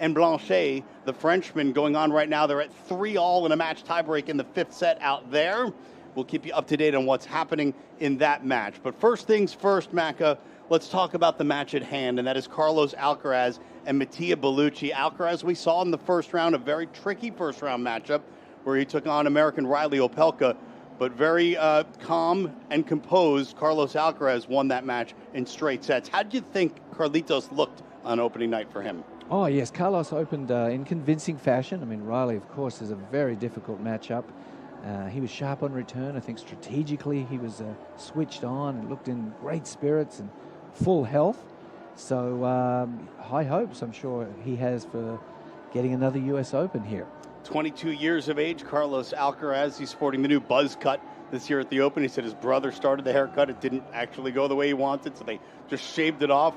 and Blanchet, the Frenchman, going on right now. They're at 3-all in a match tiebreak in the 5th set out there. We'll keep you up to date on what's happening in that match. But first things first, Macca, let's talk about the match at hand, and that is Carlos Alcaraz and Mattia Bellucci. Alcaraz, we saw in the first round, a very tricky first-round matchup where he took on American Riley Opelka, but very calm and composed. Carlos Alcaraz won that match in straight sets. How did you think Carlitos looked on opening night for him? Oh, yes, Carlos opened in convincing fashion. I mean, Riley, of course, is a very difficult matchup. He was sharp on return. I think strategically he was switched on and looked in great spirits and full health. So high hopes, I'm sure he has for getting another U.S. Open here. 22 years of age, Carlos Alcaraz. He's sporting the new buzz cut this year at the Open. He said his brother started the haircut. It didn't actually go the way he wanted, so they just shaved it off.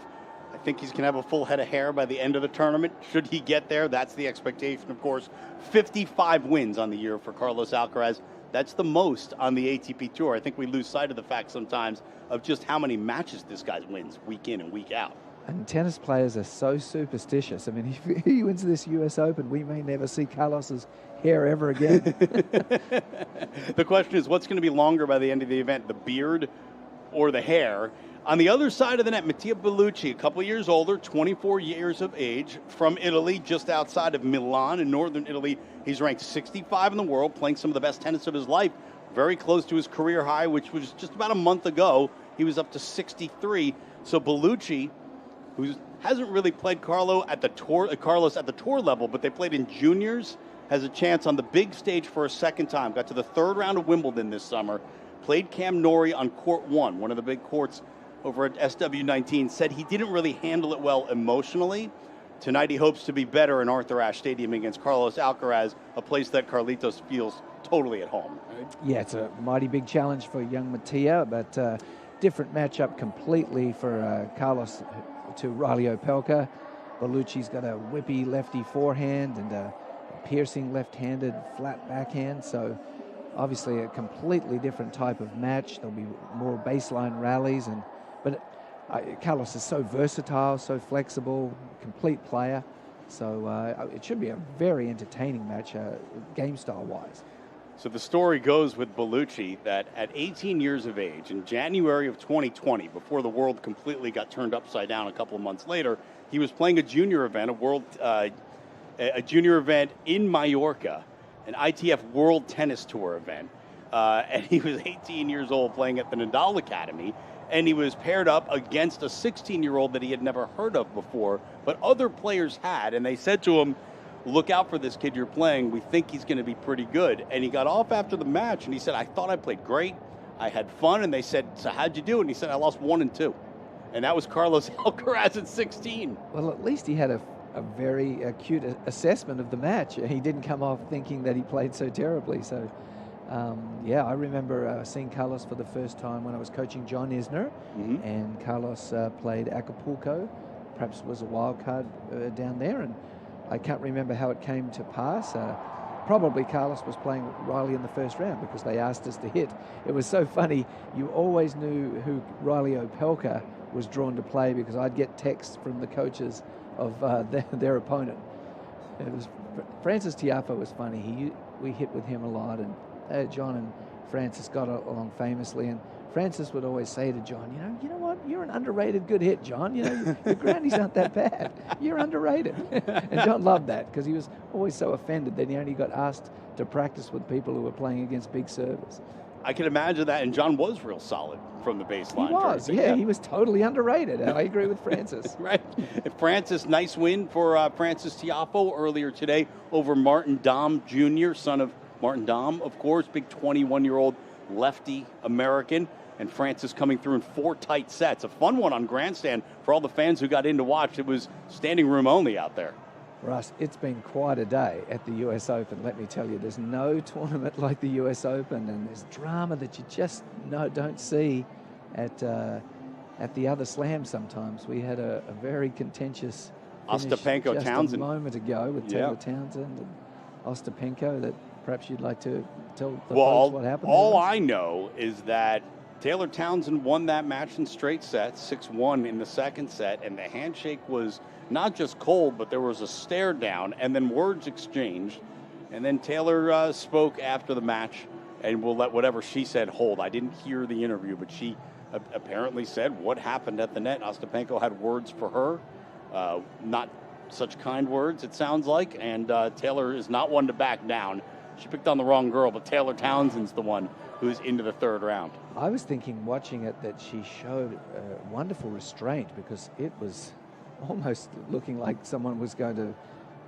I think he's going to have a full head of hair by the end of the tournament. Should he get there, that's the expectation, of course. 55 wins on the year for Carlos Alcaraz. That's the most on the ATP Tour. I think we lose sight of the fact sometimes of just how many matches this guy wins week in and week out. And tennis players are so superstitious. I mean, if he wins this U.S. Open, we may never see Carlos's hair ever again. The question is, what's going to be longer by the end of the event, the beard or the hair? On the other side of the net, Mattia Bellucci, a couple years older, 24 years of age, from Italy, just outside of Milan in northern Italy. He's ranked 65 in the world, playing some of the best tennis of his life, very close to his career high, which was just about a month ago. He was up to 63. So Bellucci, who hasn't really played Carlos at the tour level, but they played in juniors, has a chance on the big stage for a second time. Got to the 3rd round of Wimbledon this summer, played Cam Norrie on court 1, one of the big courts over at SW19, said he didn't really handle it well emotionally. Tonight he hopes to be better in Arthur Ashe Stadium against Carlos Alcaraz, a place that Carlitos feels totally at home. Yeah, it's a mighty big challenge for young Mattia, but different matchup completely for Carlos to Riley Opelka. Bellucci's got a whippy lefty forehand and a piercing left-handed flat backhand, so obviously a completely different type of match. There'll be more baseline rallies, but Carlos is so versatile, so flexible, complete player. So it should be a very entertaining match, game style-wise. So the story goes with Bellucci that at 18 years of age, in January of 2020, before the world completely got turned upside down a couple of months later, he was playing a junior event, a junior event in Mallorca, an ITF World Tennis Tour event. And he was 18 years old playing at the Nadal Academy, and he was paired up against a 16-year-old that he had never heard of before, but other players had, and they said to him, look out for this kid you're playing. We think he's going to be pretty good. And he got off after the match, and he said, I thought I played great. I had fun. And they said, so how'd you do? And he said, I lost 1 and 2. And that was Carlos Alcaraz at 16. Well, at least he had a very acute assessment of the match. He didn't come off thinking that he played so terribly. So, yeah, I remember seeing Carlos for the first time when I was coaching John Isner. Mm-hmm. And Carlos played Acapulco, perhaps was a wild card down there. And I can't remember how it came to pass. Probably Carlos was playing Riley in the first round because they asked us to hit. It was so funny. You always knew who Riley Opelka was drawn to play because I'd get texts from the coaches of their opponent. It was Francis Tiafoe was funny. We hit with him a lot, and John and Francis got along famously. And Francis would always say to John, you know what? You're an underrated good hit, John. You know, your groundies aren't that bad. You're underrated. And John loved that because he was always so offended that he only got asked to practice with people who were playing against big servers. I can imagine that, and John was real solid from the baseline. He was, yeah. He was totally underrated. I agree with Francis. Right. Francis, nice win for Francis Tiafoe earlier today over Martin Dahm Jr., son of Martin Dahm, of course, big 21-year-old lefty American. And Francis coming through in 4 tight sets. A fun one on grandstand for all the fans who got in to watch. It was standing room only out there. Russ, it's been quite a day at the US Open, let me tell you. There's no tournament like the US Open, and there's drama that you just don't see at the other slams sometimes. We had a very contentious Ostapenko just Townsend a moment ago with Taylor Townsend and Ostapenko that perhaps you'd like to tell the folks what happened. All I know is that Taylor Townsend won that match in straight sets, 6-1 in the second set, and the handshake was not just cold, but there was a stare down and then words exchanged. And then Taylor spoke after the match, and we'll let whatever she said hold. I didn't hear the interview, but she apparently said what happened at the net. Ostapenko had words for her, not such kind words, it sounds like, and Taylor is not one to back down. She picked on the wrong girl, but Taylor Townsend's the one who's into the third round. I was thinking, watching it, that she showed wonderful restraint, because it was almost looking like someone was going to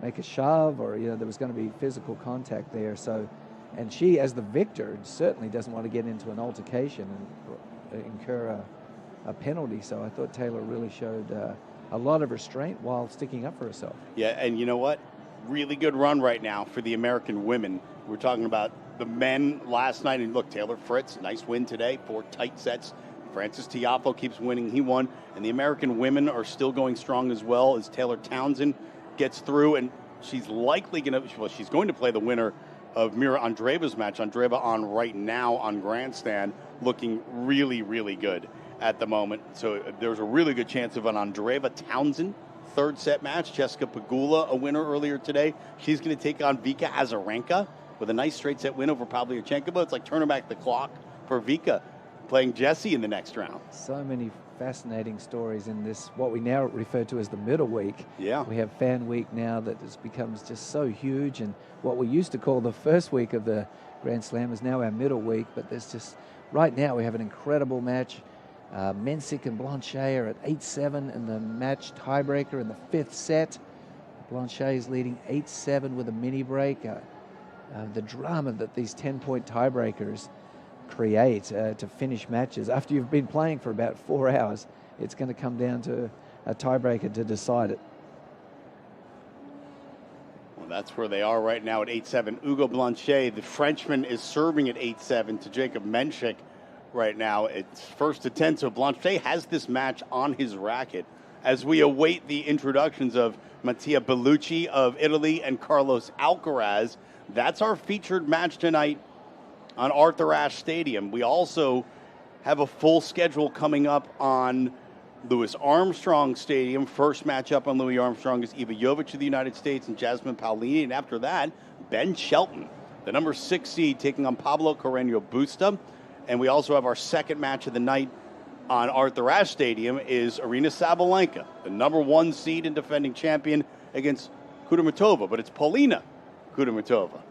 make a shove, or there was going to be physical contact there. So, and she, as the victor, certainly doesn't want to get into an altercation and incur a penalty. So I thought Taylor really showed a lot of restraint while sticking up for herself. Yeah, and you know what? Really good run right now for the American women. We're talking about the men last night, and look, Taylor Fritz, nice win today, 4 tight sets. Frances Tiafoe keeps winning, he won, and the American women are still going strong as well as Taylor Townsend gets through, and she's likely going to play the winner of Mira Andreeva's match. Andreeva on right now on grandstand, looking really, really good at the moment. So there's a really good chance of an Andreeva-Townsend third set match. Jessica Pegula, a winner earlier today. She's going to take on Vika Azarenka with a nice straight set win over Pavlyuchenkova. It's like turning back the clock for Vika, playing Jessie in the next round. So many fascinating stories in this, what we now refer to as the middle week. Yeah. We have Fan Week now that becomes just so huge, and what we used to call the first week of the Grand Slam is now our middle week. But there's just, right now we have an incredible match. Mensik and Blanchet are at 8-7 in the match tiebreaker in the 5th set. Blanchet is leading 8-7 with a mini break. The drama that these 10-point tiebreakers create to finish matches. After you've been playing for about 4 hours, it's going to come down to a tiebreaker to decide it. Well, that's where they are right now at 8-7. Hugo Blanchet, the Frenchman, is serving at 8-7 to Jacob Mensik right now. It's first to 10, so Blanchet has this match on his racket as we await the introductions of Mattia Bellucci of Italy and Carlos Alcaraz. That's our featured match tonight on Arthur Ashe Stadium. We also have a full schedule coming up on Louis Armstrong Stadium. First matchup on Louis Armstrong is Iva Jovic of the United States and Jasmine Paolini. And after that, Ben Shelton, the number 6 seed, taking on Pablo Carreño Busta. And we also have our second match of the night on Arthur Ashe Stadium is Aryna Sabalenka, the number 1 seed and defending champion, against Kudermetova. But it's Polina Kudermetova.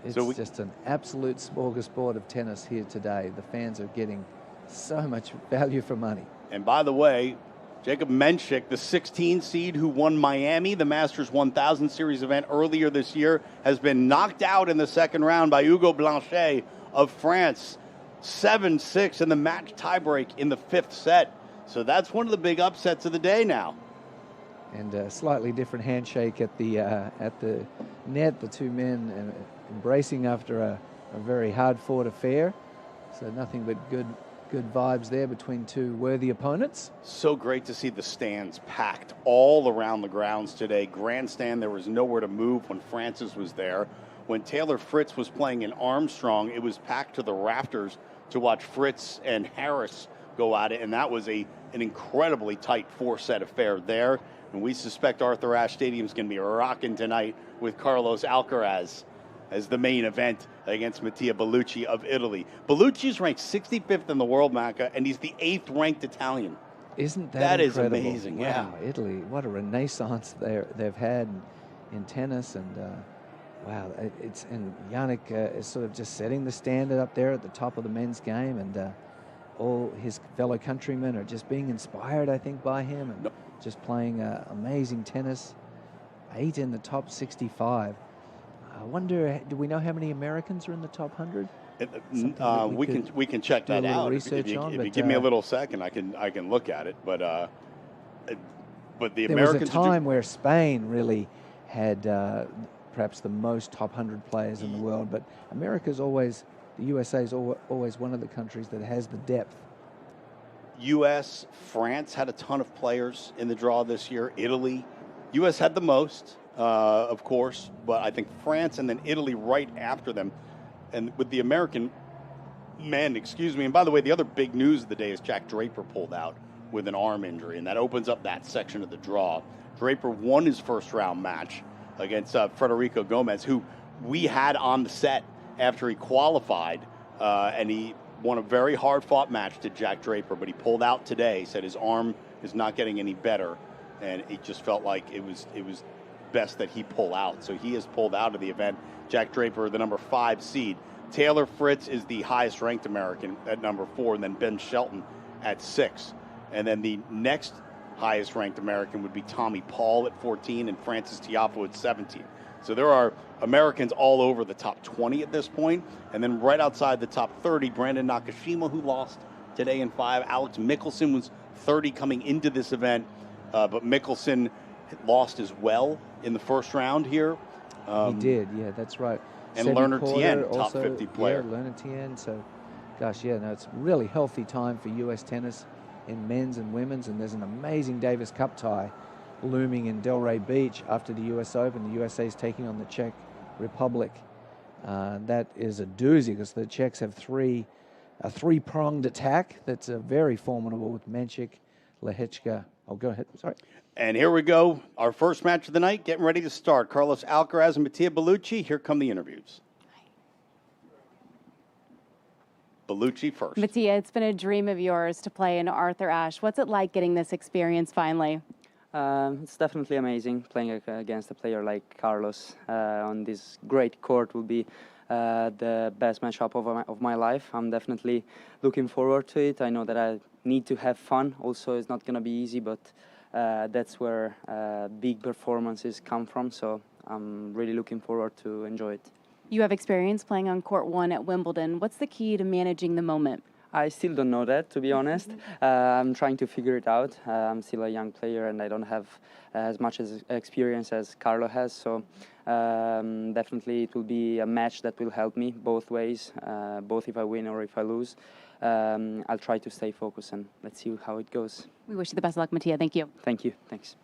It's just an absolute smorgasbord of tennis here today. The fans are getting so much value for money. And by the way, Jacob Mensik, the 16 seed who won Miami, the Masters 1000 Series event earlier this year, has been knocked out in the second round by Hugo Blanchet of France, 7-6 in the match tiebreak in the 5th set. So that's one of the big upsets of the day now. And a slightly different handshake at the net, the two men embracing after a very hard-fought affair. So nothing but good vibes there between two worthy opponents. So great to see the stands packed all around the grounds today. Grandstand, there was nowhere to move when Francis was there. When Taylor Fritz was playing in Armstrong, it was packed to the rafters to watch Fritz and Harris go at it, and that was an incredibly tight 4-set affair there. And we suspect Arthur Ashe Stadium is going to be rocking tonight with Carlos Alcaraz as the main event against Mattia Bellucci of Italy. Bellucci is ranked 65th in the world, Macca, and he's the 8th ranked Italian. Isn't that incredible? Is amazing, wow, yeah. Italy, what a renaissance they've had in tennis, and wow, and Jannik is sort of just setting the standard up there at the top of the men's game, and all his fellow countrymen are just being inspired, I think, by him, and just playing amazing tennis. 8 in the top 65. I wonder, do we know how many Americans are in the top 100? We can check that out. If you give me a little second, I can look at it. But the there Americans. Was a time where Spain really had perhaps the most top 100 players in the world, but America's always, the USA is always one of the countries that has the depth. U.S., France had a ton of players in the draw this year. Italy, U.S. had the most, of course, but I think France and then Italy right after them. And with the American Men, excuse me. And by the way, the other big news of the day is Jack Draper pulled out with an arm injury, and that opens up that section of the draw. Draper won his first round match against Federico Gomez, who we had on the set after he qualified, and he won a very hard-fought match to Jack Draper, but he pulled out today. He said his arm is not getting any better, and it just felt like it was best that he pull out. So he has pulled out of the event. Jack Draper, the number 5 seed. Taylor Fritz is the highest-ranked American at number 4, and then Ben Shelton at 6. And then the next highest-ranked American would be Tommy Paul at 14 and Francis Tiafoe at 17. So there are Americans all over the top 20 at this point. And then right outside the top 30, Brandon Nakashima, who lost today in 5. Alex Mickelson was 30 coming into this event, but Mickelson lost as well in the first round here. He did, yeah, that's right. And Sebi Lerner Porter Tien, top also, 50 player. Yeah, Lerner Tien. So, gosh, yeah, no, it's a really healthy time for U.S. tennis in men's and women's. And there's an amazing Davis Cup tie looming in Delray Beach after the U.S. Open. The USA is taking on the Czech Republic. That is a doozy because the Czechs have a three-pronged attack that's very formidable with Menchik, Lehechka. Oh, go ahead. Sorry. And here we go. Our first match of the night, getting ready to start. Carlos Alcaraz and Mattia Bellucci. Here come the interviews. Bellucci first. Mattia, it's been a dream of yours to play in Arthur Ashe. What's it like getting this experience finally? It's definitely amazing playing against a player like Carlos on this great court will be the best matchup of my life. I'm definitely looking forward to it. I know that I need to have fun. Also, it's not going to be easy, but that's where big performances come from. So I'm really looking forward to enjoy it. You have experience playing on court 1 at Wimbledon. What's the key to managing the moment? I still don't know that, to be honest. I'm trying to figure it out. I'm still a young player and I don't have as much experience as Carlo has. So definitely it will be a match that will help me both ways, both if I win or if I lose. I'll try to stay focused and let's see how it goes. We wish you the best of luck, Mattia. Thank you. Thank you. Thanks.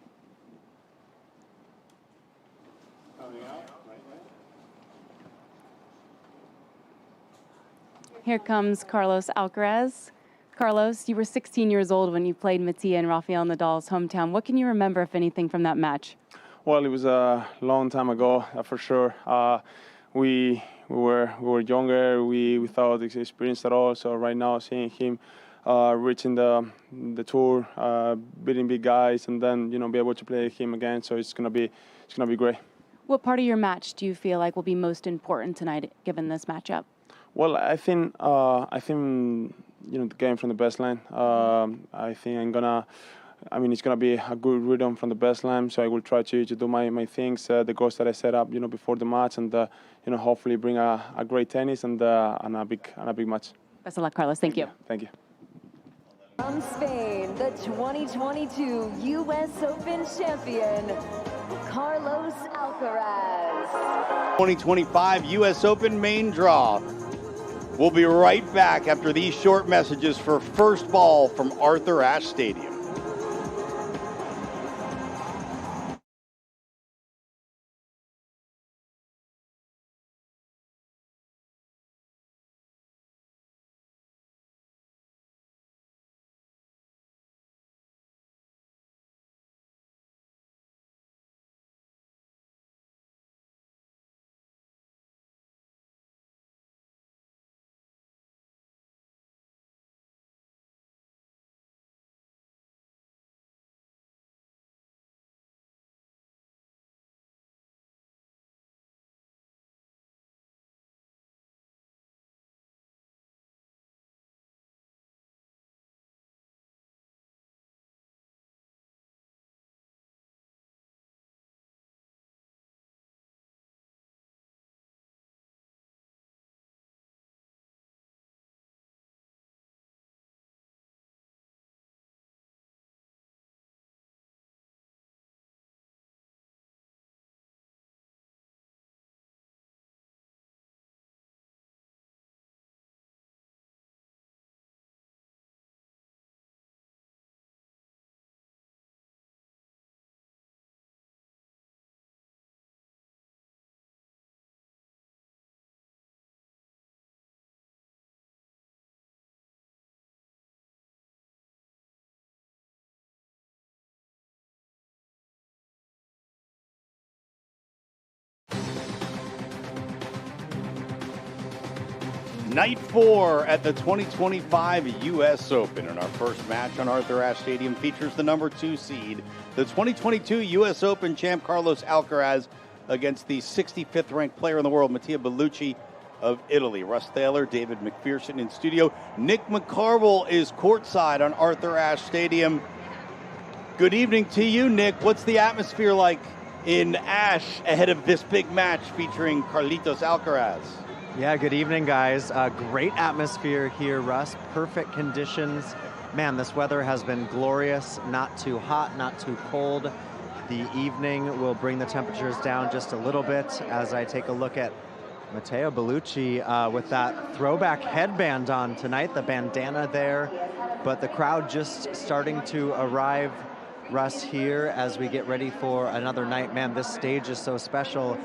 Here comes Carlos Alcaraz. Carlos, you were 16 years old when you played Mattia in Rafael Nadal's hometown. What can you remember, if anything, from that match? Well, it was a long time ago, for sure. We were younger. We thought experienced at all. So right now, seeing him reaching the tour, beating big guys, and then be able to play him again. So it's gonna be great. What part of your match do you feel like will be most important tonight, given this matchup? Well, I think the game from the baseline. I think it's gonna be a good rhythm from the baseline. So I will try to do my things, the goals that I set up, before the match, and hopefully bring a great tennis and a big match. Best of luck, Carlos. Thank you. Thank you. From Spain, the 2022 U.S. Open champion, Carlos Alcaraz. 2025 U.S. Open main draw. We'll be right back after these short messages for first ball from Arthur Ashe Stadium. Night 4 at the 2025 U.S. Open, and our first match on Arthur Ashe Stadium features the number 2 seed, the 2022 U.S. Open champ Carlos Alcaraz against the 65th ranked player in the world, Mattia Bellucci of Italy. Russ Thaler, David McPherson in studio. Nick McCarville is courtside on Arthur Ashe Stadium. Good evening to you, Nick. What's the atmosphere like in Ashe ahead of this big match featuring Carlitos Alcaraz? Yeah, good evening, guys. Great atmosphere here, Russ. Perfect conditions. Man, this weather has been glorious. Not too hot, not too cold. The evening will bring the temperatures down just a little bit as I take a look at Matteo Bellucci with that throwback headband on tonight, the bandana there. But the crowd just starting to arrive, Russ, here as we get ready for another night. Man, this stage is so special.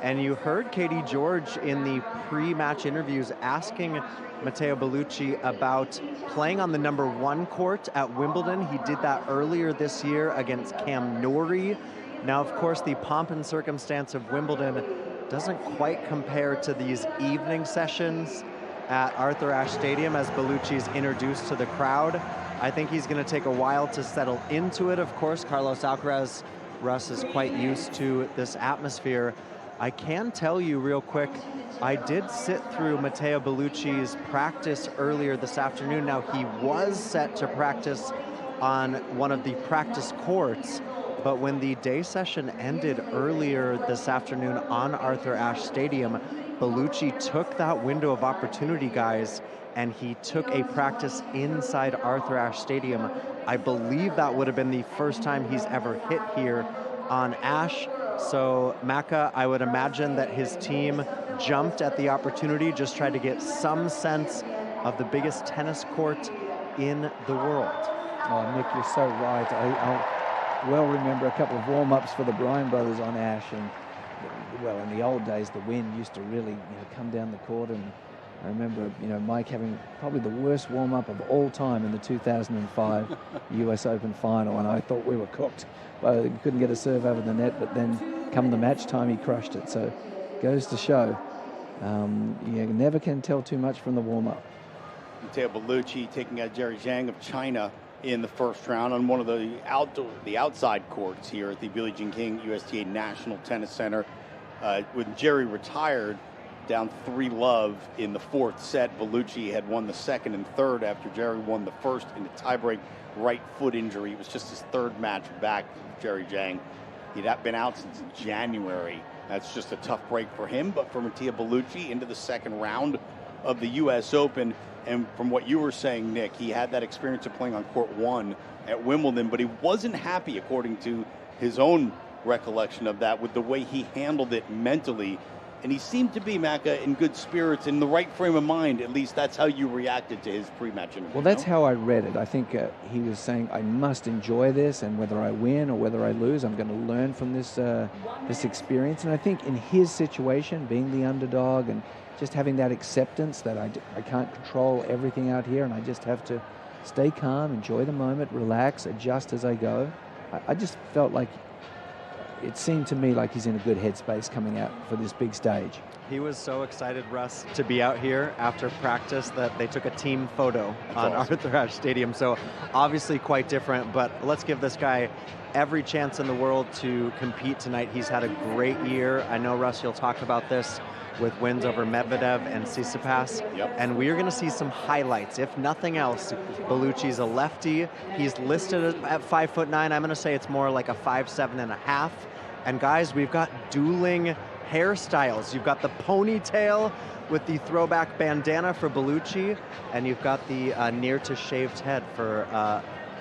And you heard Katie George in the pre-match interviews asking Matteo Bellucci about playing on the number 1 court at Wimbledon. He did that earlier this year against Cam Norrie. Now, of course, the pomp and circumstance of Wimbledon doesn't quite compare to these evening sessions at Arthur Ashe Stadium as Bellucci's introduced to the crowd. I think he's going to take a while to settle into it. Of course, Carlos Alcaraz, Russ, is quite used to this atmosphere. I can tell you real quick, I did sit through Matteo Bellucci's practice earlier this afternoon. Now, he was set to practice on one of the practice courts, but when the day session ended earlier this afternoon on Arthur Ashe Stadium, Bellucci took that window of opportunity, guys, and he took a practice inside Arthur Ashe Stadium. I believe that would have been the first time he's ever hit here on Ashe. So, Macca, I would imagine that his team jumped at the opportunity, just tried to get some sense of the biggest tennis court in the world. Oh, Nick, you're so right. I well remember a couple of warm-ups for the Bryan brothers on Ashe, and well, in the old days, the wind used to really come down the court, and I remember Mike having probably the worst warm-up of all time in the 2005 US Open final, and I thought we were cooked. Well, he couldn't get a serve over the net, but then come the match time, he crushed it. So goes to show, you never can tell too much from the warm-up. Matteo Bellucci taking out Jerry Zhang of China in the first round on one of the outside courts here at the Billie Jean King USTA National Tennis Center. When Jerry retired, down 3-love in the 4th set, Bellucci had won the 2nd and 3rd after Jerry won the 1st in a tiebreak right foot injury. It was just his 3rd match back with Jerry Zhang. He'd been out since January. That's just a tough break for him, but for Matteo Bellucci into the 2nd round of the U.S. Open. And from what you were saying, Nick, he had that experience of playing on court 1 at Wimbledon, but he wasn't happy, according to his own recollection of that, with the way he handled it mentally. And he seemed to be, Macca, in good spirits, in the right frame of mind. At least that's how you reacted to his pre-match interview. Well, that's how I read it. I think he was saying, I must enjoy this, and whether I win or whether I lose, I'm going to learn from this this experience. And I think in his situation, being the underdog and just having that acceptance that I can't control everything out here, and I just have to stay calm, enjoy the moment, relax, adjust as I go. I just felt like it seemed to me like he's in a good headspace coming out for this big stage. He was so excited, Russ, to be out here after practice that they took a team photo on Arthur Ashe Stadium. So obviously quite different, but let's give this guy every chance in the world to compete tonight. He's had a great year. I know, Russ, you'll talk about this with wins over Medvedev and Tsitsipas. Yep. And we are going to see some highlights. If nothing else, Bellucci's a lefty. He's listed at 5'9". I'm going to say it's more like a 5'7.5". And guys, we've got dueling hairstyles. You've got the ponytail with the throwback bandana for Bellucci, and you've got the near to shaved head for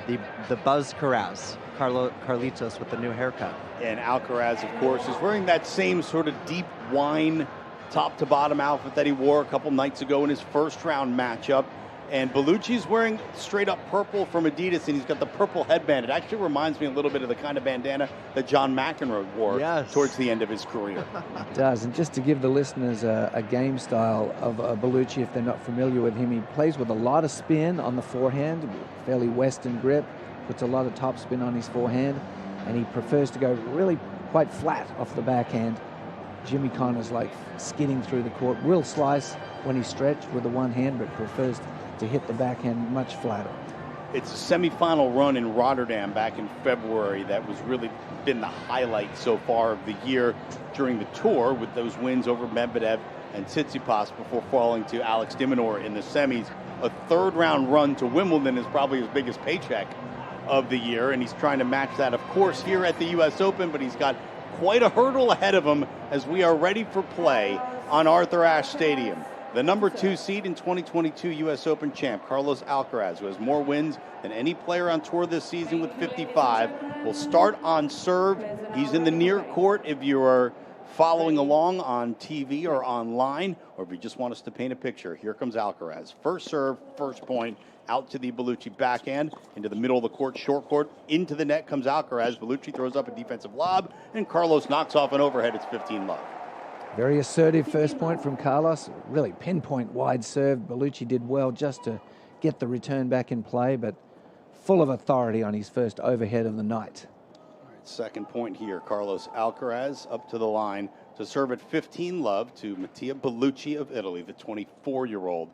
the Buzz Carlitos with the new haircut. And Alcaraz, of course, is wearing that same sort of deep wine top to bottom outfit that he wore a couple nights ago in his first round matchup. And Bellucci's wearing straight up purple from Adidas, and he's got the purple headband. It actually reminds me a little bit of the kind of bandana that John McEnroe wore towards the end of his career. It does. And just to give the listeners a game style of Bellucci, if they're not familiar with him, he plays with a lot of spin on the forehand, fairly Western grip, puts a lot of top spin on his forehand, and he prefers to go really quite flat off the backhand. Jimmy Connors like skidding through the court. Will slice when he's stretched with the one hand, but prefers to hit the backhand much flatter. It's a semifinal run in Rotterdam back in February that was really been the highlight so far of the year during the tour, with those wins over Medvedev and Tsitsipas before falling to Alex de Minaur in the semis. A third-round run to Wimbledon is probably his biggest paycheck of the year, and he's trying to match that, of course, here at the U.S. Open, but he's got quite a hurdle ahead of him as we are ready for play on Arthur Ashe Stadium. The number 2 seed in 2022 U.S. Open champ, Carlos Alcaraz, who has more wins than any player on tour this season with 55, will start on serve. He's in the near court if you are following along on TV or online, or if you just want us to paint a picture. Here comes Alcaraz. First serve, first point, out to the Bellucci backhand, into the middle of the court, short court, into the net comes Alcaraz. Bellucci throws up a defensive lob, and Carlos knocks off an overhead. It's 15-love. Very assertive first point from Carlos. Really pinpoint wide serve. Bellucci did well just to get the return back in play, but full of authority on his first overhead of the night. Second point here, Carlos Alcaraz up to the line to serve at 15-love to Mattia Bellucci of Italy, the 24-year-old.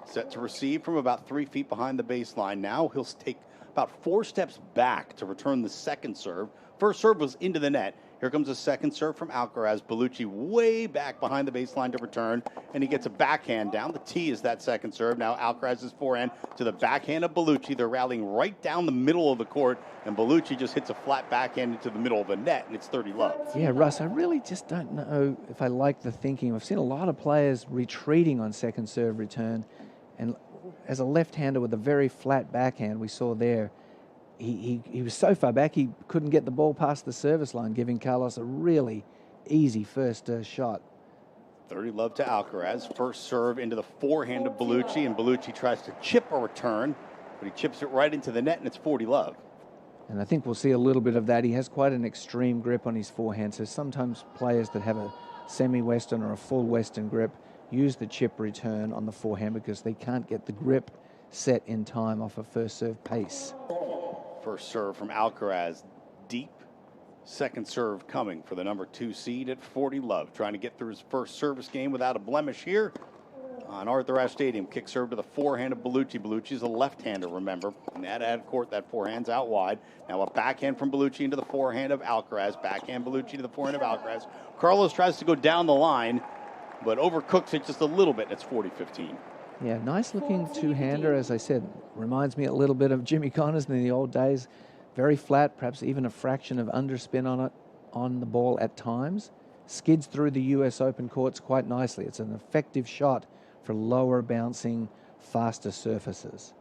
Set to receive from about 3 feet behind the baseline. Now he'll take about 4 steps back to return the second serve. First serve was into the net. Here comes a second serve from Alcaraz. Bellucci way back behind the baseline to return, and he gets a backhand down. The tee is that second serve. Now Alcaraz's forehand to the backhand of Bellucci. They're rallying right down the middle of the court, and Bellucci just hits a flat backhand into the middle of the net, and it's 30-love. Yeah, Russ, I really just don't know if I like the thinking. I've seen a lot of players retreating on second serve return, and as a left-hander with a very flat backhand we saw there, he was so far back he couldn't get the ball past the service line, giving Carlos a really easy first shot. 30-love to Alcaraz. First serve into the forehand of Bellucci, and Bellucci tries to chip a return, but he chips it right into the net, and it's 40-love. And I think we'll see a little bit of that. He has quite an extreme grip on his forehand, so sometimes players that have a semi-Western or a full Western grip use the chip return on the forehand because they can't get the grip set in time off a first serve pace. First serve from Alcaraz, deep. Second serve coming for the number 2 seed at 40-love. Trying to get through his first service game without a blemish here on Arthur Ashe Stadium. Kick serve to the forehand of Bellucci. Bellucci's a left-hander, remember. And that ad court, that forehand's out wide. Now a backhand from Bellucci into the forehand of Alcaraz. Backhand Bellucci to the forehand of Alcaraz. Carlos tries to go down the line, but overcooks it just a little bit, and it's 40-15. Yeah, nice looking two-hander, as I said. Reminds me a little bit of Jimmy Connors in the old days. Very flat, perhaps even a fraction of underspin on it, on the ball at times. Skids through the US Open courts quite nicely. It's an effective shot for lower bouncing, faster surfaces.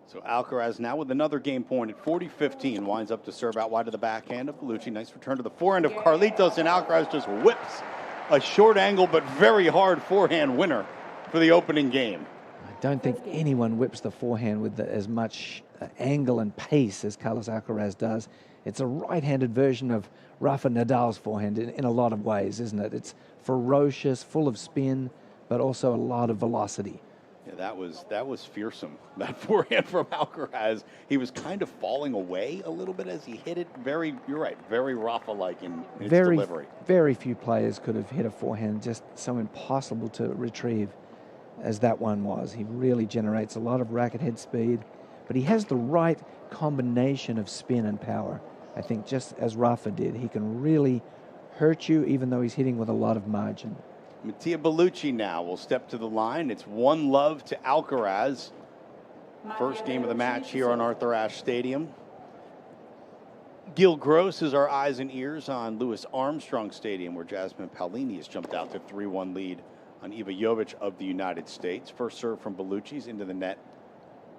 So Alcaraz now with another game point at 40-15. Winds up to serve out wide to the backhand of Bellucci. Nice return to the forehand of Carlitos, and Alcaraz just whips a short angle but very hard forehand winner for the opening game. I don't think anyone whips the forehand with as much angle and pace as Carlos Alcaraz does. It's a right-handed version of Rafa Nadal's forehand in a lot of ways, isn't it? It's ferocious, full of spin, but also a lot of velocity. Yeah, that was fearsome. That forehand from Alcaraz. He was kind of falling away a little bit as he hit it. You're right, very Rafa-like in its delivery. Very few players could have hit a forehand just so impossible to retrieve as that one was. He really generates a lot of racket head speed, but he has the right combination of spin and power. I think just as Rafa did, he can really hurt you even though he's hitting with a lot of margin. Mattia Bellucci now will step to the line. It's 1-love to Alcaraz. First game of the match here on Arthur Ashe Stadium. Gil Gross is our eyes and ears on Louis Armstrong Stadium, where Jasmine Paolini has jumped out to 3-1 lead on Iva Jovic of the United States. First serve from Bellucci's into the net.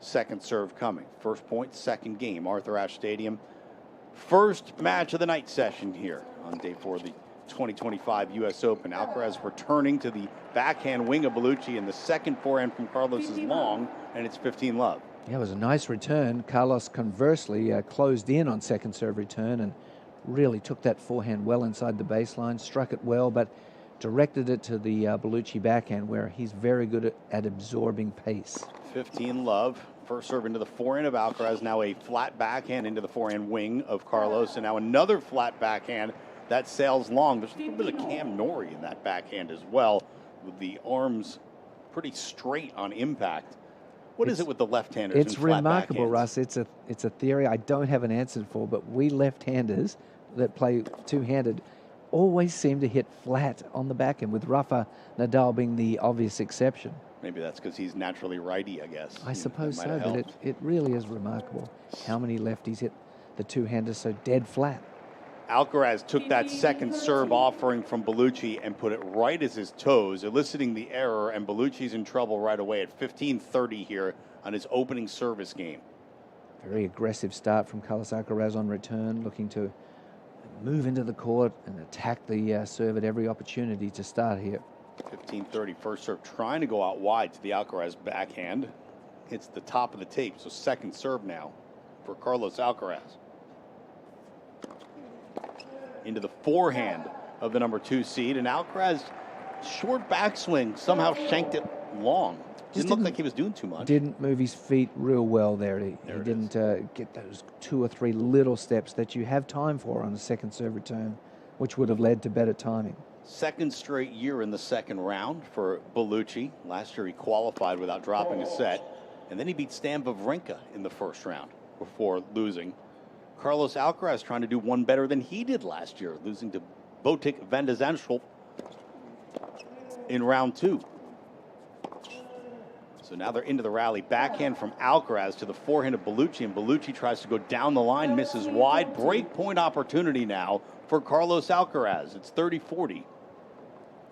Second serve coming. First point, second game, Arthur Ashe Stadium. First match of the night session here on day 4 of the 2025 U.S. Open. Alcaraz returning to the backhand wing of Bellucci, and the second forehand from Carlos is long, and it's 15-love. Yeah, it was a nice return. Carlos conversely closed in on second serve return and really took that forehand well inside the baseline, struck it well, but directed it to the Bellucci backhand, where he's very good at absorbing pace. 15-love. First serve into the forehand of Alcaraz. Now a flat backhand into the forehand wing of Carlos, and now another flat backhand that sails long. There's a little bit of Cam Norrie in that backhand as well, with the arms pretty straight on impact. What is it with the left-handers? It's remarkable, Russ. It's a theory I don't have an answer for, but we left-handers that play two-handed always seem to hit flat on the backhand, with Rafa Nadal being the obvious exception. Maybe that's because he's naturally righty, I guess. I suppose so, but it really is remarkable how many lefties hit the two-handers so dead flat. Alcaraz took that second serve offering from Bellucci and put it right as his toes, eliciting the error, and Bellucci's in trouble right away at 15-30 here on his opening service game. Very aggressive start from Carlos Alcaraz on return, looking to move into the court and attack the serve at every opportunity to start here. 15-30 first serve, trying to go out wide to the Alcaraz backhand. Hits the top of the tape, so second serve now for Carlos Alcaraz. Into the forehand of the number 2 seed, and Alcaraz, short backswing, somehow shanked it long. Didn't look like he was doing too much. Didn't move his feet real well there. He didn't get those 2 or 3 little steps that you have time for on a second serve return, which would have led to better timing. Second straight year in the second round for Bellucci. Last year he qualified without dropping a set, and then he beat Stan Wawrinka in the first round before losing. Carlos Alcaraz trying to do one better than he did last year, losing to Botic van de Zandschulp in round 2. So now they're into the rally. Backhand from Alcaraz to the forehand of Bellucci, and Bellucci tries to go down the line, misses wide. Break point opportunity now for Carlos Alcaraz. It's 30-40.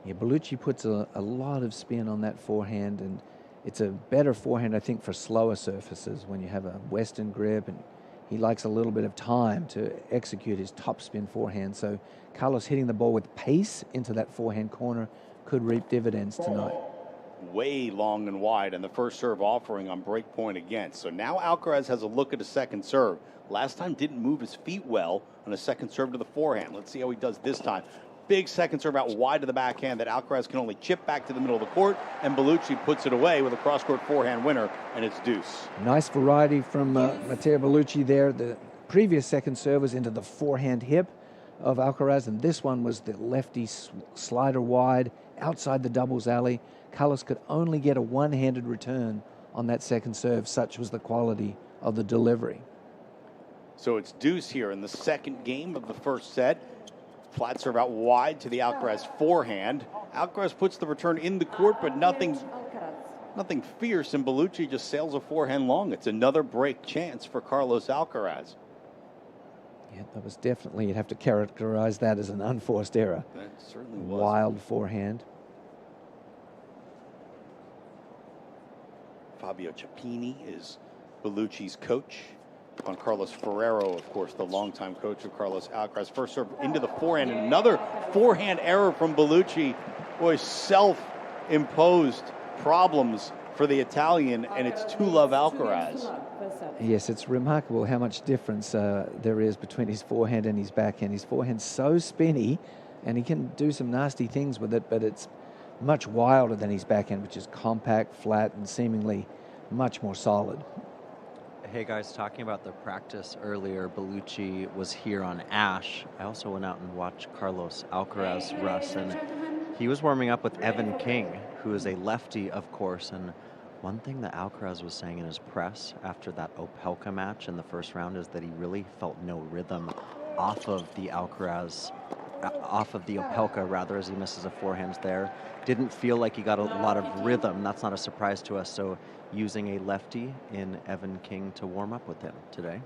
Yeah, Bellucci puts a lot of spin on that forehand, and it's a better forehand, I think, for slower surfaces when you have a Western grip, and he likes a little bit of time to execute his topspin forehand. So Carlos hitting the ball with pace into that forehand corner could reap dividends tonight. Way long and wide, and the first serve offering on break point again. So now Alcaraz has a look at a second serve. Last time didn't move his feet well on a second serve to the forehand. Let's see how he does this time. Big second serve out wide to the backhand that Alcaraz can only chip back to the middle of the court, and Bellucci puts it away with a cross-court forehand winner, and it's deuce. Nice variety from Matteo Bellucci there. The previous second serve was into the forehand hip of Alcaraz, and this one was the lefty slider wide outside the doubles alley. Carlos could only get a one-handed return on that second serve. Such was the quality of the delivery. So it's deuce here in the second game of the first set. Flat serve out wide to the Alcaraz forehand. Alcaraz puts the return in the court, but nothing fierce, and Bellucci just sails a forehand long. It's another break chance for Carlos Alcaraz. Yeah, that was definitely, you'd have to characterize that as an unforced error. That certainly was. Wild forehand. Fabio Ciappini is Bellucci's coach. Juan Carlos Ferrero, of course, the longtime coach of Carlos Alcaraz. First serve into the forehand, and another forehand error from Bellucci. Boy, self-imposed problems for the Italian, and it's 2-love Alcaraz. Yes, it's remarkable how much difference there is between his forehand and his backhand. His forehand's so spinny, and he can do some nasty things with it, but it's much wilder than his backhand, which is compact, flat, and seemingly much more solid. Hey guys, talking about the practice earlier, Bellucci was here on Ash. I also went out and watched Carlos Alcaraz, Russ, and he was warming up with Evan King, who is a lefty, of course. And one thing that Alcaraz was saying in his press after that Opelka match in the first round is that he really felt no rhythm off of the Opelka, rather, as he misses a forehand there. Didn't feel like he got a lot of rhythm. That's not a surprise to us. So using a lefty in Evan King to warm up with him today.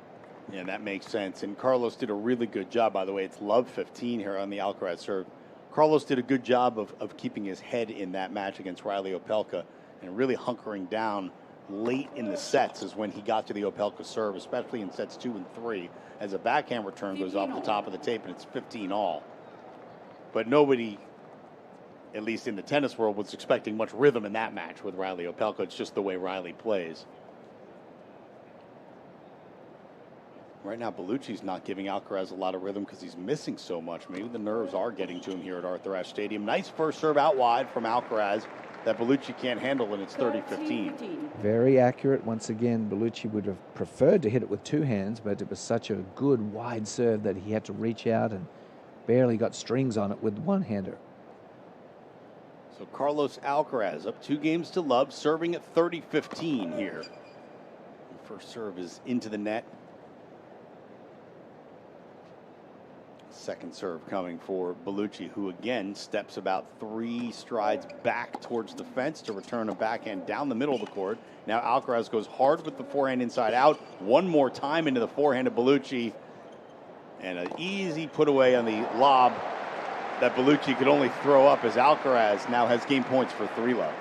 Yeah, that makes sense. And Carlos did a really good job, by the way. It's love 15 here on the Alcaraz serve. Carlos did a good job of keeping his head in that match against Riley Opelka and really hunkering down late in the sets is when he got to the Opelka serve, especially in sets 2 and 3, as a backhand return goes off the top of the tape and it's 15-all. But nobody, at least in the tennis world, was expecting much rhythm in that match with Riley Opelka. It's just the way Riley plays. Right now, Bellucci's not giving Alcaraz a lot of rhythm because he's missing so much. Maybe the nerves are getting to him here at Arthur Ashe Stadium. Nice first serve out wide from Alcaraz that Bellucci can't handle, and it's 30-15. Very accurate. Once again, Bellucci would have preferred to hit it with two hands, but it was such a good wide serve that he had to reach out and barely got strings on it with one-hander. So Carlos Alcaraz up 2 games to love, serving at 30-15 here. First serve is into the net. Second serve coming for Bellucci, who again steps about 3 strides back towards the fence to return a backhand down the middle of the court. Now Alcaraz goes hard with the forehand inside out. One more time into the forehand of Bellucci. And an easy put away on the lob that Bellucci could only throw up, as Alcaraz now has game points for 3-love.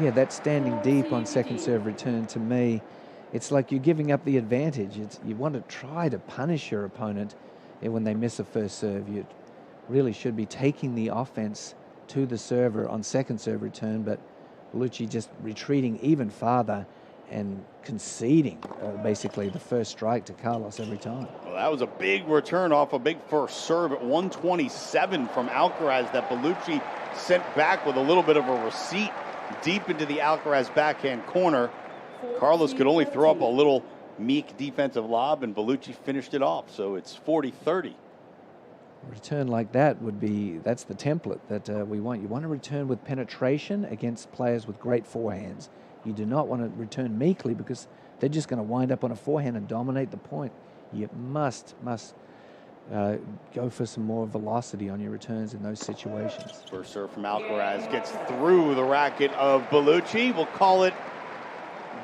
Yeah, that standing deep on second serve return, to me, it's like you're giving up the advantage. You want to try to punish your opponent when they miss a first serve. You really should be taking the offense to the server on second serve return, but Bellucci just retreating even farther and conceding basically the first strike to Carlos every time. Well, that was a big return off a big first serve at 127 from Alcaraz that Bellucci sent back with a little bit of a receipt deep into the Alcaraz backhand corner. Carlos could only throw up a little meek defensive lob, and Bellucci finished it off. So it's 40-30. A return like that would be, that's the template that we want. You want to return with penetration against players with great forehands. You do not want to return meekly, because they're just going to wind up on a forehand and dominate the point. You must go for some more velocity on your returns in those situations. First serve from Alcaraz gets through the racket of Bellucci. We'll call it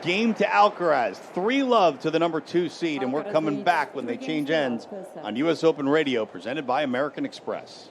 game to Alcaraz. 3-love to the number 2 seed, and we're coming back when they change ends on U.S. Open Radio, presented by American Express.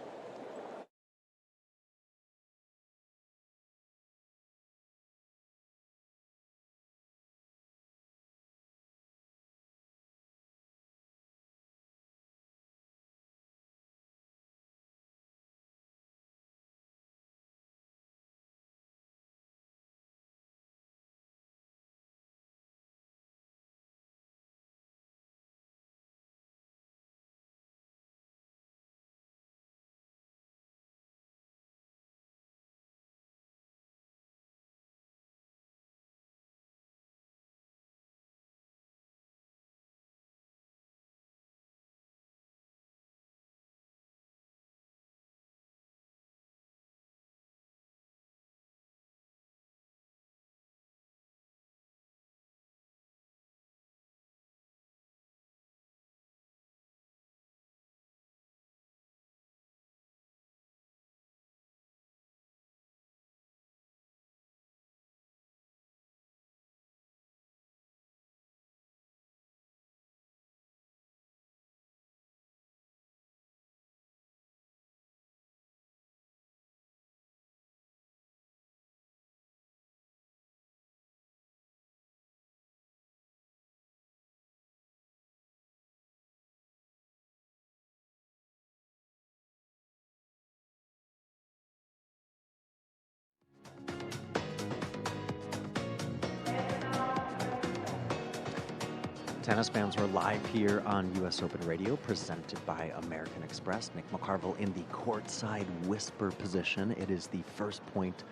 Tennis fans, we're live here on U.S. Open Radio, presented by American Express. Nick McCarville in the courtside whisper position. It is the first point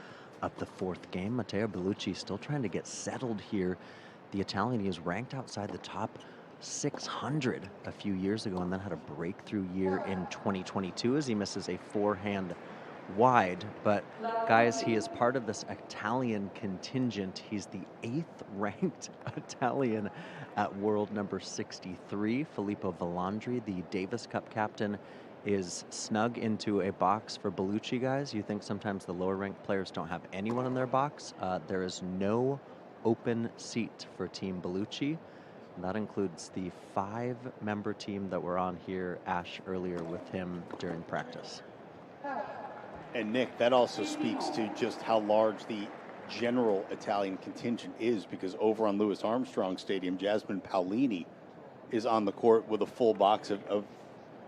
of the 4th game. Matteo Bellucci still trying to get settled here. The Italian, he was ranked outside the top 600 a few years ago, and then had a breakthrough year in 2022 as he misses a forehand wide. But guys, he is part of this Italian contingent. He's the 8th ranked Italian at world number 63. Filippo Volandri, the Davis Cup captain, is snug into a box for Bellucci, guys. You think sometimes the lower ranked players don't have anyone in their box. There is no open seat for Team Bellucci. And that includes the 5-member team that were on here, Ash, earlier with him during practice. And Nick, that also speaks to just how large the general Italian contingent is, because over on Louis Armstrong Stadium, Jasmine Paolini is on the court with a full box of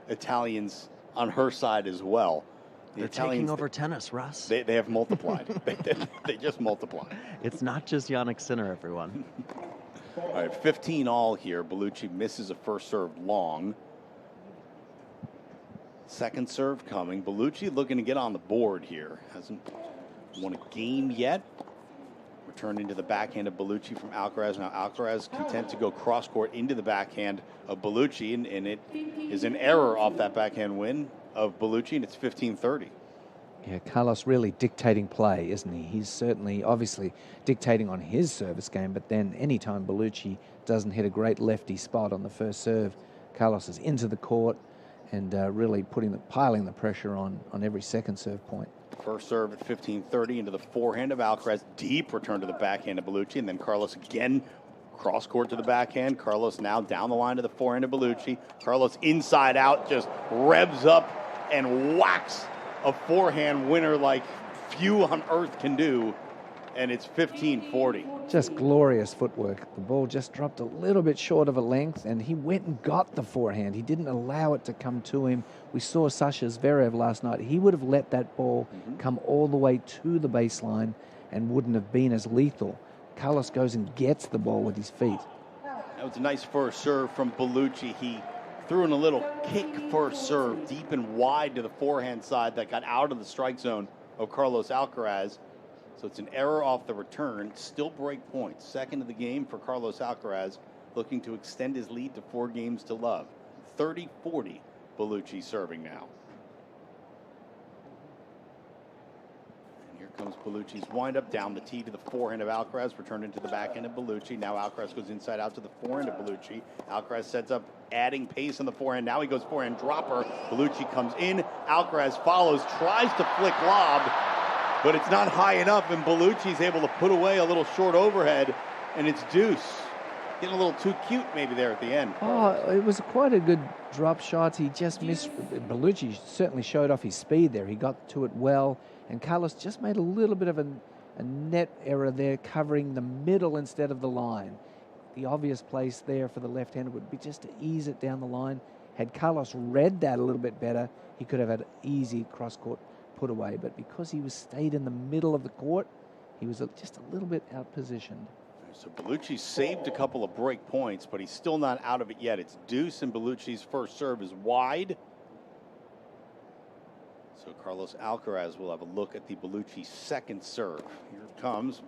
Italians on her side as well. They're taking over tennis, Russ. They have multiplied. they just multiply. It's not just Jannik Sinner, everyone. All right, 15 all here. Bellucci misses a first serve long. Second serve coming. Bellucci looking to get on the board here. Hasn't won a game yet. Return into the backhand of Bellucci from Alcaraz. Now Alcaraz content to go cross court into the backhand of Bellucci, and it is an error off that backhand win. of Bellucci, and it's 15-30. Yeah, Carlos really dictating play, isn't he? He's certainly, obviously, dictating on his service game, but then anytime Bellucci doesn't hit a great lefty spot on the first serve, Carlos is into the court and really piling the pressure on every second serve point. First serve at 15-30 into the forehand of Alcaraz. Deep return to the backhand of Bellucci, and then Carlos again cross court to the backhand. Carlos now down the line to the forehand of Bellucci. Carlos inside out just revs up and whacks a forehand winner like few on earth can do, and it's 15-40. Just glorious footwork. The ball just dropped a little bit short of a length, and he went and got the forehand. He didn't allow it to come to him. We saw Sasha Zverev last night. He would have let that ball come all the way to the baseline and wouldn't have been as lethal. Carlos goes and gets the ball with his feet. That was a nice first serve from Bellucci. He threw in a little kick first serve deep and wide to the forehand side that got out of the strike zone of Carlos Alcaraz. So it's an error off the return. Still break points. Second of the game for Carlos Alcaraz, looking to extend his lead to 4 games to love. 30-40, Bellucci serving now. And here comes Bellucci's windup down the tee to the forehand of Alcaraz, returned into the backhand of Bellucci. Now Alcaraz goes inside out to the forehand of Bellucci. Alcaraz sets up, adding pace on the forehand. Now he goes forehand dropper. Bellucci comes in. Alcaraz follows, tries to flick lob, but it's not high enough, and Bellucci's able to put away a little short overhead, and it's deuce. Getting a little too cute maybe there at the end. Oh, it was quite a good drop shot. He just missed. Bellucci certainly showed off his speed there. He got to it well, and Carlos just made a little bit of a net error there, covering the middle instead of the line. The obvious place there for the left-hander would be just to ease it down the line. Had Carlos read that a little bit better, he could have had an easy cross-court put away, but because he was stayed in the middle of the court, he was just a little bit out-positioned. So Bellucci saved a couple of break points, but he's still not out of it yet. It's deuce, and Bellucci's first serve is wide. So Carlos Alcaraz will have a look at the Bellucci second serve. Here it comes.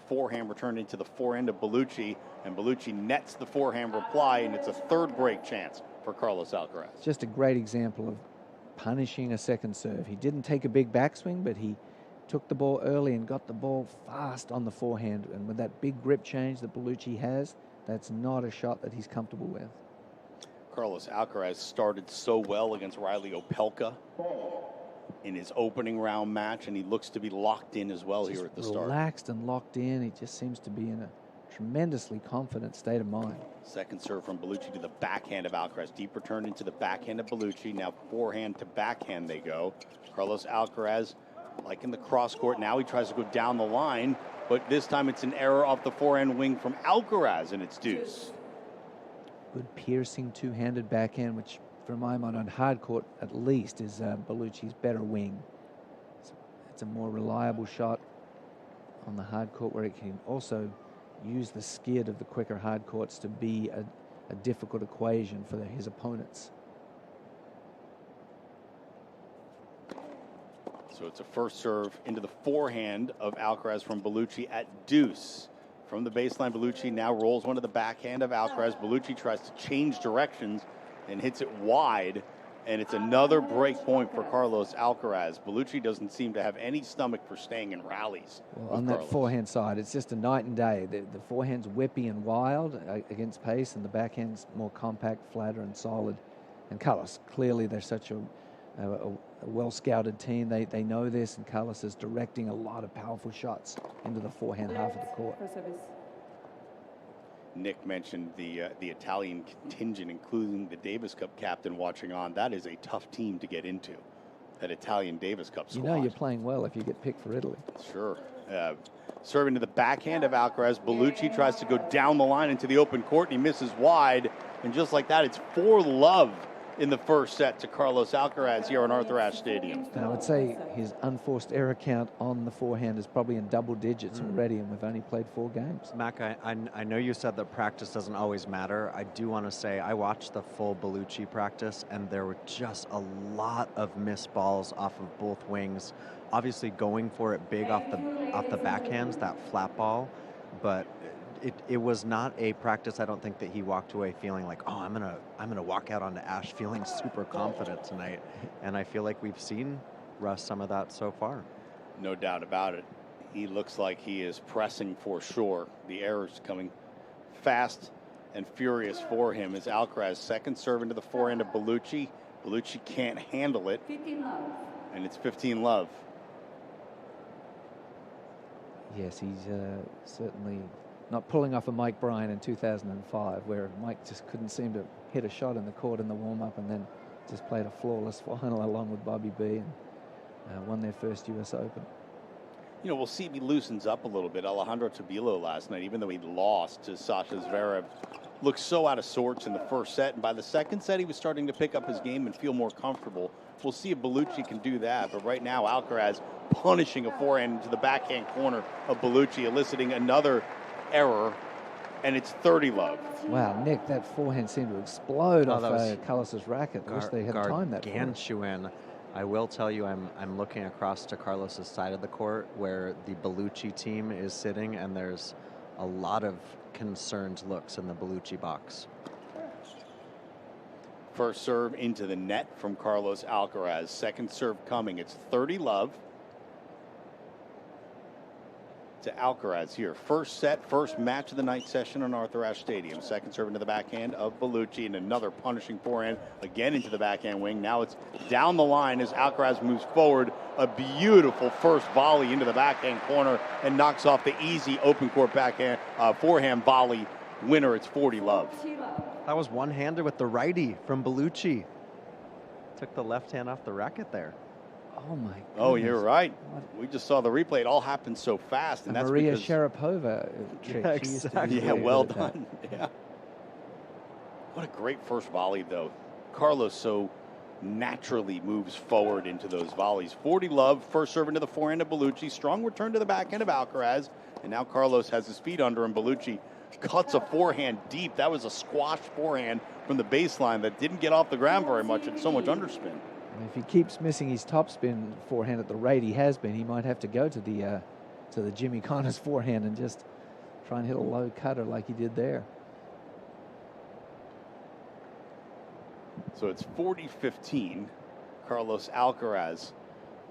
Forehand returned into the forehand of Bellucci, and Bellucci nets the forehand reply, and it's a third break chance for Carlos Alcaraz. Just a great example of punishing a second serve. He didn't take a big backswing, but he took the ball early and got the ball fast on the forehand. And with that big grip change that Bellucci has, that's not a shot that he's comfortable with. Carlos Alcaraz started so well against Riley Opelka in his opening round match, and he looks to be locked in as well here at the start. Relaxed and locked in. He just seems to be in a tremendously confident state of mind. Second serve from Bellucci to the backhand of Alcaraz. Deep return into the backhand of Bellucci. Now forehand to backhand they go. Carlos Alcaraz, like in the cross court, now he tries to go down the line, but this time it's an error off the forehand wing from Alcaraz, and it's deuce. Good piercing two-handed backhand, which for my mind on hard court at least is Bellucci's better wing. It's a more reliable shot on the hard court, where it can also use the skid of the quicker hard courts to be a difficult equation for his opponents. So it's a first serve into the forehand of Alcaraz from Bellucci at deuce. From the baseline, Bellucci now rolls one to the backhand of Alcaraz. Bellucci tries to change directions and hits it wide, and it's another break point for Carlos Alcaraz. Bellucci doesn't seem to have any stomach for staying in rallies. Well, on that forehand side, it's just a night and day. The forehand's whippy and wild against pace, and the backhand's more compact, flatter, and solid. And Carlos, clearly they're such a well-scouted team. They know this, and Carlos is directing a lot of powerful shots into the forehand half of the court. Nick mentioned the Italian contingent, including the Davis Cup captain watching on. That is a tough team to get into, that Italian Davis Cup squad. You know you're playing well if you get picked for Italy. Sure. Serving to the backhand of Alcaraz. Bellucci tries to go down the line into the open court, and he misses wide. And just like that, it's 4-love in the first set to Carlos Alcaraz here in Arthur Ashe Stadium. And I would say his unforced error count on the forehand is probably in double digits already, and we've only played 4 games. Mac, I know you said that practice doesn't always matter. I do want to say I watched the full Bellucci practice, and there were just a lot of missed balls off of both wings. Obviously going for it big off the backhands, that flat ball, but it was not a practice. I don't think that he walked away feeling like, oh, I'm gonna walk out onto Ash feeling super confident tonight. And I feel like we've seen Russ some of that so far. No doubt about it. He looks like he is pressing for sure. The errors coming fast and furious for him as Alcaraz second serve into the forehand of Bellucci. Bellucci can't handle it, and it's 15-love. Yes, he's certainly not pulling off a Mike Bryan in 2005, where Mike just couldn't seem to hit a shot in the court in the warm-up, and then just played a flawless final along with Bobby B and won their first U.S. Open. You know, we'll see if he loosens up a little bit. Alejandro Tabilo last night, even though he lost to Sasha Zverev, looked so out of sorts in the first set, and by the second set, he was starting to pick up his game and feel more comfortable. We'll see if Bellucci can do that, but right now, Alcaraz punishing a forehand into the backhand corner of Bellucci, eliciting another error, and it's 30-love. Wow, Nick, that forehand seemed to explode off that was Carlos's racket. I wish they had timed that. Gargantuan. I will tell you, I'm looking across to Carlos's side of the court where the Bellucci team is sitting, and there's a lot of concerned looks in the Bellucci box. First serve into the net from Carlos Alcaraz. Second serve coming. It's 30-love to Alcaraz here. First set, first match of the night session on Arthur Ashe Stadium. Second serve into the backhand of Bellucci, and another punishing forehand again into the backhand wing. Now it's down the line as Alcaraz moves forward. A beautiful first volley into the backhand corner and knocks off the easy open court backhand forehand volley winner. It's 40-love. That was one-handed with the righty from Bellucci. Took the left hand off the racket there. Oh, my goodness. Oh, you're right. We just saw the replay. It all happened so fast. And that's Maria because Sharapova trick. Yeah, She used to be exactly. Yeah, very well good at that. done. Yeah. What a great first volley, though. Carlos so naturally moves forward into those volleys. 40-love, first serve into the forehand of Bellucci. Strong return to the backhand of Alcaraz. And now Carlos has his feet under him. Bellucci cuts a forehand deep. That was a squash forehand from the baseline that didn't get off the ground very much. It's so much underspin. And if he keeps missing his topspin forehand at the rate he has been, he might have to go to the Jimmy Connors forehand and just try and hit a low cutter like he did there. So it's 40-15. Carlos Alcaraz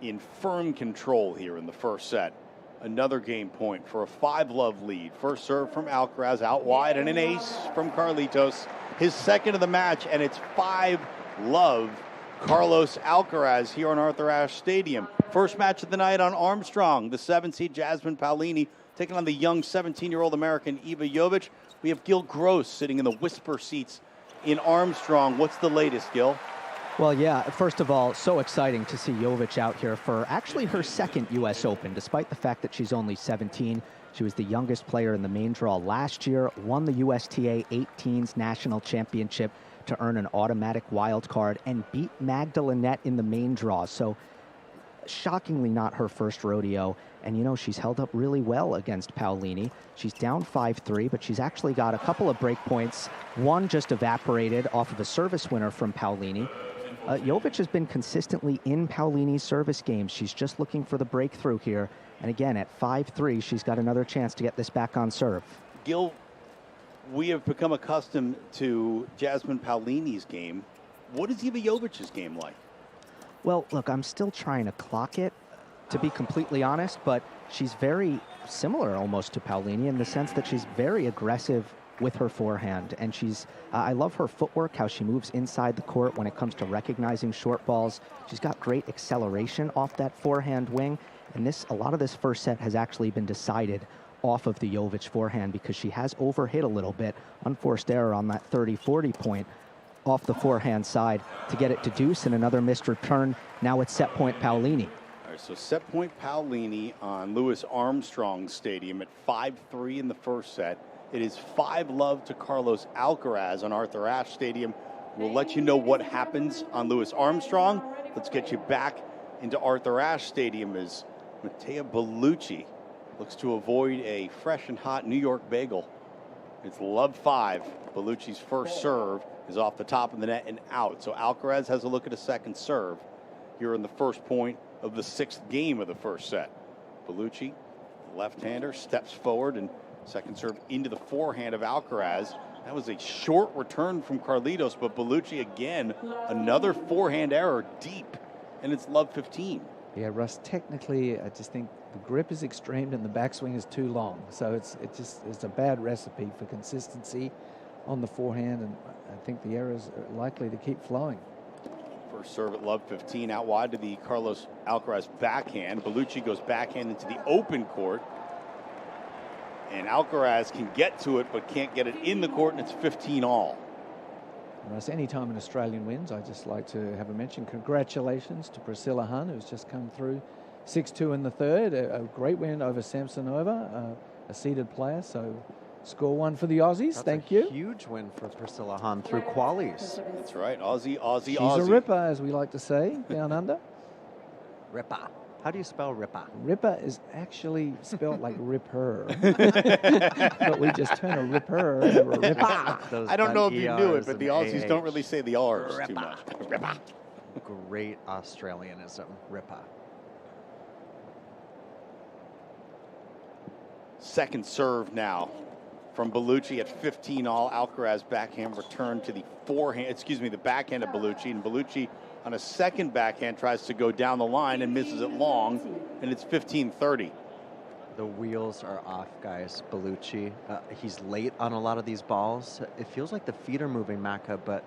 in firm control here in the first set. Another game point for a 5-love lead. First serve from Alcaraz out wide and an ace from Carlitos. His second of the match, and it's 5-love. Carlos Alcaraz here on Arthur Ashe Stadium. First match of the night on Armstrong. The 7-seed Jasmine Paolini taking on the young 17-year-old American Iva Jovic. We have Gil Gross sitting in the whisper seats in Armstrong. What's the latest, Gil? Well, yeah, first of all, so exciting to see Jovic out here for actually her second U.S. Open, despite the fact that she's only 17. She was the youngest player in the main draw last year, won the USTA 18s National Championship to earn an automatic wild card, and beat Magda Linette in the main draw. So shockingly not her first rodeo. And, you know, she's held up really well against Paolini. She's down 5-3, but she's actually got a couple of break points. One just evaporated off of a service winner from Paolini. Jovic has been consistently in Paolini's service games. She's just looking for the breakthrough here. And again, at 5-3, she's got another chance to get this back on serve. Gil, we have become accustomed to Jasmine Paolini's game. What is Iva Jovic's game like? Well, look, I'm still trying to clock it, to be completely honest, but she's very similar almost to Paolini in the sense that she's very aggressive with her forehand, and she's I love her footwork, how she moves inside the court when it comes to recognizing short balls. She's got great acceleration off that forehand wing, and a lot of this first set has actually been decided off of the Jovic forehand because she has overhit a little bit, unforced error on that 30-40 point off the forehand side to get it to deuce, and another missed return. Now it's set point Paolini. All right, so set point Paolini on Louis Armstrong Stadium at 5-3 in the first set. It is 5-love to Carlos Alcaraz on Arthur Ashe Stadium. We'll let you know what happens on Louis Armstrong. Let's get you back into Arthur Ashe Stadium as Matteo Bellucci looks to avoid a fresh and hot New York bagel. It's love 5. Bellucci's first serve is off the top of the net and out. So Alcaraz has a look at a second serve here in the first point of the 6th game of the first set. Bellucci, left-hander, steps forward and Second serve into the forehand of Alcaraz. That was a short return from Carlitos, but Bellucci again, another forehand error deep, and it's love 15. Yeah, Russ, technically, I just think the grip is extreme and the backswing is too long. So it's a bad recipe for consistency on the forehand, and I think the errors are likely to keep flowing. First serve at love 15, out wide to the Carlos Alcaraz backhand. Bellucci goes backhand into the open court. And Alcaraz can get to it, but can't get it in the court, and it's 15 all. Russ, anytime an Australian wins, I just like to have a mention. Congratulations to Priscilla Hun, who's just come through 6-2 in the third. A great win over Samsonova, a seeded player. So score one for the Aussies. Thank you. Huge win for Priscilla Hun through qualies. That's right. Aussie, Aussie, She's Aussie. a ripper, as we like to say, down under. Ripper. How do you spell ripper? Ripper is actually spelled like ripper. But we just turn a ripper into a ripper. I don't know if you knew it, but the Aussies AH. don't really say the R's Ripper. too much. Ripper. Great Australianism. Ripper. Second serve now from Bellucci at 15 all. Alcaraz backhand return to the forehand, the backhand of Bellucci, and Bellucci on a second backhand tries to go down the line and misses it long, and it's 15-30. The wheels are off, guys. Bellucci, he's late on a lot of these balls. It feels like the feet are moving, Macca, but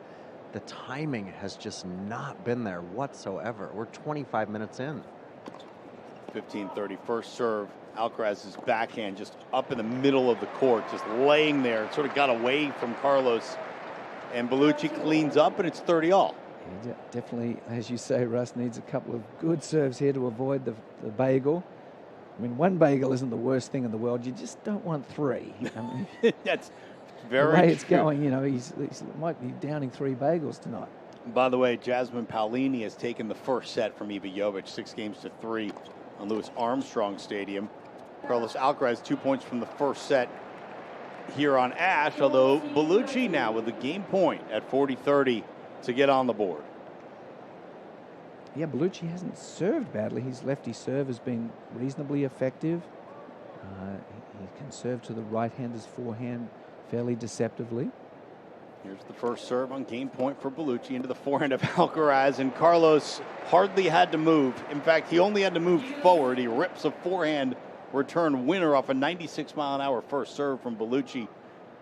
the timing has just not been there whatsoever. We're 25 minutes in. 15-30, first serve. Alcaraz's backhand just up in the middle of the court, just laying there. It sort of got away from Carlos, and Bellucci cleans up, and it's 30 all. He definitely, as you say, Russ, needs a couple of good serves here to avoid the bagel. I mean, one bagel isn't the worst thing in the world. You just don't want three. I mean, That's very the way it's true. going, you know, he might be downing 3 bagels tonight. By the way, Jasmine Paolini has taken the first set from Iva Jovic, 6-3 on Louis Armstrong Stadium. Carlos Alcaraz 2 points from the first set here on Ash, although Bellucci now with a game point at 40-30 to get on the board. Yeah, Bellucci hasn't served badly. His lefty serve has been reasonably effective. He can serve to the right-hander's forehand fairly deceptively. Here's the first serve on game point for Bellucci into the forehand of Alcaraz, and Carlos hardly had to move. In fact, he only had to move forward. He rips a forehand return winner off a 96-mile-an-hour first serve from Bellucci.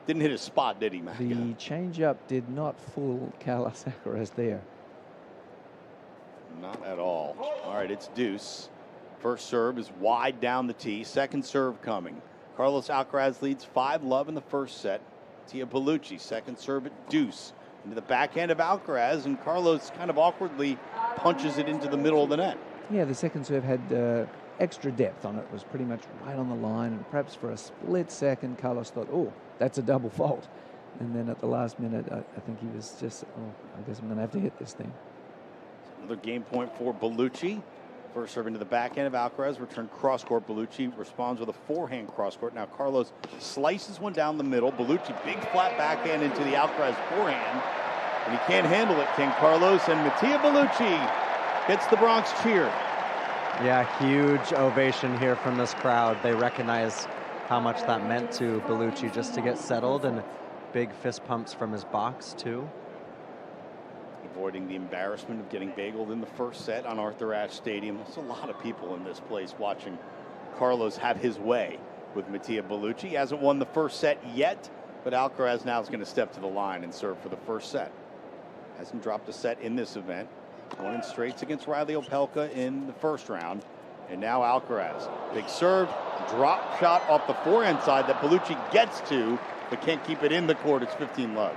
Didn't hit his spot, did he, Matt? The change-up did not fool Carlos Alcaraz there. Not at all. All right, it's deuce. First serve is wide down the tee. Second serve coming. Carlos Alcaraz leads 5-love in the first set. Tia Bellucci, second serve at deuce. Into the backhand of Alcaraz, and Carlos kind of awkwardly punches it into the middle of the net. Yeah, the second serve had extra depth on it. It was pretty much right on the line, and perhaps for a split second, Carlos thought, oh, that's a double fault. And then at the last minute, I think he was just, I guess I'm going to have to hit this thing. Another game point for Bellucci. First serve into the backhand of Alcaraz, return cross-court. Bellucci responds with a forehand cross-court. Now Carlos slices one down the middle. Bellucci, big flat backhand into the Alcaraz forehand. And he can't handle it, King Carlos. And Mattia Bellucci gets the Bronx cheer. Yeah, huge ovation here from this crowd. They recognize how much that meant to Bellucci just to get settled, and big fist pumps from his box, too. Avoiding the embarrassment of getting bageled in the first set on Arthur Ashe Stadium. There's a lot of people in this place watching Carlos have his way with Mattia Bellucci. He hasn't won the first set yet, but Alcaraz now is going to step to the line and serve for the first set. Hasn't dropped a set in this event. Won in straights against Riley Opelka in the first round. And now Alcaraz. Big serve, drop shot off the forehand side that Bellucci gets to, but can't keep it in the court. It's 15-love.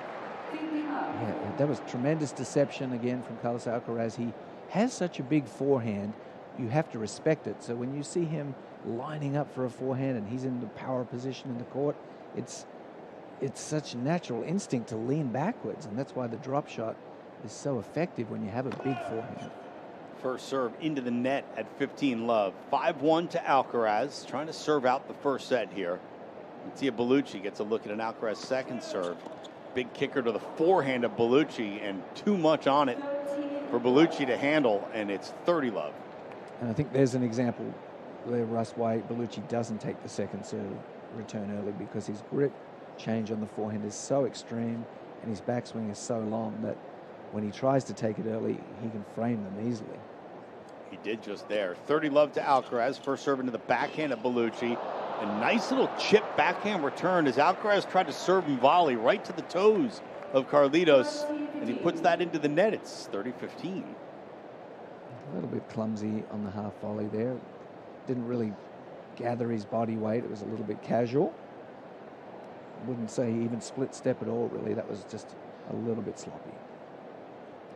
Yeah, that was tremendous deception again from Carlos Alcaraz. He has such a big forehand, you have to respect it. So when you see him lining up for a forehand and he's in the power position in the court, it's such natural instinct to lean backwards, and that's why the drop shot is so effective when you have a big forehand. First serve into the net at 15-love. 5-1 to Alcaraz, trying to serve out the first set here. Mattia Bellucci gets a look at an Alcaraz second serve. Big kicker to the forehand of Bellucci, and too much on it for Bellucci to handle, and it's 30-love. And I think there's an example there, Russ, why Bellucci doesn't take the second serve. return early because his grip change on the forehand is so extreme and his backswing is so long that when he tries to take it early, he can frame them easily. He did just there. 30-love to Alcaraz. First serve into the backhand of Bellucci. A nice little chip backhand return as Alcaraz tried to serve and volley right to the toes of Carlitos, and he puts that into the net. It's 30-15. A little bit clumsy on the half volley there. Didn't really gather his body weight. It was a little bit casual. Wouldn't say even split step at all, really. That was just a little bit sloppy.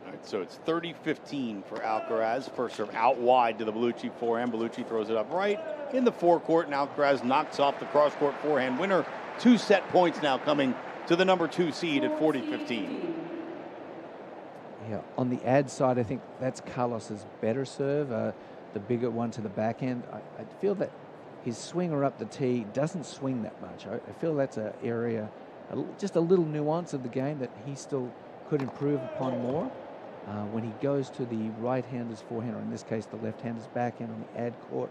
All right, so it's 30-15 for Alcaraz. First serve out wide to the Bellucci forehand. Bellucci throws it up right in the forecourt, and Alcaraz knocks off the cross-court forehand winner. 2 set points now coming to the number 2 seed at 40-15. Yeah, on the ad side, I think that's Carlos's better serve, the bigger one to the backhand. I feel that his swinger up the tee doesn't swing that much. I feel that's an area, just a little nuance of the game that he still could improve upon more. When he goes to the right-hander's forehand, or in this case the left-hander's backhand on the ad court,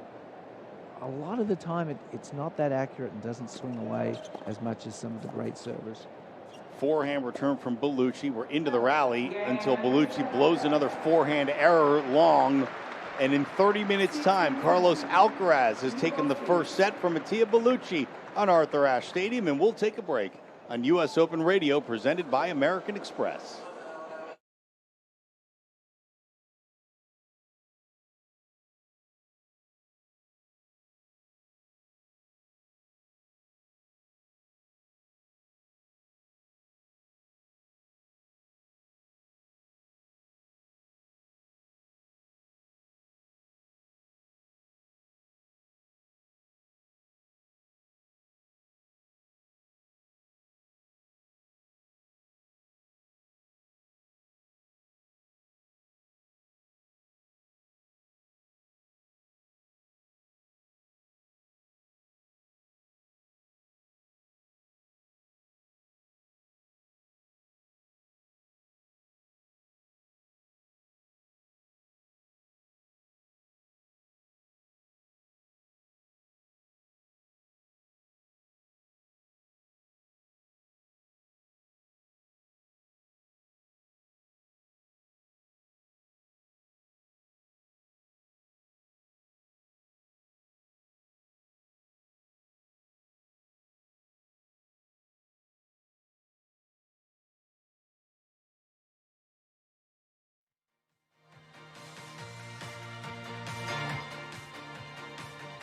a lot of the time it's not that accurate and doesn't swing away as much as some of the great servers. Forehand return from Bellucci. We're into the rally until Bellucci blows another forehand error long. And in 30 minutes' time, Carlos Alcaraz has taken the first set from Mattia Bellucci on Arthur Ashe Stadium. And we'll take a break on U.S. Open Radio, presented by American Express.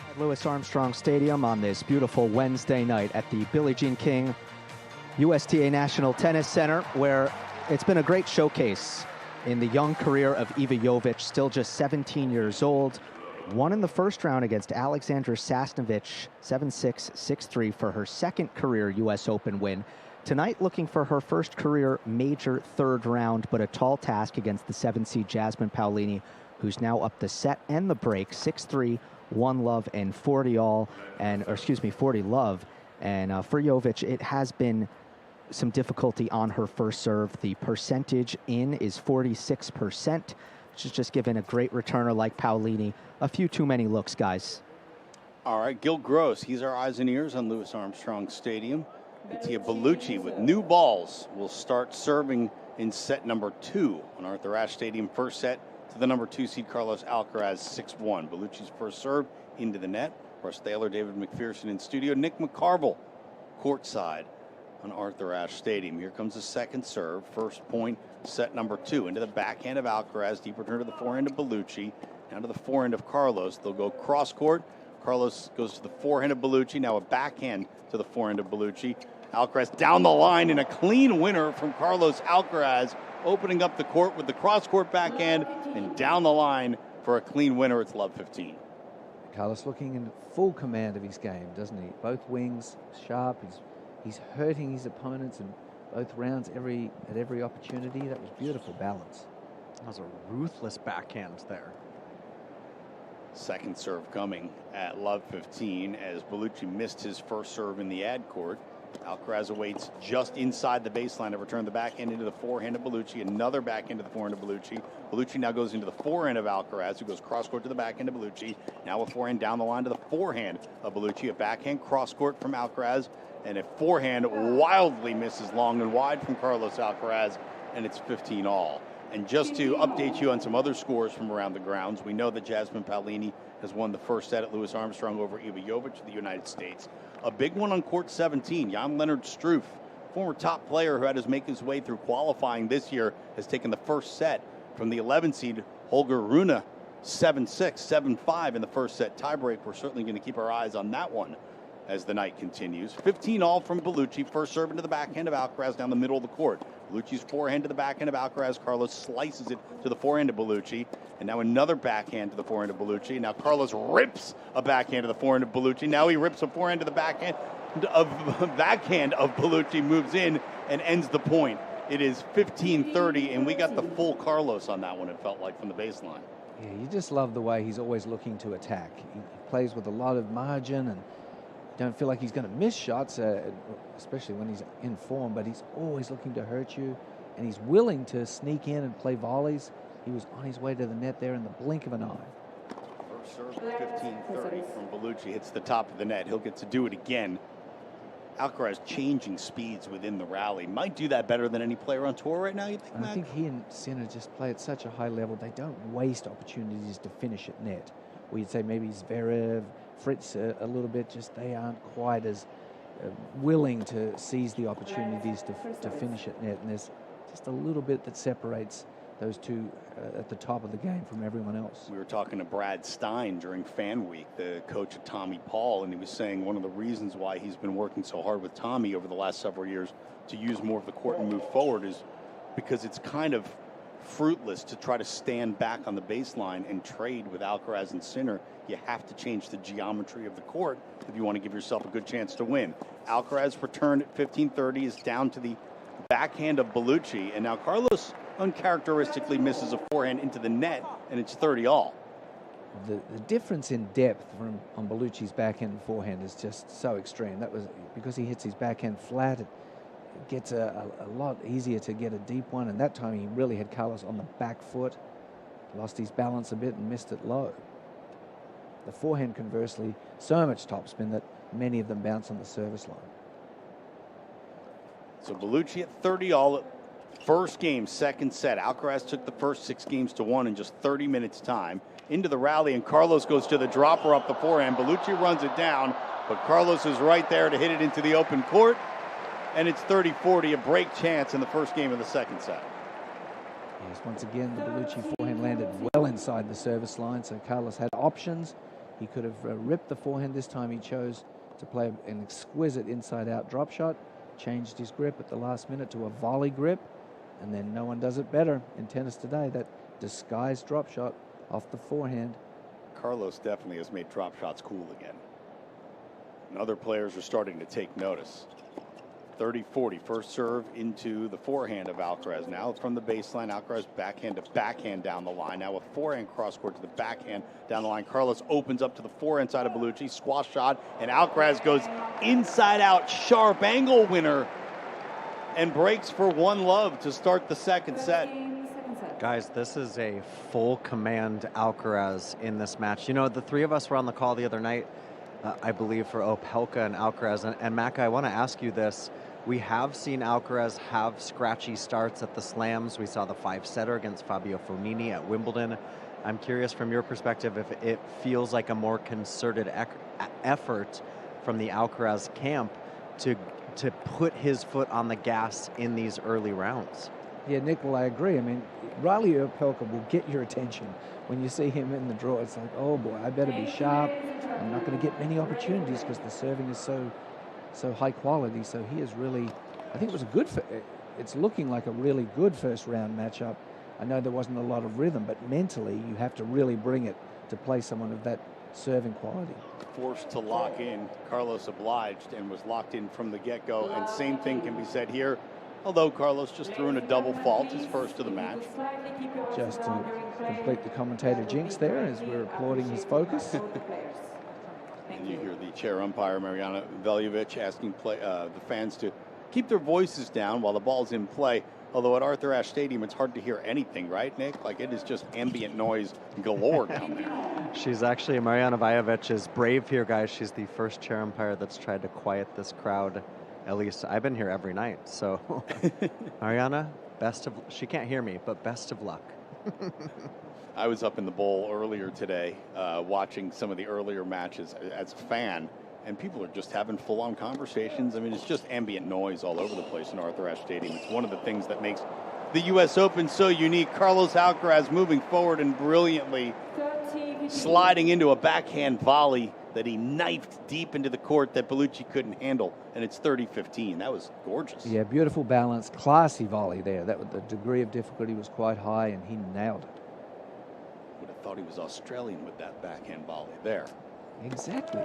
At Louis Armstrong Stadium on this beautiful Wednesday night at the Billie Jean King USTA National Tennis Center, where it's been a great showcase in the young career of Iva Jovic, still just 17 years old. Won in the first round against Alexandra Sasnovich, 7-6, 6-3 for her second career U.S. Open win. Tonight, looking for her first career major third round, but a tall task against the 7-seed Jasmine Paolini, who's now up the set and the break, 6-3, 1 love and 40 all, and, or excuse me, 40 love. And for Jovic, it has been some difficulty on her first serve. The percentage in is 46%, which is just given a great returner like Paolini a few too many looks, guys. All right, Gil Gross, he's our eyes and ears on Louis Armstrong Stadium. Mattia Bellucci with new balls will start serving in set number 2 on Arthur Ashe Stadium. First set to the number 2 seed Carlos Alcaraz, 6-1. Bellucci's first serve into the net. Russ Thaler, David McPherson in studio. Nick McCarville courtside on Arthur Ashe Stadium. Here comes the second serve. First point, set number 2 into the backhand of Alcaraz. Deep return to the forehand of Bellucci. Down to the forehand of Carlos. They'll go cross court. Carlos goes to the forehand of Bellucci. Now a backhand to the forehand of Bellucci. Alcaraz down the line in a clean winner from Carlos Alcaraz, opening up the court with the cross-court backhand and down the line for a clean winner. It's love 15. Carlos looking in full command of his game, doesn't he? Both wings sharp. He's hurting his opponents in both rounds at every opportunity. That was beautiful balance. That was a ruthless backhand there. Second serve coming at love 15 as Bellucci missed his first serve in the ad court. Alcaraz awaits just inside the baseline to return the backhand into the forehand of Bellucci. Another backhand to the forehand of Bellucci. Bellucci now goes into the forehand of Alcaraz, who goes cross-court to the backhand of Bellucci. Now a forehand down the line to the forehand of Bellucci. A backhand cross-court from Alcaraz. And a forehand wildly misses long and wide from Carlos Alcaraz. And it's 15-all. And just to update you on some other scores from around the grounds, we know that Jasmine Paolini has won the first set at Louis Armstrong over Iva Jovic of the United States. A big one on court 17, Jan-Lennard Struff, former top player who had to make his way through qualifying this year, has taken the first set from the 11 seed Holger Rune, 7-6, 7-5 in the first set tiebreak. We're certainly going to keep our eyes on that one as the night continues. 15-all from Bellucci, first serve into the backhand of Alcaraz down the middle of the court. Bellucci's forehand to the backhand of Alcaraz. Carlos slices it to the forehand of Bellucci. And now another backhand to the forehand of Bellucci. Now Carlos rips a backhand to the forehand of Bellucci. Now he rips a forehand to the backhand of Bellucci, moves in and ends the point. It is 15-30, and we got the full Carlos on that one, it felt like, from the baseline. Yeah, you just love the way he's always looking to attack. He plays with a lot of margin, and don't feel like he's going to miss shots, especially when he's in form, but he's always looking to hurt you, and he's willing to sneak in and play volleys. He was on his way to the net there in the blink of an eye. First serve, 15-30 from Bellucci, hits the top of the net. He'll get to do it again. Alcaraz changing speeds within the rally. Might do that better than any player on tour right now, you think, Matt? I think he and Sinner just play at such a high level. They don't waste opportunities to finish at net. Or you'd say maybe Zverev, Fritz a little bit, just they aren't quite as willing to seize the opportunities to finish at net. And there's just a little bit that separates those two at the top of the game from everyone else. We were talking to Brad Stein during Fan Week, the coach of Tommy Paul, and he was saying one of the reasons why he's been working so hard with Tommy over the last several years to use more of the court and move forward is because it's kind of fruitless to try to stand back on the baseline and trade with Alcaraz and Sinner. You have to change the geometry of the court if you want to give yourself a good chance to win. Alcaraz returned at 15-30, is down to the backhand of Bellucci, and now Carlos uncharacteristically misses a forehand into the net, and it's 30-all. The difference in depth on Bellucci's backhand and forehand is just so extreme. That was because he hits his backhand flat. It gets a lot easier to get a deep one, and that time he really had Carlos on the back foot, lost his balance a bit and missed it low. The forehand, conversely, so much topspin that many of them bounce on the service line. So Bellucci at 30-all. First game, second set. Alcaraz took the first 6 games to 1 in just 30 minutes time. Into the rally, and Carlos goes to the dropper up the forehand. Bellucci runs it down, but Carlos is right there to hit it into the open court. And it's 30-40, a break chance in the first game of the second set. Yes, once again, the Bellucci forehand landed well inside the service line, so Carlos had options. He could have ripped the forehand. This time he chose to play an exquisite inside-out drop shot, changed his grip at the last minute to a volley grip, and then no one does it better in tennis today, that disguised drop shot off the forehand. Carlos definitely has made drop shots cool again. And other players are starting to take notice. 30-40, first serve into the forehand of Alcaraz. Now from the baseline, Alcaraz backhand to backhand down the line. Now a forehand cross-court to the backhand down the line. Carlos opens up to the forehand side of Bellucci, squash shot, and Alcaraz goes inside out, sharp angle winner, and breaks for 1-love to start the second set. Guys, this is a full command Alcaraz in this match. You know, the three of us were on the call the other night, I believe, for Opelka and Alcaraz. And Mac, I want to ask you this. We have seen Alcaraz have scratchy starts at the slams. We saw the 5-setter against Fabio Fognini at Wimbledon. I'm curious from your perspective if it feels like a more concerted effort from the Alcaraz camp to put his foot on the gas in these early rounds. Yeah, Nick, well, I agree. I mean, Riley Opelka will get your attention when you see him in the draw. It's like, oh boy, I better be sharp. I'm not going to get many opportunities because the serving is so high quality. So he is really, I think it was it's looking like a really good first round matchup. I know there wasn't a lot of rhythm, but mentally you have to really bring it to play someone of that serving quality. Forced to lock in, Carlos obliged and was locked in from the get-go, and same thing can be said here, although Carlos just threw in a double fault, his first of the match. Just to complete the commentator jinx there as we're applauding his focus. And you hear the chair umpire, Mariana Veljovic, asking the fans to keep their voices down while the ball's in play. Although at Arthur Ashe Stadium, it's hard to hear anything, right, Nick? Like, it is just ambient noise galore down there. She's actually, Mariana Veljovic is brave here, guys. She's the first chair umpire that's tried to quiet this crowd. At least I've been here every night. So, Mariana, she can't hear me, but best of luck. I was up in the bowl earlier today watching some of the earlier matches as a fan, and people are just having full-on conversations. I mean, it's just ambient noise all over the place in Arthur Ashe Stadium. It's one of the things that makes the U.S. Open so unique. Carlos Alcaraz moving forward and brilliantly sliding into a backhand volley that he knifed deep into the court that Bellucci couldn't handle, and it's 30-15. That was gorgeous. Yeah, beautiful balance, classy volley there. The degree of difficulty was quite high, and he nailed it. Would have thought he was Australian with that backhand volley there. Exactly.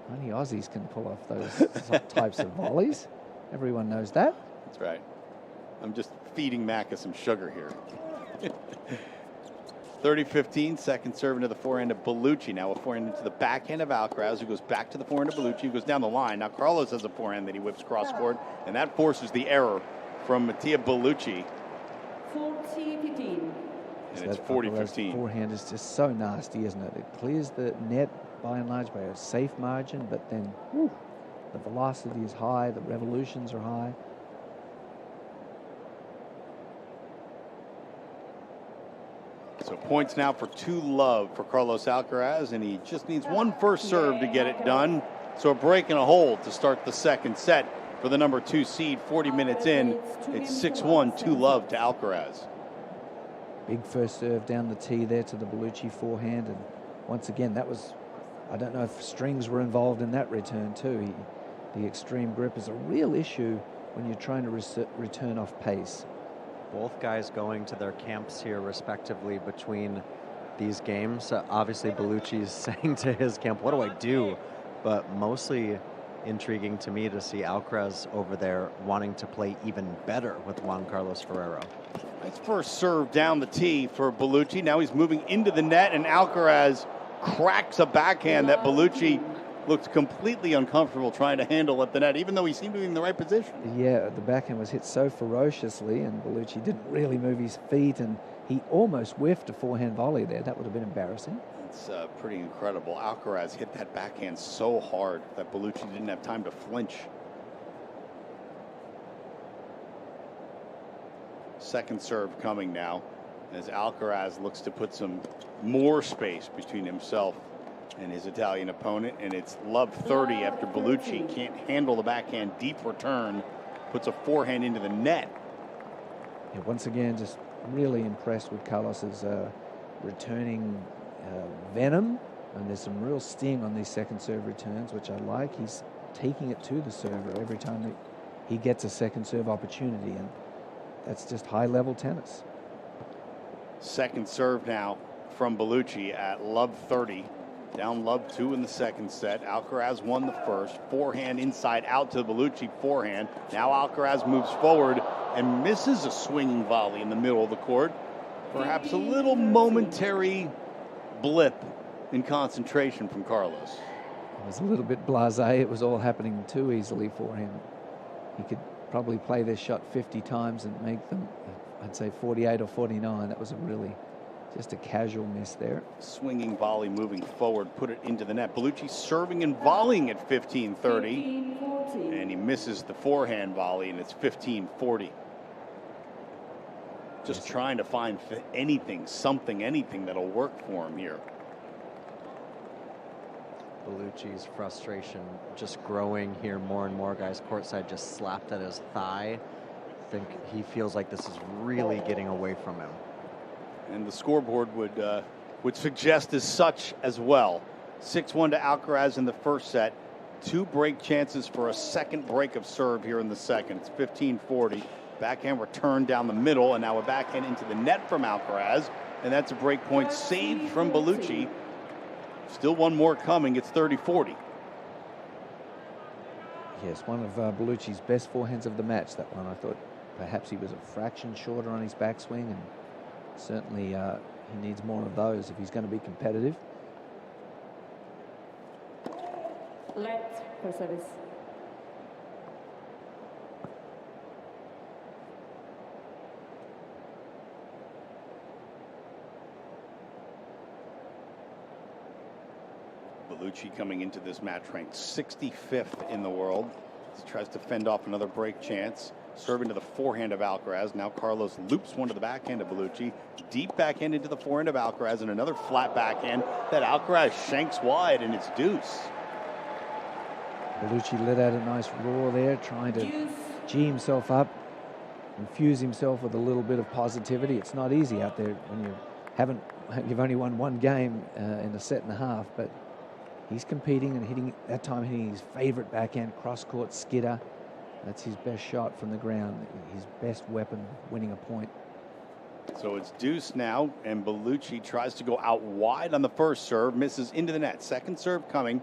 Only Aussies can pull off those types of volleys. Everyone knows that. That's right. I'm just feeding Macca some sugar here. 30-15, second serve into the forehand of Bellucci. Now a forehand into the backhand of Alcaraz, who goes back to the forehand of Bellucci, who goes down the line. Now Carlos has a forehand that he whips cross-court, and that forces the error from Mattia Bellucci. 40-15. And it's 40-15. Forehand is just so nasty, isn't it? It clears the net by and large by a safe margin, but then the velocity is high, the revolutions are high. So points now for 2-love for Carlos Alcaraz, and he just needs one first serve to get it done. So a break and a hold to start the second set for the number 2 seed. 40 minutes in, it's 6-1, 2-love to Alcaraz. Big first serve down the tee there to the Bellucci forehand, and once again, that was, I don't know if strings were involved in that return too. The extreme grip is a real issue when you're trying to return off pace. Both guys going to their camps here respectively between these games. Obviously, Bellucci's saying to his camp, what do I do? But mostly intriguing to me to see Alcaraz over there wanting to play even better with Juan Carlos Ferrero. Nice first serve down the tee for Bellucci. Now he's moving into the net, and Alcaraz cracks a backhand that Bellucci looked completely uncomfortable trying to handle at the net, even though he seemed to be in the right position. Yeah, the backhand was hit so ferociously, and Bellucci didn't really move his feet, and he almost whiffed a forehand volley there. That would have been embarrassing. It's pretty incredible. Alcaraz hit that backhand so hard that Bellucci didn't have time to flinch. Second serve coming now as Alcaraz looks to put some more space between himself and his Italian opponent, and it's love 30 after Bellucci can't handle the backhand deep return, puts a forehand into the net. Yeah, once again, just really impressed with Carlos's returning venom, and there's some real sting on these second serve returns, which I like. He's taking it to the server every time that he gets a second serve opportunity, and that's just high-level tennis. Second serve now from Bellucci at love 30. Down love 2 in the second set. Alcaraz won the first. Forehand inside out to the Bellucci forehand. Now Alcaraz moves forward and misses a swinging volley in the middle of the court. Perhaps a little momentary blip in concentration from Carlos. It was a little bit blasé. It was all happening too easily for him. He could probably play this shot 50 times and make them, I'd say 48 or 49. That was a really just a casual miss there. Swinging volley moving forward, put it into the net. Bellucci serving and volleying at 15-30. And he misses the forehand volley, and it's 15-40. Just trying to find anything that'll work for him here. Bellucci's frustration just growing here more and more, guys. Courtside just slapped at his thigh. I think he feels like this is really getting away from him. And the scoreboard would suggest as such as well. 6-1 to Alcaraz in the first set. 2 break chances for a second break of serve here in the second. It's 15-40. Backhand return down the middle, and now a backhand into the net from Alcaraz. And that's a break point saved from Bellucci. Still one more coming. It's 30-40. Yes, one of Bellucci's best forehands of the match, that one. I thought perhaps he was a fraction shorter on his backswing, and certainly he needs more of those if he's going to be competitive. Let for service. Bellucci coming into this match ranked 65th in the world. He tries to fend off another break chance. Serving to the forehand of Alcaraz. Now Carlos loops one to the backhand of Bellucci. Deep backhand into the forehand of Alcaraz, and another flat backhand that Alcaraz shanks wide, and it's deuce. Bellucci let out a nice roar there, trying to gee himself up, infuse himself with a little bit of positivity. It's not easy out there when you've only won one game in a set and a half, but he's competing and hitting his favorite backhand cross-court skidder. That's his best shot from the ground, his best weapon, winning a point. So it's deuce now, and Bellucci tries to go out wide on the first serve, misses into the net. Second serve coming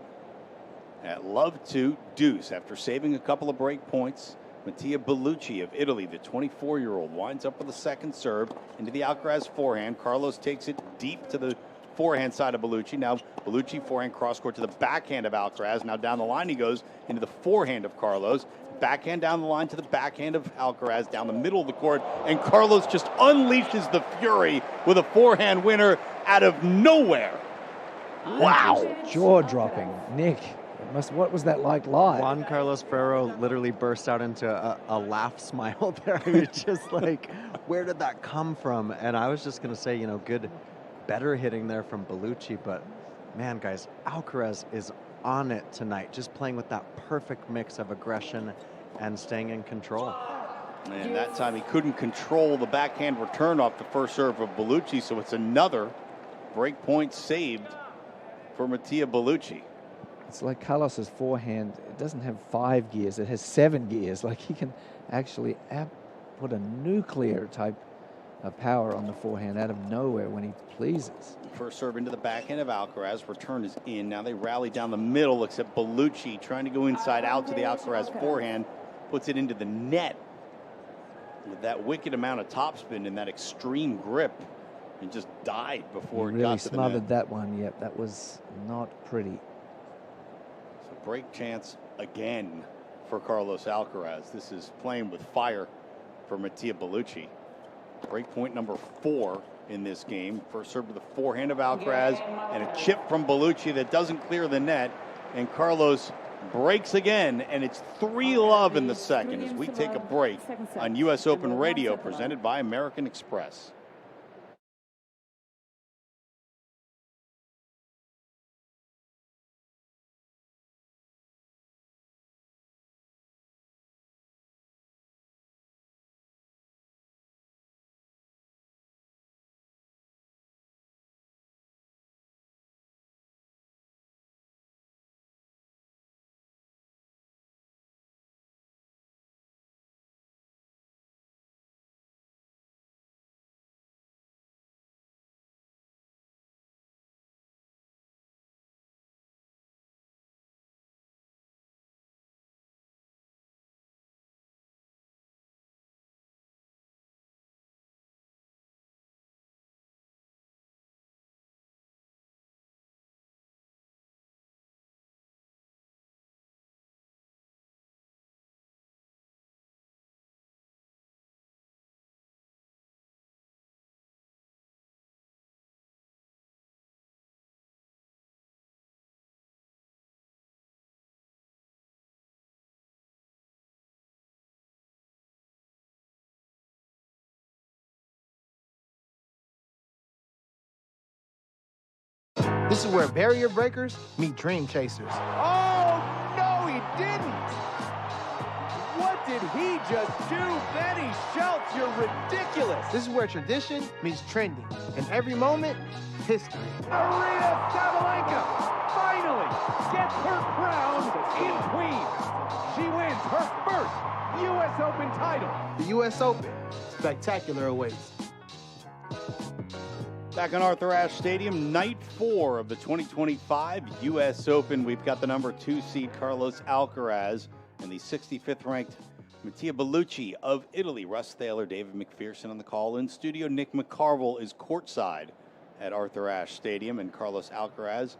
at love to deuce after saving a couple of break points. Mattia Bellucci of Italy, the 24-year-old, winds up with a second serve into the Alcaraz forehand. Carlos takes it deep to the forehand side of Bellucci. Now Bellucci forehand cross court to the backhand of Alcaraz. Now down the line he goes into the forehand of Carlos. Backhand down the line to the backhand of Alcaraz down the middle of the court. And Carlos just unleashes the fury with a forehand winner out of nowhere. Wow. Jaw dropping. Nick, what was that like live? Juan Carlos Ferrero literally burst out into a laugh smile there. I mean, just like, where did that come from? And I was just going to say, good, better hitting there from Bellucci. But, man, guys, Alcaraz is on it tonight, just playing with that perfect mix of aggression and staying in control. And that time he couldn't control the backhand return off the first serve of Bellucci, so it's another break point saved for Mattia Bellucci. It's like Carlos's forehand. It doesn't have 5 gears. It has 7 gears. Like he can actually put a nuclear type of power on the forehand out of nowhere when he pleases. First serve into the backhand of Alcaraz. Return is in. Now they rally down the middle, except Bellucci trying to go inside out to the Alcaraz forehand. Puts it into the net with that wicked amount of topspin and that extreme grip. And just died before He it really got to the smothered net. that one. Yep, that was not pretty. So break chance again for Carlos Alcaraz. This is playing with fire for Mattia Bellucci. Break point number 4 in this game. First serve to the forehand of Alcaraz and a chip from Bellucci that doesn't clear the net. And Carlos breaks again, and it's 3-love in the second as we take a break on U.S. Open Radio presented by American Express. This is where barrier breakers meet dream chasers. Oh, no, he didn't. What did he just do? Benny Schultz, you're ridiculous. This is where tradition meets trending. And every moment, history. Aryna Sabalenka finally gets her crown in Queens. She wins her first U.S. Open title. The U.S. Open, spectacular awaits. Back on Arthur Ashe Stadium, night 4 of the 2025 U.S. Open. We've got the number 2 seed Carlos Alcaraz and the 65th ranked Mattia Bellucci of Italy. Russ Thaler, David McPherson on the call in studio. Nick McCarville is courtside at Arthur Ashe Stadium, and Carlos Alcaraz,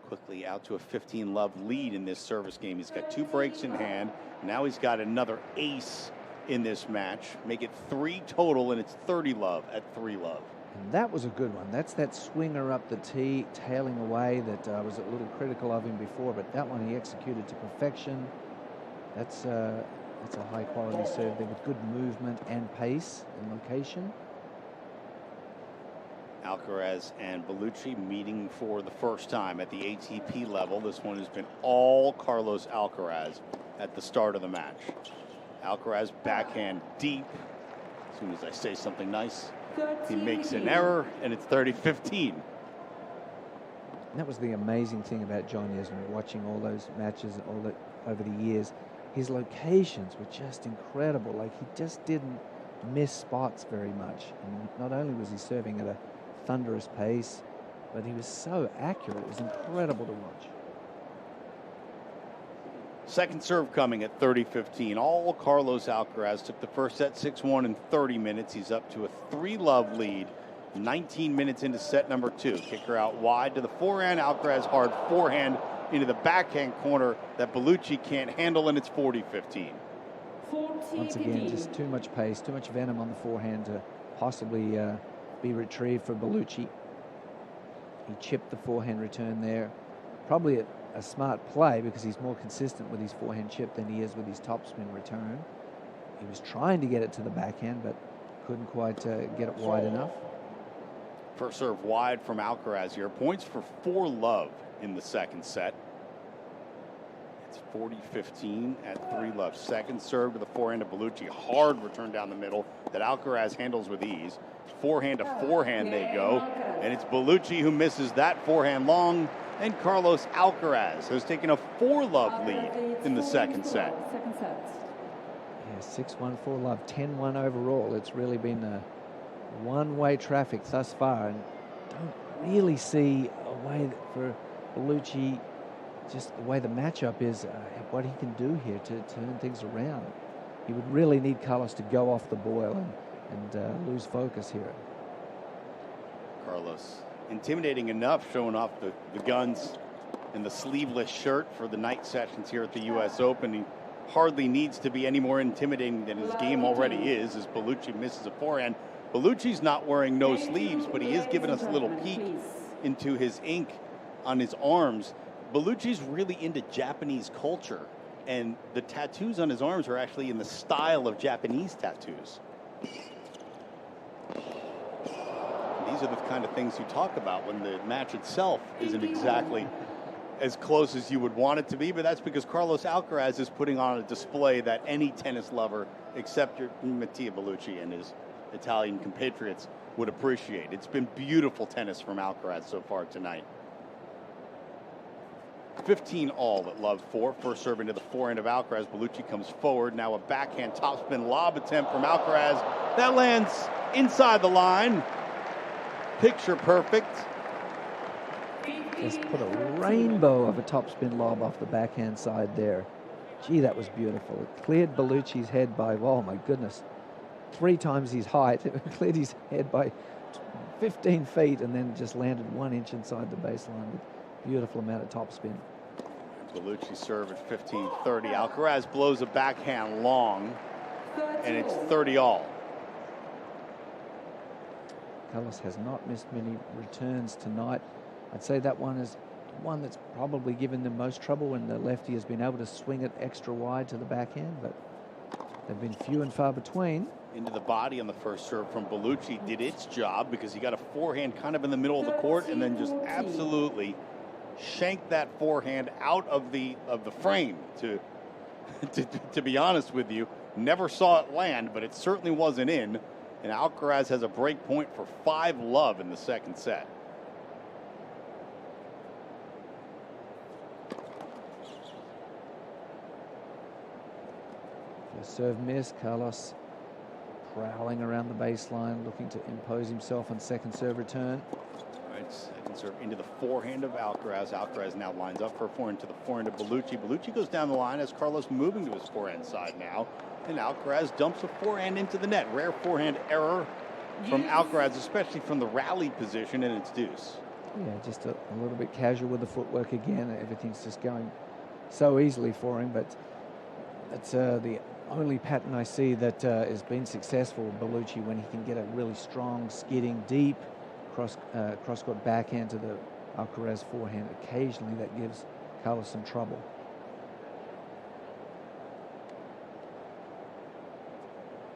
of quickly out to a 15-love lead in this service game. He's got 2 breaks in hand. Now he's got another ace in this match. Make it 3 total, and it's 30-love at 3-love. And that was a good one. That's that swinger up the tee, tailing away that I was a little critical of him before, but that one he executed to perfection. That's a high-quality serve there with good movement and pace and location. Alcaraz and Bellucci meeting for the first time at the ATP level. This one has been all Carlos Alcaraz at the start of the match. Alcaraz backhand deep. As soon as I say something nice, he makes an error, and it's 30-15. That was the amazing thing about John Isner, watching all those matches over the years. His locations were just incredible. Like, he just didn't miss spots very much. And not only was he serving at a thunderous pace, but he was so accurate. It was incredible to watch. Second serve coming at 30-15. All Carlos Alcaraz took the first set 6-1 in 30 minutes. He's up to a 3-love lead. 19 minutes into set number 2. Kicker out wide to the forehand. Alcaraz hard forehand into the backhand corner that Bellucci can't handle, and it's 40-15. Once again, just too much pace, too much venom on the forehand to possibly be retrieved for Bellucci. He chipped the forehand return there. Probably a smart play because he's more consistent with his forehand chip than he is with his topspin return. He was trying to get it to the backhand, but couldn't quite get it wide enough. First serve wide from Alcaraz here. Points for 4-love in the second set. It's 40-15 at 3-love. Second serve to the forehand of Bellucci. Hard return down the middle that Alcaraz handles with ease. Forehand to forehand they go. And it's Bellucci who misses that forehand long. And Carlos Alcaraz has taken a 4-love lead in the second set. Yeah, 6-1, 4-love, 10-1 overall. It's really been a one-way traffic thus far, and don't really see a way for Bellucci, just the way the matchup is, what he can do here to turn things around. He would really need Carlos to go off the boil and lose focus here. Carlos, intimidating enough, showing off the guns and the sleeveless shirt for the night sessions here at the U.S. Open. He hardly needs to be any more intimidating than his game already is, as Bellucci misses a forehand. Bellucci's not wearing no sleeves, but he is giving us a little peek into his ink on his arms. Bellucci's really into Japanese culture, and the tattoos on his arms are actually in the style of Japanese tattoos. These are the kind of things you talk about when the match itself isn't exactly as close as you would want it to be, but that's because Carlos Alcaraz is putting on a display that any tennis lover, except your Mattia Bellucci and his Italian compatriots, would appreciate. It's been beautiful tennis from Alcaraz so far tonight. 15 all at love 4. First serve into the forehand of Alcaraz. Bellucci comes forward. Now a backhand topspin lob attempt from Alcaraz. That lands inside the line. Picture perfect. Just put a rainbow of a topspin lob off the backhand side there. Gee, that was beautiful. It cleared Bellucci's head by, oh my goodness, 3 times his height. It cleared his head by 15 feet and then just landed 1 inch inside the baseline with beautiful amount of topspin. Bellucci serve at 15-30. Alcaraz blows a backhand long, and it's 30 all. Carlos has not missed many returns tonight. I'd say that one is one that's probably given them most trouble when the lefty has been able to swing it extra wide to the backhand, but they've been few and far between. Into the body on the first serve from Bellucci did its job because he got a forehand kind of in the middle of the court and then just absolutely shanked that forehand out of the frame. To be honest with you, never saw it land, but it certainly wasn't in. And Alcaraz has a break point for 5-love in the second set. First serve miss. Carlos prowling around the baseline, looking to impose himself on second serve return. All right, second serve into the forehand of Alcaraz. Alcaraz now lines up for a forehand to the forehand of Bellucci. Bellucci goes down the line as Carlos moving to his forehand side now. And Alcaraz dumps a forehand into the net. Rare forehand error from Alcaraz, especially from the rally position, and it's deuce. Yeah, just a little bit casual with the footwork again. Everything's just going so easily for him, but it's the only pattern I see that has been successful, Bellucci, when he can get a really strong, skidding, deep cross-court backhand to the Alcaraz forehand. Occasionally that gives Carlos some trouble.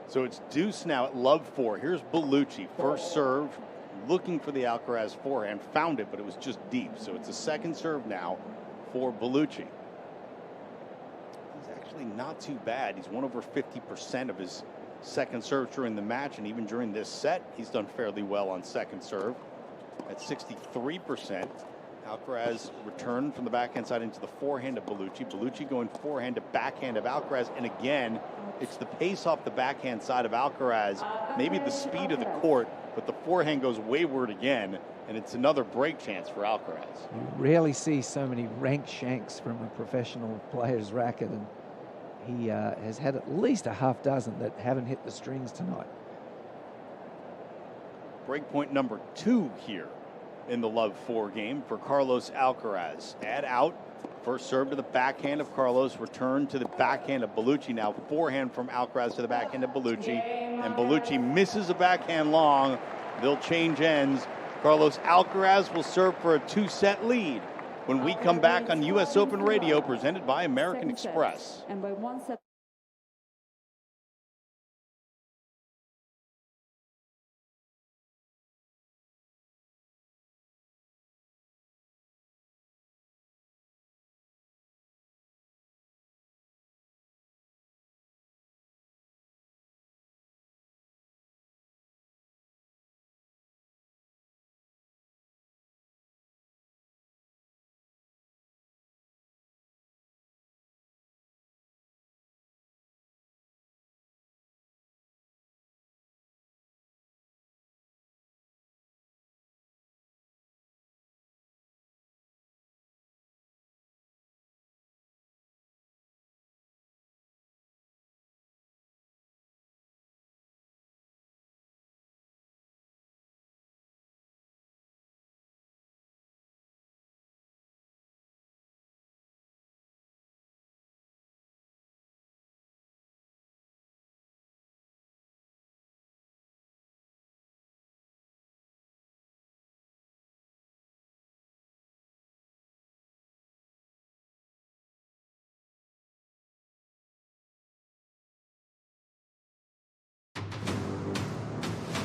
So it's deuce now at love 4. Here's Bellucci, first serve, looking for the Alcaraz forehand, found it, but it was just deep. So it's a second serve now for Bellucci. He's actually not too bad. He's won over 50% of his second serve during the match, and even during this set, he's done fairly well on second serve at 63%. Alcaraz returned from the backhand side into the forehand of Bellucci. Bellucci going forehand to backhand of Alcaraz, and again, it's the pace off the backhand side of Alcaraz, maybe the speed of the court, but the forehand goes wayward again, and it's another break chance for Alcaraz. You rarely see so many rank shanks from a professional player's racket, and he has had at least a half dozen that haven't hit the strings tonight. Break point number 2 here in the love 4 game for Carlos Alcaraz. Add out, first serve to the backhand of Carlos, return to the backhand of Bellucci. Now forehand from Alcaraz to the backhand of Bellucci, and Bellucci misses a backhand long. They'll change ends. Carlos Alcaraz will serve for a 2-set lead when we come back on US Open Radio, presented by American Express. And by 1 set.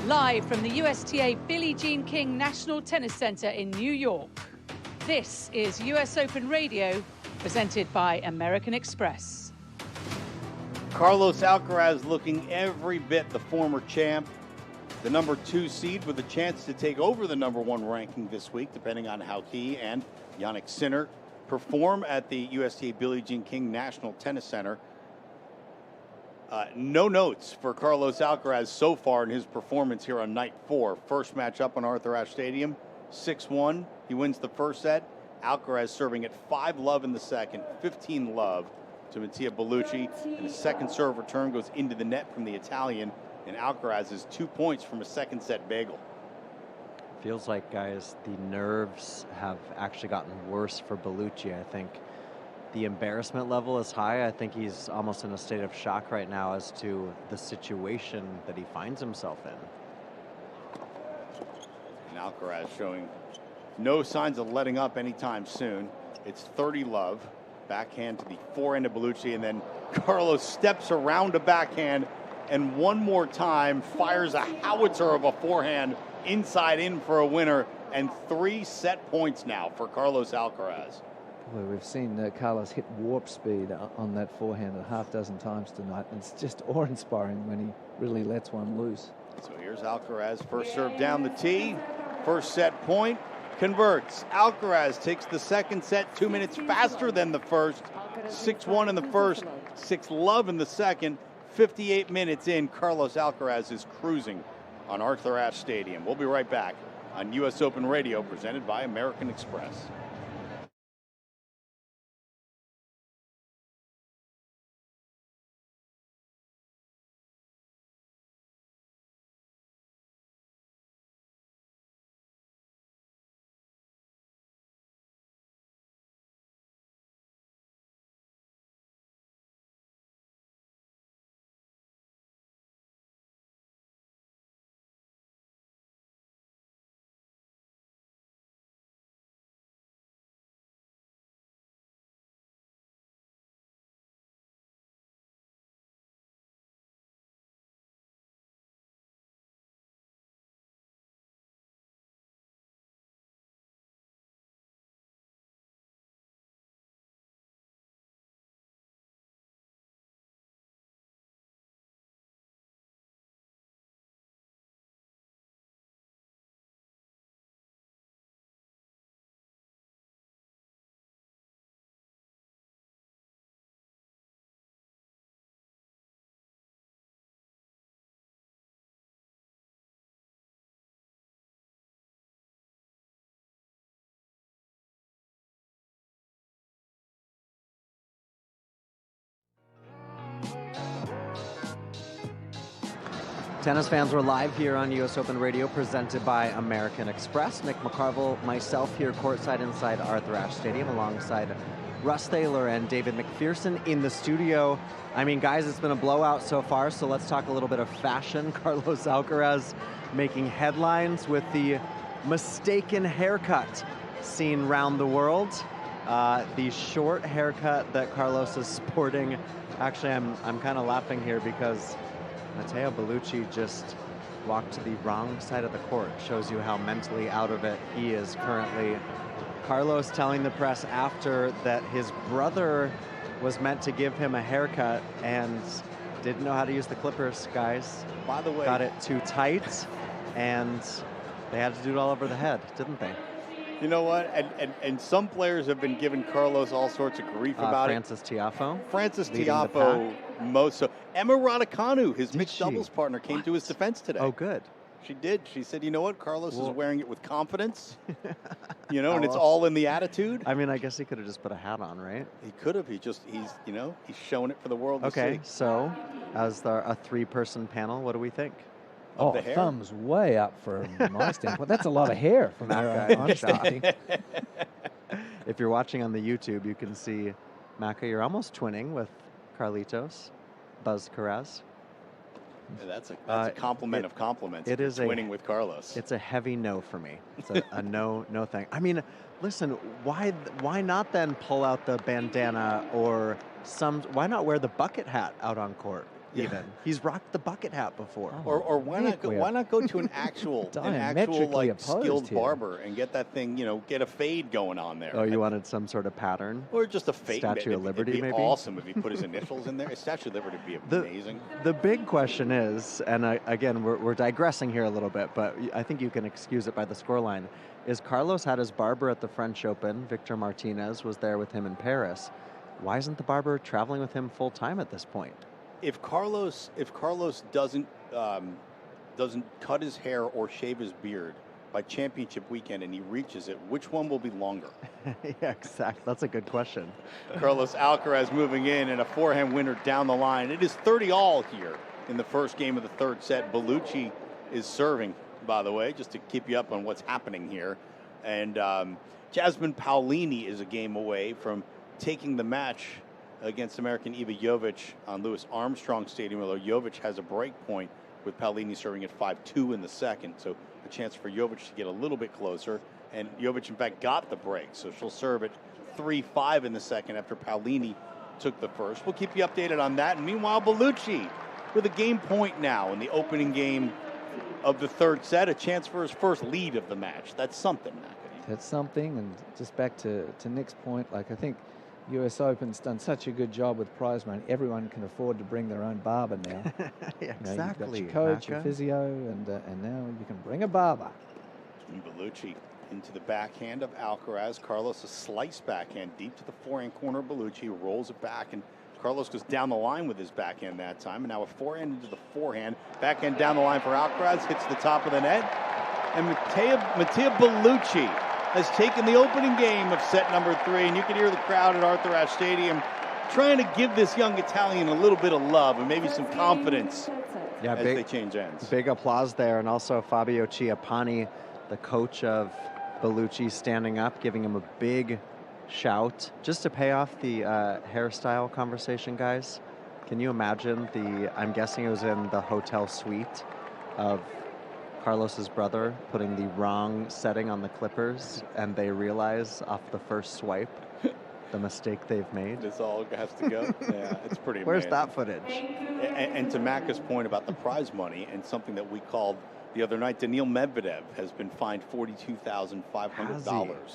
Live from the USTA Billie Jean King National Tennis Center in New York. This is US Open Radio, presented by American Express. Carlos Alcaraz looking every bit the former champ, the number 2 seed with a chance to take over the number 1 ranking this week, depending on how he and Jannik Sinner perform at the USTA Billie Jean King National Tennis Center. No notes for Carlos Alcaraz so far in his performance here on night 4. First match up on Arthur Ashe Stadium, 6-1. He wins the first set. Alcaraz serving at 5-love in the second, 15-love to Mattia Bellucci. And a second serve return goes into the net from the Italian. And Alcaraz is 2 points from a second set bagel. Feels like, guys, the nerves have actually gotten worse for Bellucci. I think the embarrassment level is high. I think he's almost in a state of shock right now as to the situation that he finds himself in. And Alcaraz showing no signs of letting up anytime soon. It's 30-love. Backhand to the forehand of Bellucci, and then Carlos steps around a backhand and one more time fires a howitzer of a forehand inside in for a winner, and 3 set points now for Carlos Alcaraz. Boy, we've seen Carlos hit warp speed on that forehand a half dozen times tonight, and it's just awe-inspiring when he really lets one loose. So here's Alcaraz, first serve down the tee, first set point, converts. Alcaraz takes the second set 2 minutes faster than the first, 6-1 in the first, 6-love in the second. 58 minutes in, Carlos Alcaraz is cruising on Arthur Ashe Stadium. We'll be right back on US Open Radio, presented by American Express. Tennis fans, we're live here on US Open Radio, presented by American Express. Nick McCarville, myself here courtside inside Arthur Ashe Stadium, alongside Russ Thaler and David McPherson in the studio. I mean, guys, it's been a blowout so far, so let's talk a little bit of fashion. Carlos Alcaraz making headlines with the mistaken haircut seen round the world. The short haircut that Carlos is sporting. Actually, I'm kind of laughing here because Matteo Bellucci just walked to the wrong side of the court. Shows you how mentally out of it he is currently. Carlos telling the press after that his brother was meant to give him a haircut and didn't know how to use the clippers, guys. By the way, got it too tight, and they had to do it all over the head, didn't they? You know what? And some players have been giving Carlos all sorts of grief about Frances Tiafoe. Frances Tiafoe, most so. Emma Raducanu, his mixed doubles partner, came to his defense today. Oh, good. She did. She said, you know what? Carlos is wearing it with confidence. You know, and it's all in the attitude. I mean, I guess he could have just put a hat on, right? He could have. He's showing it for the world to see. Okay, so as a three-person panel, what do we think? Oh, thumbs way up for my standpoint. That's a lot of hair from where I'm standing. If you're watching on the YouTube, you can see, Macca, you're almost twinning with Carlitos, Buzz Carraz. Yeah, that's a compliment of compliments. It is twinning with Carlos. It's a heavy no for me. It's a no thing. I mean, listen, why not then pull out the bandana or why not wear the bucket hat out on court? Even he's rocked the bucket hat before. Or why not go to an actual like skilled barber and get that thing, get a fade going on there. Oh, you wanted some sort of pattern? Or just a fade. Statue of Liberty, it'd be maybe? Awesome if he put his initials in there. A Statue of Liberty would be amazing. The big question is, and again, we're digressing here a little bit, but I think you can excuse it by the scoreline, is Carlos had his barber at the French Open. Victor Martinez was there with him in Paris. Why isn't the barber traveling with him full time at this point? If Carlos doesn't cut his hair or shave his beard by championship weekend and he reaches it, which one will be longer? Yeah, exactly. That's a good question. Carlos Alcaraz moving in and a forehand winner down the line. It is 30-all here in the first game of the third set. Bellucci is serving, by the way, just to keep you up on what's happening here. And Jasmine Paolini is a game away from taking the match against American Iva Jovic on Louis Armstrong Stadium, although Jovic has a break point with Paolini serving at 5-2 in the second, so a chance for Jovic to get a little bit closer. And Jovic, in fact, got the break, so she'll serve at 3-5 in the second after Paolini took the first. We'll keep you updated on that. And meanwhile, Bellucci with a game point now in the opening game of the third set, a chance for his first lead of the match. That's something, Mac. That's something, and just back to Nick's point, like I think US Open's done such a good job with prize money. Everyone can afford to bring their own barber now. Exactly. You've got your coach, your physio, and now you can bring a barber. Bellucci into the backhand of Alcaraz. Carlos a slice backhand deep to the forehand corner of Bellucci, rolls it back, and Carlos goes down the line with his backhand that time. And now a forehand into the forehand. Backhand down the line for Alcaraz, hits the top of the net. And Matteo Bellucci has taken the opening game of set number 3, and you can hear the crowd at Arthur Ashe Stadium trying to give this young Italian a little bit of love and maybe some confidence as they change ends. Big applause there, and also Fabio Chiappani, the coach of Bellucci, standing up, giving him a big shout. Just to pay off the hairstyle conversation, guys, can you imagine I'm guessing it was in the hotel suite of Carlos's brother putting the wrong setting on the clippers, and they realize off the first swipe the mistake they've made. This all has to go. Yeah, it's pretty amazing. Where's that footage? And to Macca's point about the prize money, and something that we called the other night, Daniil Medvedev has been fined $42,500.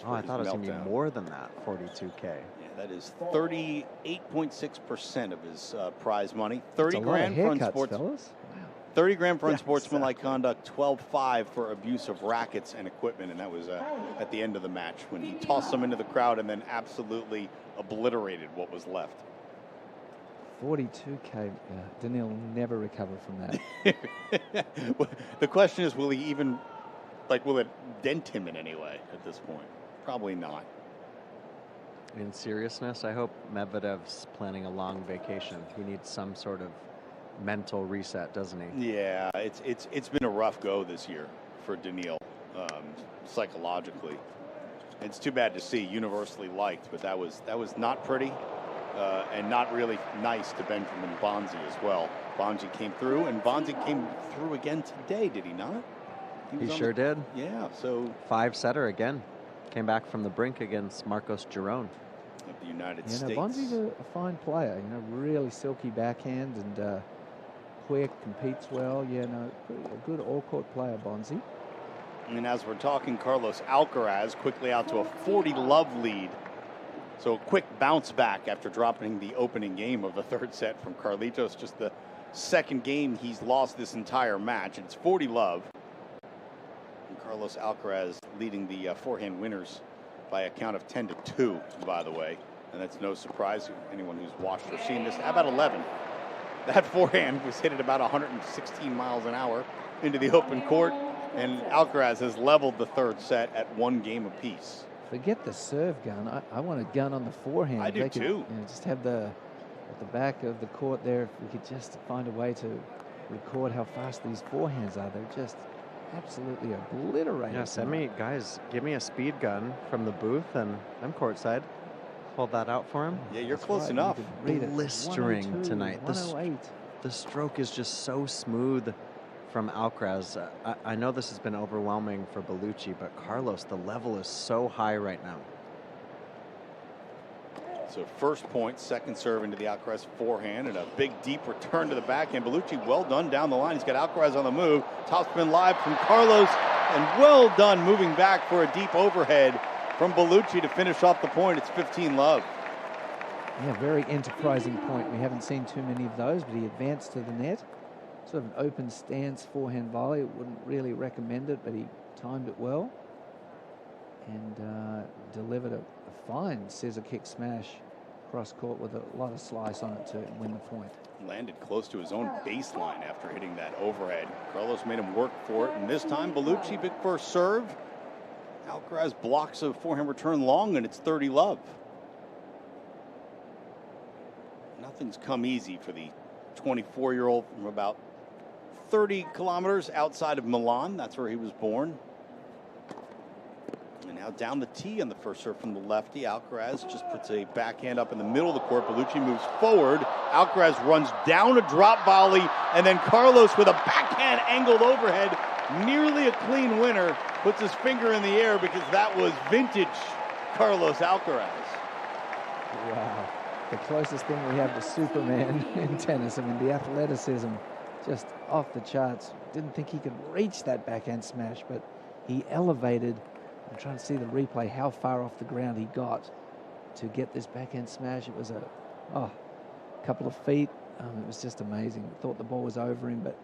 Oh, I thought it was going to be more than that, $42K. Yeah, that is 38.6% of his prize money. 30 grand for unsportsmanlike 30 grand for unsportsmanlike conduct, 12.5 for abuse of rackets and equipment, and that was at the end of the match when he tossed them into the crowd and then absolutely obliterated what was left. 42K. Daniil will never recover from that. The question is, will it dent him in any way at this point? Probably not. In seriousness, I hope Medvedev's planning a long vacation. He needs some sort of mental reset, doesn't he? Yeah, it's been a rough go this year for Daniil, psychologically. It's too bad to see, universally liked, but that was not pretty, and not really nice to Benjamin Bonzi as well. Bonzi came through, and Bonzi came through again today, did he not? He sure did. Yeah, so 5-setter again. Came back from the brink against Marcos Giron. Of the United You know, States. Bonzi's a fine player. You know, really silky backhand and quick, competes well. Yeah, no, a good all-court player, Bonzi. And as we're talking, Carlos Alcaraz quickly out to a 40-love lead. So a quick bounce back after dropping the opening game of the third set from Carlitos. Just the second game he's lost this entire match. It's 40-love. And Carlos Alcaraz leading the forehand winners by a count of 10-2, by the way. And that's no surprise to anyone who's watched or seen this. How about 11? That forehand was hit at about 116 miles an hour into the open court. And Alcaraz has leveled the third set at 1 game apiece. Forget the serve gun. I want a gun on the forehand. I do too. You know, just have at the back of the court there, if we could just find a way to record how fast these forehands are. They're just absolutely obliterated. Yeah, send me, guys, give me a speed gun from the booth, and I'm courtside. Hold that out for him. Yeah, you're close enough. Blistering tonight. 108. The stroke is just so smooth from Alcaraz. I know this has been overwhelming for Bellucci, but Carlos, the level is so high right now. So first point, second serve into the Alcaraz forehand, and a big deep return to the backhand. Bellucci well done down the line. He's got Alcaraz on the move. Topspin live from Carlos, and well done moving back for a deep overhead from Bellucci to finish off the point. It's 15-love. Yeah, very enterprising point. We haven't seen too many of those, but he advanced to the net. Sort of an open stance forehand volley. Wouldn't really recommend it, but he timed it well and delivered a fine scissor kick smash cross court with a lot of slice on it to win the point. Landed close to his own baseline after hitting that overhead. Carlos made him work for it, and this time Bellucci big first serve. Alcaraz blocks a forehand return long, and it's 30-love. Nothing's come easy for the 24-year-old from about 30 kilometers outside of Milan. That's where he was born. And now down the tee on the first serve from the lefty. Alcaraz just puts a backhand up in the middle of the court. Bellucci moves forward. Alcaraz runs down a drop volley, and then Carlos with a backhand angled overhead. Nearly a clean winner. Puts his finger in the air because that was vintage Carlos Alcaraz. Wow. The closest thing we have to Superman in tennis. I mean, the athleticism just off the charts. Didn't think he could reach that backhand smash, but he elevated. I'm trying to see the replay, how far off the ground he got to get this backhand smash. It was a couple of feet. It was just amazing. Thought the ball was over him, but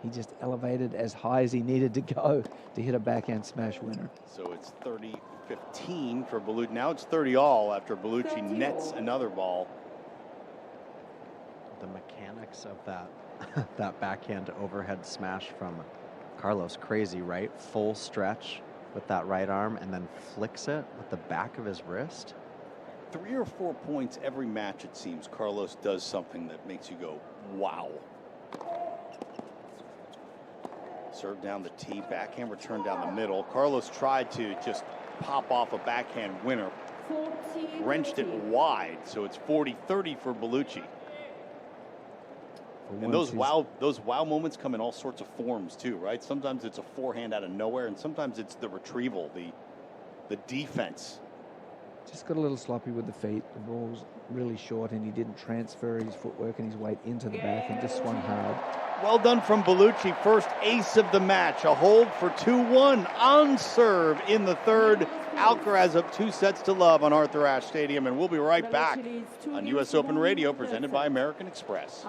he just elevated as high as he needed to go to hit a backhand smash winner. So it's 30-15 for Bellucci. Now it's 30-all after Bellucci nets another ball. The mechanics of that that backhand overhead smash from Carlos, crazy, right? Full stretch with that right arm and then flicks it with the back of his wrist. 3 or 4 points every match, it seems. Carlos does something that makes you go, wow. Serve down the tee, backhand return down the middle. Carlos tried to just pop off a backhand winner. Wrenched it wide, so it's 40-30 for Bellucci. And those wow moments come in all sorts of forms too, right? Sometimes it's a forehand out of nowhere, and sometimes it's the retrieval, the defense. Just got a little sloppy with the feet. The ball was really short, and he didn't transfer his footwork and his weight into the back and just swung hard. Well done from Bellucci. First ace of the match. A hold for 2-1 on serve in the third. Alcaraz up 2-0 on Arthur Ashe Stadium, and we'll be right back on US Open Radio, presented by American Express.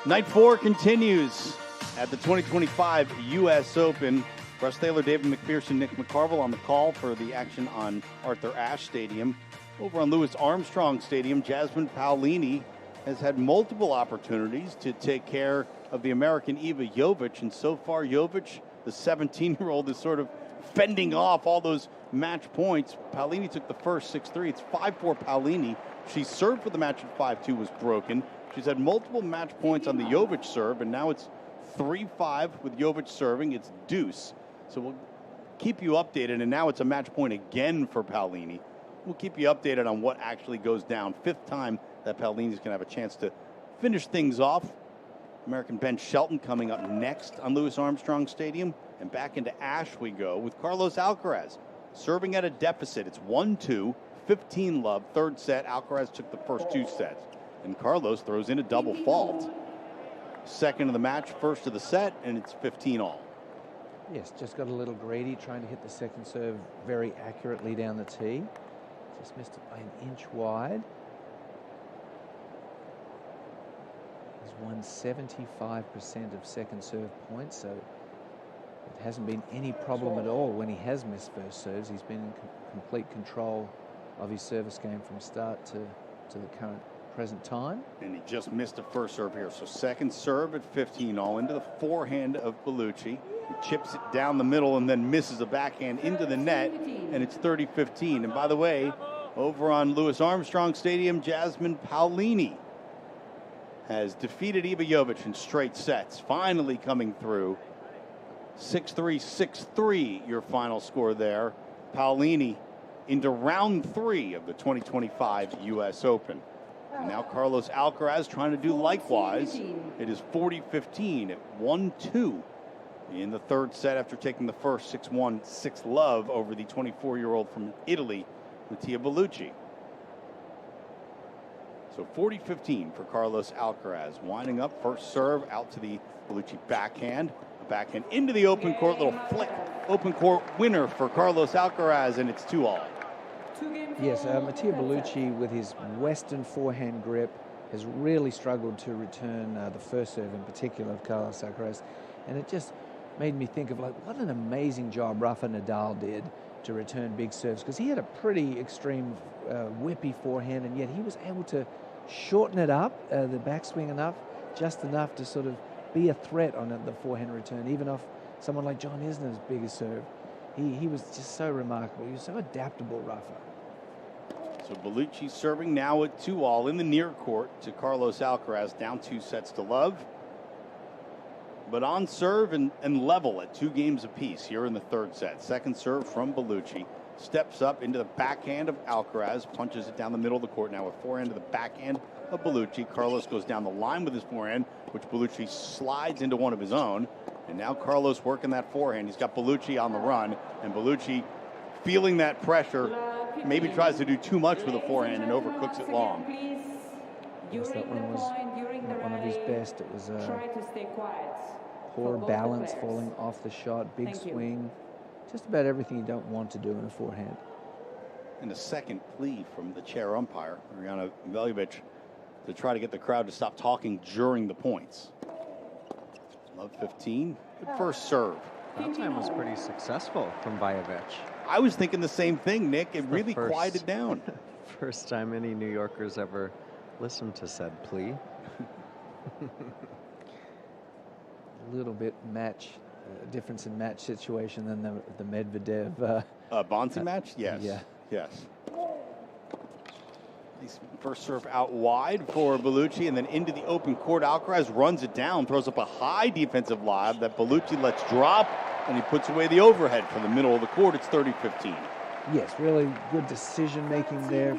Night 4 continues at the 2025 U.S. Open. Russ Taylor, David McPherson, Nick McCarville on the call for the action on Arthur Ashe Stadium. Over on Louis Armstrong Stadium, Jasmine Paolini has had multiple opportunities to take care of the American Iva Jovic, and so far Jovic, the 17-year-old, is sort of fending off all those match points. Paolini took the first 6-3. It's 5-4 Paolini. She served for the match at 5-2, was broken. She's had multiple match points on the Jovic serve, and now it's 3-5 with Jovic serving. It's deuce. So we'll keep you updated, and now it's a match point again for Paolini. We'll keep you updated on what actually goes down. Fifth time that Paolini's going to have a chance to finish things off. American Ben Shelton coming up next on Louis Armstrong Stadium. And back into Ashe we go with Carlos Alcaraz serving at a deficit. It's 1-2, 15-love, third set. Alcaraz took the first two sets. And Carlos throws in a double fault. Second of the match, first of the set, and it's 15-all. Yes, just got a little greedy, trying to hit the second serve very accurately down the tee. Just missed it by an inch wide. He's won 75% of second serve points, so it hasn't been any problem at all when he has missed first serves. He's been in complete control of his service game from start to the present time. And he just missed a first serve here. So second serve at 15-all into the forehand of Bellucci. He chips it down the middle and then misses a backhand into the net, and it's 30-15. And by the way, over on Louis Armstrong Stadium, Jasmine Paolini has defeated Iva Jovic in straight sets, finally coming through. 6-3, 6-3, your final score there. Paolini into round 3 of the 2025 U.S. Open. And now Carlos Alcaraz trying to do likewise. It is 40-15 at 1-2 in the third set after taking the first 6-1, 6-love over the 24-year-old from Italy, Mattia Bellucci. So 40-15 for Carlos Alcaraz. Winding up, first serve out to the Bellucci backhand. Backhand into the open court, little flick. Open court winner for Carlos Alcaraz, and it's 2-all. Yes, Mattia Bellucci with his Western forehand grip has really struggled to return the first serve in particular of Carlos Alcaraz. And it just made me think of like what an amazing job Rafa Nadal did to return big serves, because he had a pretty extreme whippy forehand, and yet he was able to shorten it up, the backswing enough, just enough to sort of be a threat on the forehand return, even off someone like John Isner's biggest serve. He was just so remarkable. He was so adaptable, Rafa. So Bellucci serving now at 2-all in the near court to Carlos Alcaraz, down 2-love. But on serve and level at 2 games apiece here in the third set. Second serve from Bellucci. Steps up into the backhand of Alcaraz, punches it down the middle of the court now with forehand to the backhand of Bellucci. Carlos goes down the line with his forehand, which Bellucci slides into one of his own. And now Carlos working that forehand. He's got Bellucci on the run, and Bellucci, feeling that pressure, maybe tries to do too much with the forehand and overcooks it long. Yes, that one was not one of his best. It was poor balance, falling off the shot, big swing. Just about everything you don't want to do in a forehand. And a second plea from the chair umpire, Aryna Sabalenka, to try to get the crowd to stop talking during the points. Love 15. Good first serve. That time was pretty successful from Bajevic. I was thinking the same thing, Nick. It really quieted down. First time any New Yorkers ever listened to said plea. A little bit difference in match situation than the Medvedev. Bonzi match? Yes. Yeah. Yes. Nice first serve out wide for Bellucci, and then into the open court. Alcaraz runs it down, throws up a high defensive lob that Bellucci lets drop, and he puts away the overhead from the middle of the court. It's 30-15. Yes, really good decision making there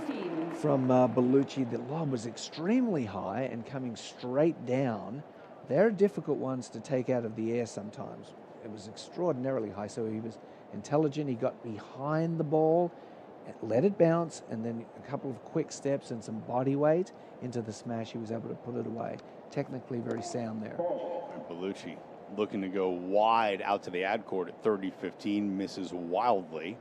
from Bellucci. The lob was extremely high and coming straight down. They're difficult ones to take out of the air sometimes. It was extraordinarily high, so he was intelligent. He got behind the ball, let it bounce, and then a couple of quick steps and some body weight into the smash. He was able to put it away. Technically very sound there. And Bellucci looking to go wide out to the ad court at 30-15, misses wildly.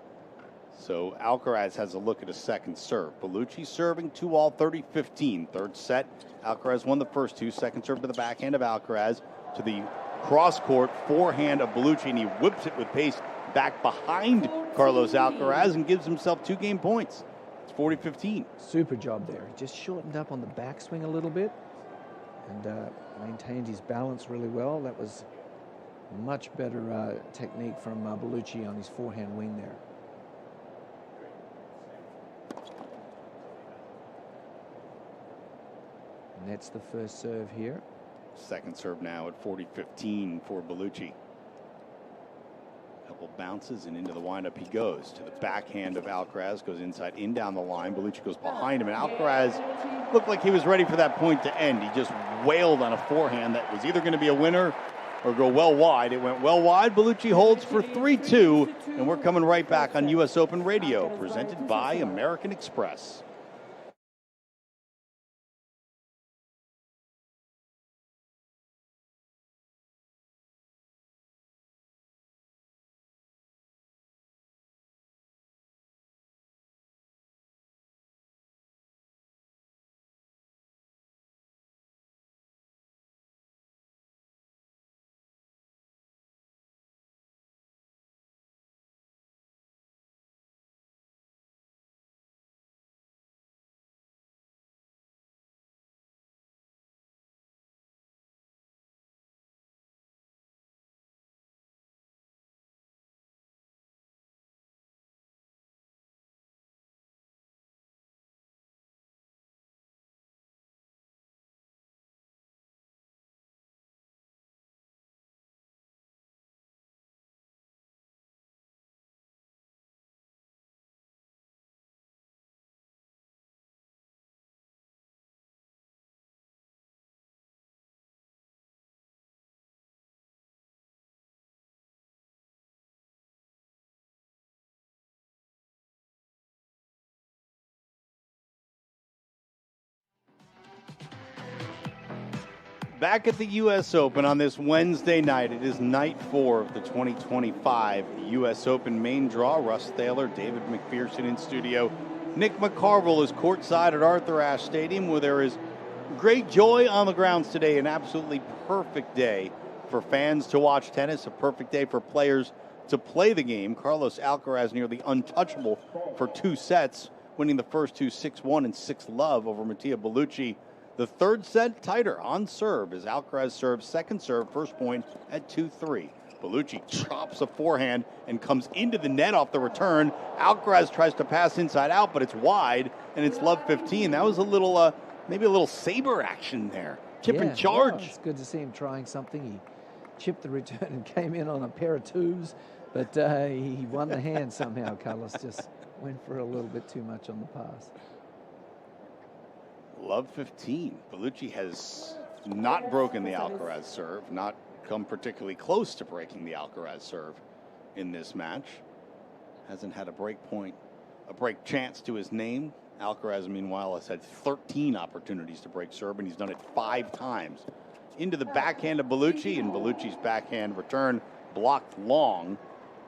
So Alcaraz has a look at a second serve. Bellucci serving 2-all, 30-15. Third set, Alcaraz won the first two. Second serve to the backhand of Alcaraz, to the cross-court forehand of Bellucci, and he whips it with pace back behind Carlos Alcaraz and gives himself 2 game points. It's 40-15. Super job there. He just shortened up on the backswing a little bit and maintained his balance really well. That was much better technique from Bellucci on his forehand wing there. And that's the first serve here. Second serve now at 40-15 for Bellucci. Couple bounces and into the windup he goes. To the backhand of Alcaraz, goes inside, in down the line. Bellucci goes behind him, and Alcaraz looked like he was ready for that point to end. He just wailed on a forehand that was either going to be a winner or go well wide. It went well wide. Bellucci holds for 3-2, and we're coming right back on US Open Radio, presented by American Express. Back at the U.S. Open on this Wednesday night. It is night 4 of the 2025 U.S. Open main draw. Russ Thaler, David McPherson in studio. Nick McCarville is courtside at Arthur Ashe Stadium, where there is great joy on the grounds today. An absolutely perfect day for fans to watch tennis, a perfect day for players to play the game. Carlos Alcaraz nearly untouchable for 2 sets, winning the first 2 6-1 and 6-love over Mattia Bellucci. The third set tighter on serve as Alcaraz serves second serve, first point at 2-3. Bellucci chops a forehand and comes into the net off the return. Alcaraz tries to pass inside out, but it's wide, and it's love 15. That was a little, maybe a little saber action there. Chip and charge. Well, it's good to see him trying something. He chipped the return and came in on a pair of 2s, but he won the hand somehow. Carlos just went for a little bit too much on the pass. Love 15. Bellucci has not broken the Alcaraz serve, not come particularly close to breaking the Alcaraz serve in this match. Hasn't had a break chance to his name. Alcaraz, meanwhile, has had 13 opportunities to break serve, and he's done it 5 times. Into the backhand of Bellucci, and Bellucci's backhand return blocked long,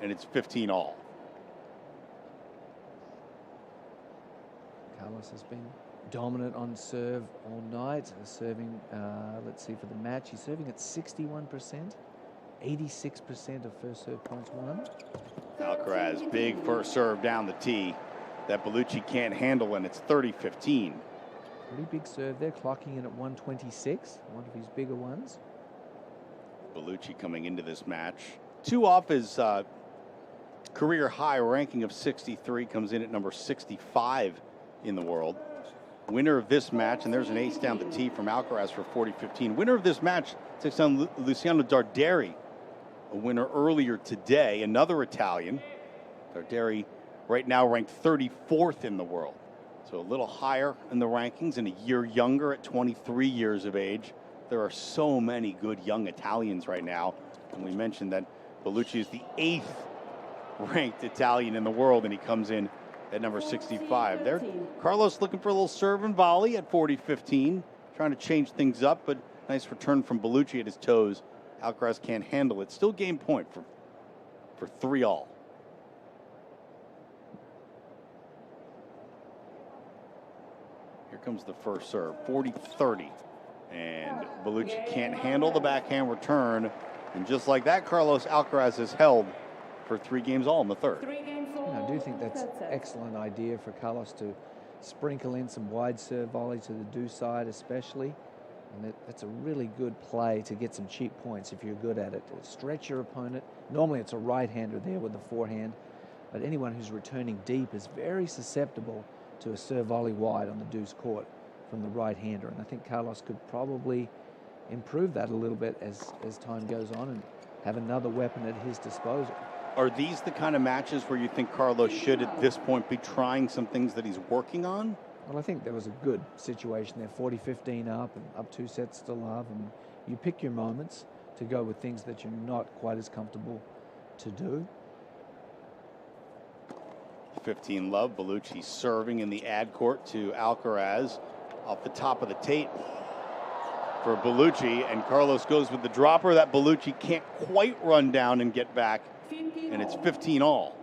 and it's 15-all. Carlos has been dominant on serve all night. Serving, let's see, for the match, he's serving at 61%, 86% of first serve points won. Alcaraz, big first serve down the tee that Bellucci can't handle, and it's 30-15. Pretty big serve there, clocking in at 126, one of his bigger ones. Bellucci coming into this match 2 off his career high ranking of 63, comes in at number 65 in the world. Winner of this match, and there's an ace down the tee from Alcaraz for 40-15. Winner of this match takes on Luciano Darderi, a winner earlier today, another Italian. Darderi right now ranked 34th in the world, so a little higher in the rankings and a year younger at 23 years of age. There are so many good young Italians right now, and we mentioned that Bellucci is the 8th ranked Italian in the world, and he comes in at number 65. There, Carlos looking for a little serve and volley at 40-15, trying to change things up, but nice return from Bellucci at his toes. Alcaraz can't handle it. Still game point for 3-all. Here comes the first serve, 40-30. And Bellucci can't handle the backhand return. And just like that, Carlos Alcaraz is held for 3 games all in the third. I do think that's an excellent idea for Carlos to sprinkle in some wide serve volley to the deuce side especially. And that's a really good play to get some cheap points if you're good at it. To stretch your opponent. Normally it's a right-hander there with the forehand. But anyone who's returning deep is very susceptible to a serve volley wide on the deuce court from the right-hander. And I think Carlos could probably improve that a little bit as time goes on and have another weapon at his disposal. Are these the kind of matches where you think Carlos should at this point be trying some things that he's working on? Well, I think there was a good situation there, 40-15 up and up 2 sets to love. And you pick your moments to go with things that you're not quite as comfortable to do. 15 love. Bellucci serving in the ad court to Alcaraz off the top of the tape for Bellucci, and Carlos goes with the dropper that Bellucci can't quite run down and get back, and it's 15 all.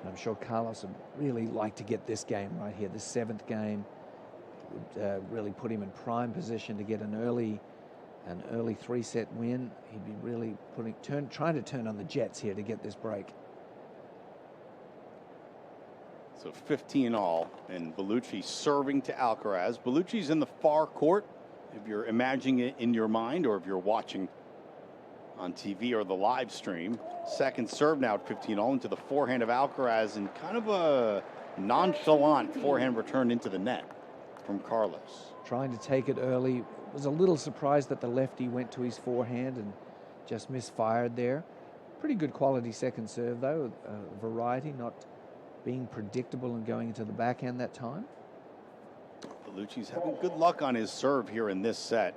I'm sure Carlos would really like to get this game right here. The 7th game would really put him in prime position to get an early 3-set win. He'd be really trying to turn on the jets here to get this break. So 15 all, and Bellucci serving to Alcaraz. Bellucci's in the far court, if you're imagining it in your mind or if you're watching on TV or the live stream. Second serve now at 15 all into the forehand of Alcaraz, and kind of a nonchalant forehand return into the net from Carlos. Trying to take it early. Was a little surprised that the lefty went to his forehand and just misfired there. Pretty good quality second serve though, variety, not being predictable and going into the backhand that time. Bellucci's having good luck on his serve here in this set.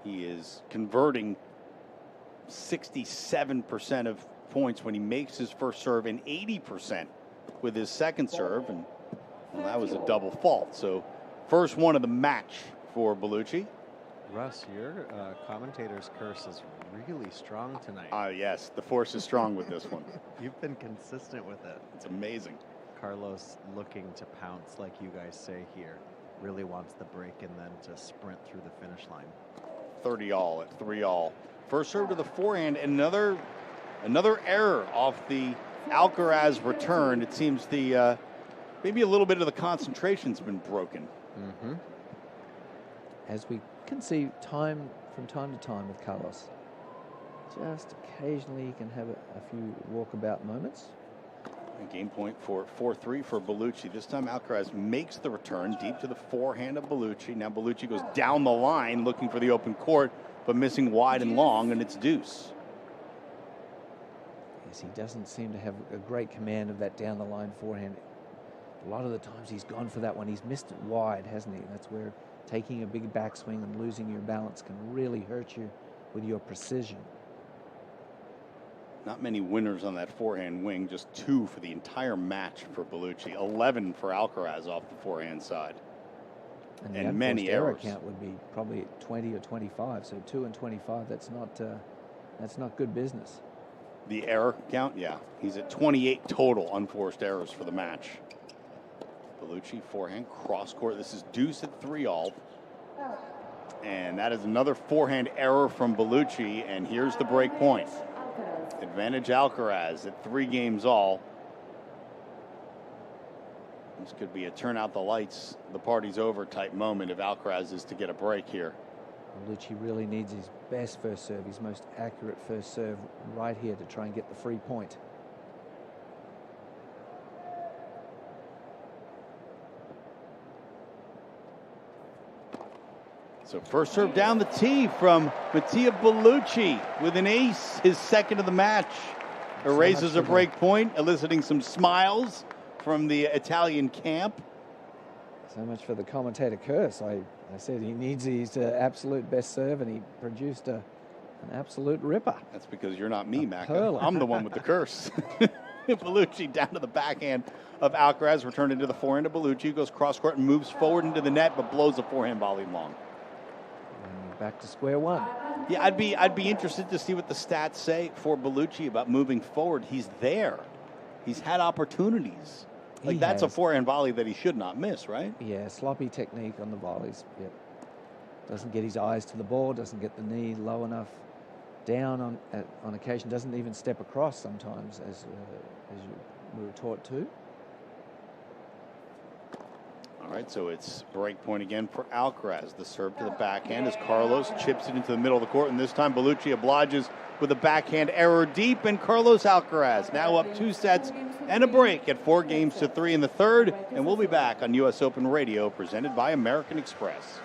He is converting 67% of points when he makes his first serve and 80% with his second serve, and well, that was a double fault. So first one of the match for Bellucci. Russ, your commentator's curse is really strong tonight. Yes, the force is strong with this one. You've been consistent with it. It's amazing. Carlos looking to pounce, like you guys say here. Really wants the break and then to sprint through the finish line. 30 all at 3 all. First serve to the forehand, another error off the Alcaraz return. It seems the maybe a little bit of the concentration's been broken. Mm-hmm. As we can see from time to time with Carlos, just occasionally he can have a few walkabout moments. A game point for 4-3 for Bellucci. This time Alcaraz makes the return deep to the forehand of Bellucci. Now Bellucci goes down the line looking for the open court, but missing wide and long, and it's deuce. Yes, he doesn't seem to have a great command of that down the line forehand. A lot of the times he's gone for that one. He's missed it wide, hasn't he? That's where taking a big backswing and losing your balance can really hurt you with your precision. Not many winners on that forehand wing, just 2 for the entire match for Bellucci. 11 for Alcaraz off the forehand side. And many errors. Count would be probably at 20 or 25. So 2 and 25. That's not good business. The error count, yeah, he's at 28 total unforced errors for the match. Bellucci forehand cross court. This is deuce at 3 all. And that is another forehand error from Bellucci. And here's the break point. Advantage Alcaraz at 3 games all. This could be a turn out the lights, the party's over type moment if Alcaraz is to get a break here. Bellucci really needs his best first serve, his most accurate first serve right here to try and get the free point. So first serve down the tee from Mattia Bellucci with an ace, his second of the match. Erases a break point, eliciting some smiles from the Italian camp. So much for the commentator curse. I said he needs his absolute best serve, and he produced an absolute ripper. That's because you're not me, Macca. I'm the one with the curse. Bellucci down to the backhand of Alcaraz, returned into the forehand of Bellucci, goes cross court and moves forward into the net, but blows a forehand volley long. Back to square one. Yeah, I'd be interested to see what the stats say for Bellucci about moving forward. He's there. He's had opportunities. Like, that's a forehand volley that he should not miss, right? Yeah, sloppy technique on the volleys. Yep. Doesn't get his eyes to the ball, doesn't get the knee low enough down on occasion, doesn't even step across sometimes, as we were taught to. All right, so it's break point again for Alcaraz. The serve to the backhand as Carlos chips it into the middle of the court, and this time Bellucci obliges with a backhand error deep, and Carlos Alcaraz now up 2 sets and a break at 4-3 in the third, and we'll be back on U.S. Open Radio, presented by American Express.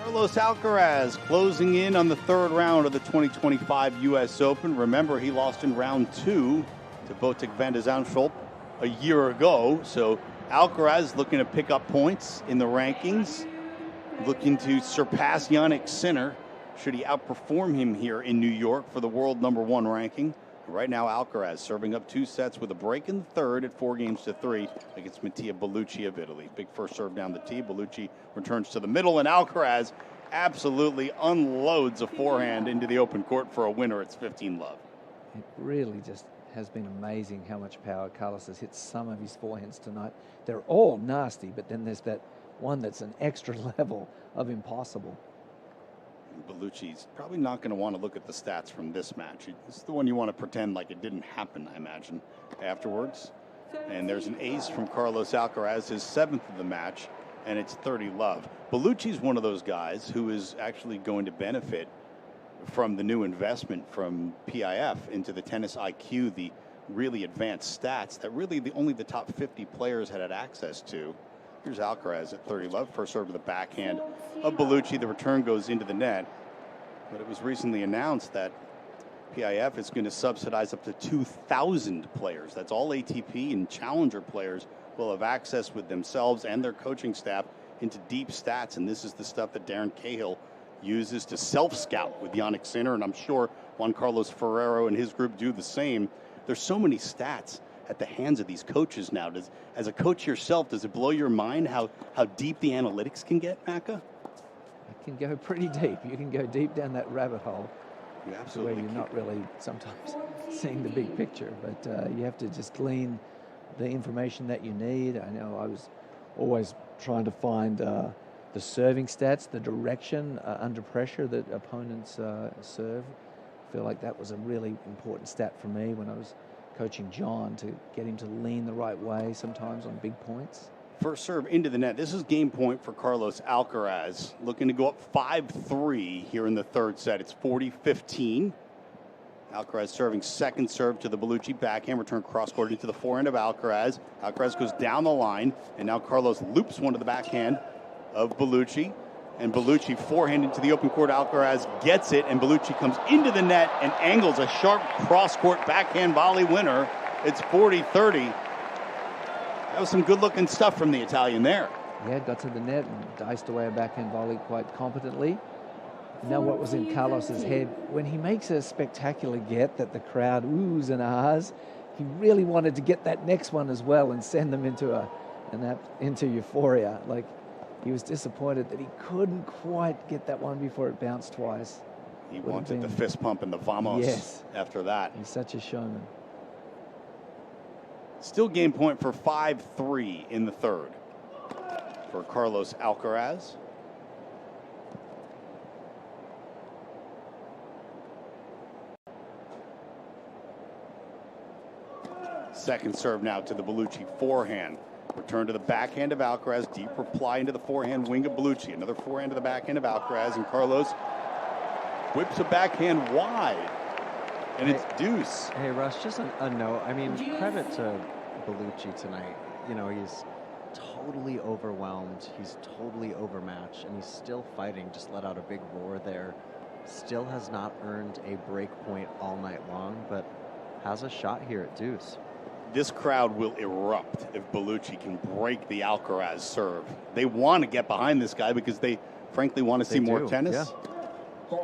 Carlos Alcaraz closing in on the third round of the 2025 U.S. Open. Remember, he lost in round 2 to Botic van de Zandschulp a year ago. So Alcaraz looking to pick up points in the rankings, looking to surpass Jannik Sinner should he outperform him here in New York for the world #1 ranking. Right now, Alcaraz serving up 2 sets with a break in the third at 4-3 against Mattia Bellucci of Italy. Big first serve down the tee. Bellucci returns to the middle, and Alcaraz absolutely unloads a forehand into the open court for a winner. It's 15-love. It really just has been amazing how much power Carlos has hit some of his forehands tonight. They're all nasty, but then there's that one that's an extra level of impossible. Bellucci's probably not going to want to look at the stats from this match. It's the one you want to pretend like it didn't happen, I imagine, afterwards. And there's an ace from Carlos Alcaraz, his 7th of the match, and it's 30-love. Bellucci's one of those guys who is actually going to benefit from the new investment from PIF into the Tennis IQ, the really advanced stats that really only the top 50 players had access to. Here's Alcaraz at 30-love. First serve to the backhand of Bellucci. The return goes into the net. But it was recently announced that PIF is going to subsidize up to 2,000 players. That's all ATP and Challenger players will have access with themselves and their coaching staff into deep stats. And this is the stuff that Darren Cahill uses to self-scout with Jannik Sinner. And I'm sure Juan Carlos Ferrero and his group do the same. There's so many stats at the hands of these coaches now. As a coach yourself, does it blow your mind how deep the analytics can get, Macca? It can go pretty deep. You can go deep down that rabbit hole. You absolutely where you're not really sometimes seeing the big picture, but you have to just glean the information that you need. I know I was always trying to find the serving stats, the direction under pressure that opponents serve. I feel like that was a really important stat for me when I was coaching John, to get him to lean the right way sometimes on big points. First serve into the net. This is game point for Carlos Alcaraz, looking to go up 5-3 here in the third set. It's 40-15. Alcaraz serving second serve to the Bellucci backhand, return cross-court into the forehand of Alcaraz. Alcaraz goes down the line, and now Carlos loops one to the backhand of Bellucci. And Bellucci forehand into the open court. Alcaraz gets it, and Bellucci comes into the net and angles a sharp cross-court backhand volley winner. It's 40-30. That was some good-looking stuff from the Italian there. Yeah, got to the net and diced away a backhand volley quite competently. Now what was in Carlos's head, when he makes a spectacular get that the crowd oohs and ahs, he really wanted to get that next one as well and send them into into euphoria. Like, he was disappointed that he couldn't quite get that one before it bounced twice. He wanted the fist pump and the vamos after that. He's such a showman. Still game point for 5-3 in the third for Carlos Alcaraz. Second serve now to the Bellucci forehand. Return to the backhand of Alcaraz. Deep reply into the forehand wing of Bellucci. Another forehand to the backhand of Alcaraz. And Carlos whips a backhand wide. And it's deuce. Hey, Russ, just a note. I mean, credit to Bellucci tonight. You know, he's totally overwhelmed. He's totally overmatched. And he's still fighting. Just let out a big roar there. Still has not earned a break point all night long, but has a shot here at deuce. This crowd will erupt if Bellucci can break the Alcaraz serve. They want to get behind this guy because they frankly want to see more tennis. Yeah.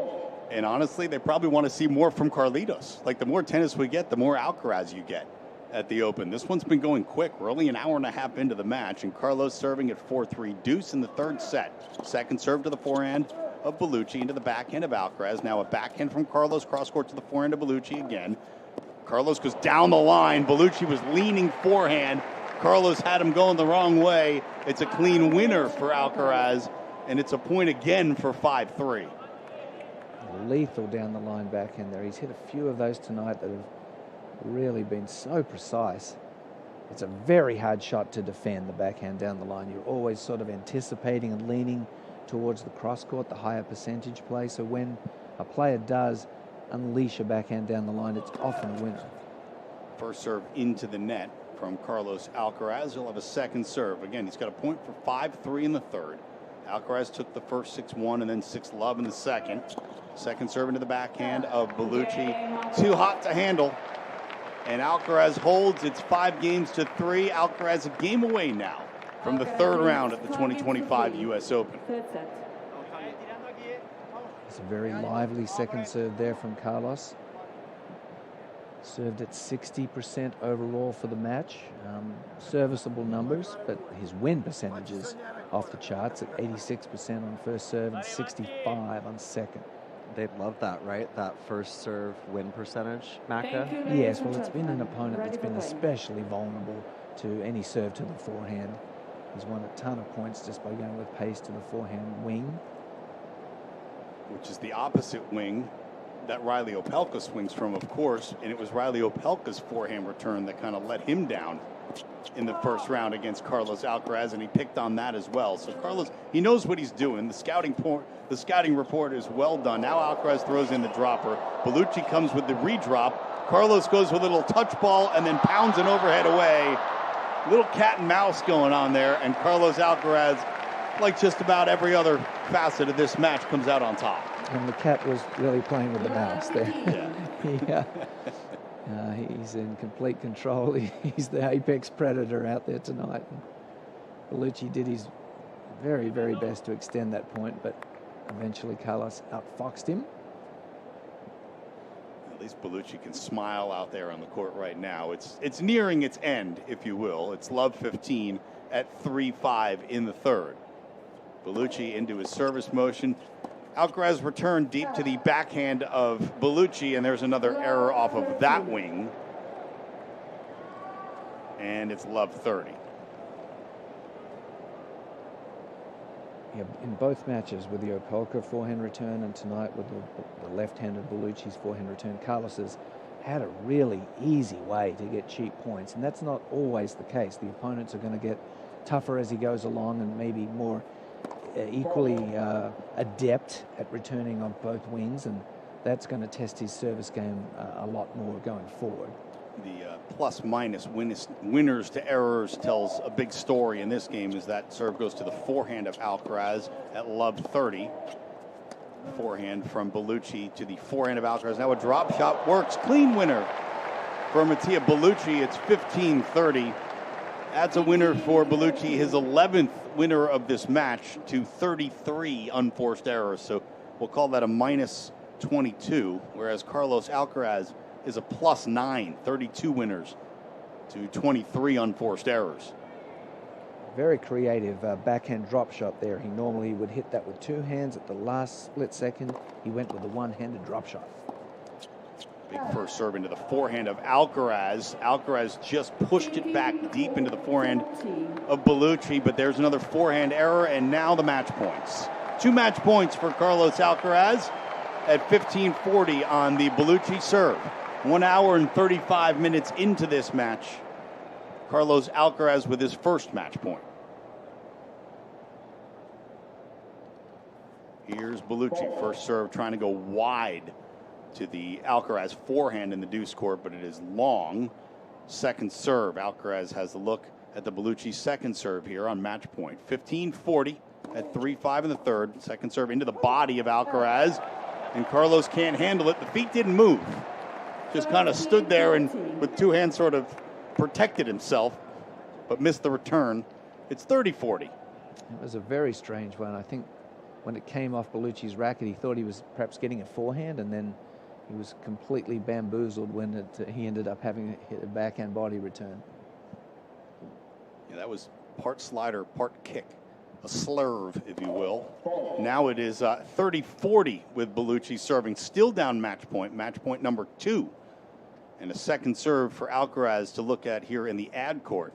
And honestly, they probably want to see more from Carlitos. Like, the more tennis we get, the more Alcaraz you get at the Open. This one's been going quick. We're only an hour and a half into the match, and Carlos serving at 4-3. Deuce in the third set. Second serve to the forehand of Bellucci into the backhand of Alcaraz. Now a backhand from Carlos, cross-court to the forehand of Bellucci again. Carlos goes down the line. Bellucci was leaning forehand. Carlos had him going the wrong way. It's a clean winner for Alcaraz, and it's a point again for 5-3. Lethal down the line backhand there. He's hit a few of those tonight that have really been so precise. It's a very hard shot to defend, the backhand down the line. You're always sort of anticipating and leaning towards the cross-court, the higher percentage play. So when a player does unleash a backhand down the line, it's often a winner. First serve into the net from Carlos Alcaraz. He'll have a second serve. Again, he's got a point for 5-3 in the third. Alcaraz took the first 6-1 and then 6-love in the second. Second serve into the backhand of Bellucci. Too hot to handle. And Alcaraz holds. It's 5-3. Alcaraz a game away now from the third round at the 2025 U.S. Open. It's a very lively second serve there from Carlos. Served at 60% overall for the match. Serviceable numbers, but his win percentage is off the charts at 86% on first serve and 65 on second. They'd love that, right? That first serve win percentage, Macca? Yes, well, it's been an opponent that's been especially vulnerable to any serve to the forehand. He's won a ton of points just by going with pace to the forehand wing. Which is the opposite wing that Riley Opelka swings from, of course, and it was Riley Opelka's forehand return that kind of let him down in the first round against Carlos Alcaraz, and he picked on that as well. So Carlos, he knows what he's doing. The scouting report is well done. Now Alcaraz throws in the dropper. Bellucci comes with the redrop. Carlos goes with a little touch ball and then pounds an overhead away. Little cat and mouse going on there, and Carlos Alcaraz, like just about every other facet of this match, comes out on top. And the cat was really playing with the mouse there. Yeah. He's in complete control. He's the apex predator out there tonight. Bellucci did his very, very best to extend that point, but eventually Carlos outfoxed him. At least Bellucci can smile out there on the court right now. It's nearing its end, if you will. It's love 15 at 3-5 in the third. Bellucci into his service motion. Alcaraz returned deep to the backhand of Bellucci, and there's another error off of that wing. And it's love 30. Yeah, in both matches, with the Opelka forehand return and tonight with the left-handed Bellucci's forehand return, Carlos has had a really easy way to get cheap points, and that's not always the case. The opponents are going to get tougher as he goes along and maybe more equally adept at returning on both wings, and that's going to test his service game a lot more going forward. The plus-minus winners to errors tells a big story in this game, as that serve goes to the forehand of Alcaraz at love 30. Forehand from Bellucci to the forehand of Alcaraz. Now a drop shot works. Clean winner for Mattia Bellucci. It's 15-30. That's a winner for Bellucci, his 11th winner of this match, to 33 unforced errors. So we'll call that a minus 22, whereas Carlos Alcaraz is a plus 9, 32 winners to 23 unforced errors. Very creative backhand drop shot there. He normally would hit that with two hands. At the last split second, he went with a one-handed drop shot. Big first serve into the forehand of Alcaraz. Alcaraz just pushed it back deep into the forehand of Bellucci, but there's another forehand error, and now the match points. 2 match points for Carlos Alcaraz at 15:40 on the Bellucci serve. 1 hour and 35 minutes into this match. Carlos Alcaraz with his first match point. Here's Bellucci, first serve, trying to go wide to the Alcaraz forehand in the deuce court, but it is long. Second serve, Alcaraz has a look at the Bellucci second serve here on match point. 15:40 at 3-5 in the third. Second serve into the body of Alcaraz, and Carlos can't handle it. The feet didn't move. Just kind of stood there and with two hands sort of protected himself, but missed the return. It's 30-40. It was a very strange one. I think when it came off Bellucci's racket, he thought he was perhaps getting a forehand, and then he was completely bamboozled when he ended up having hit a backhand body return. Yeah, that was part slider, part kick. A slurve, if you will. Now it is 30-40 with Bellucci serving. Still down match point number 2. And a second serve for Alcaraz to look at here in the ad court.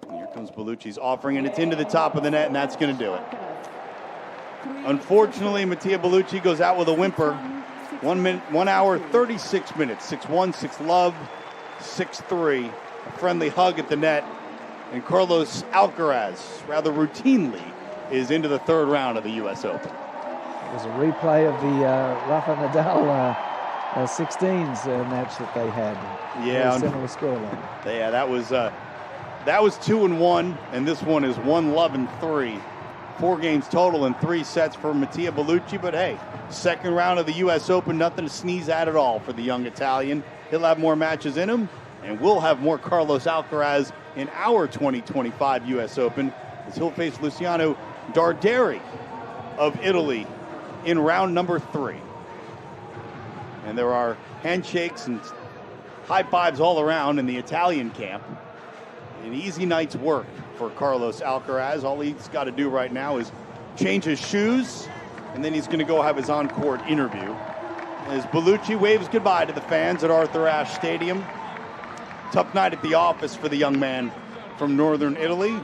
And here comes Bellucci's offering, and it's into the top of the net, and that's going to do it. Unfortunately, Mattia Bellucci goes out with a whimper. 1 hour, 36 minutes. 6-1, 6-love, 6-3. A friendly hug at the net. And Carlos Alcaraz, rather routinely, is into the third round of the U.S. Open. It was a replay of the Rafa Nadal 16s match that they had. Yeah, similar scoreline. Yeah, that was 2-1, and this one is 1-love-3. 4 games total in 3 sets for Mattia Bellucci. But hey, second round of the U.S. Open, nothing to sneeze at all for the young Italian. He'll have more matches in him, and we'll have more Carlos Alcaraz in our 2025 U.S. Open, as he'll face Luciano Darderi of Italy in round number 3. And there are handshakes and high fives all around in the Italian camp. An easy night's work for Carlos Alcaraz. All he's got to do right now is change his shoes, and then he's going to go have his on-court interview. As Bellucci waves goodbye to the fans at Arthur Ashe Stadium. Tough night at the office for the young man from northern Italy,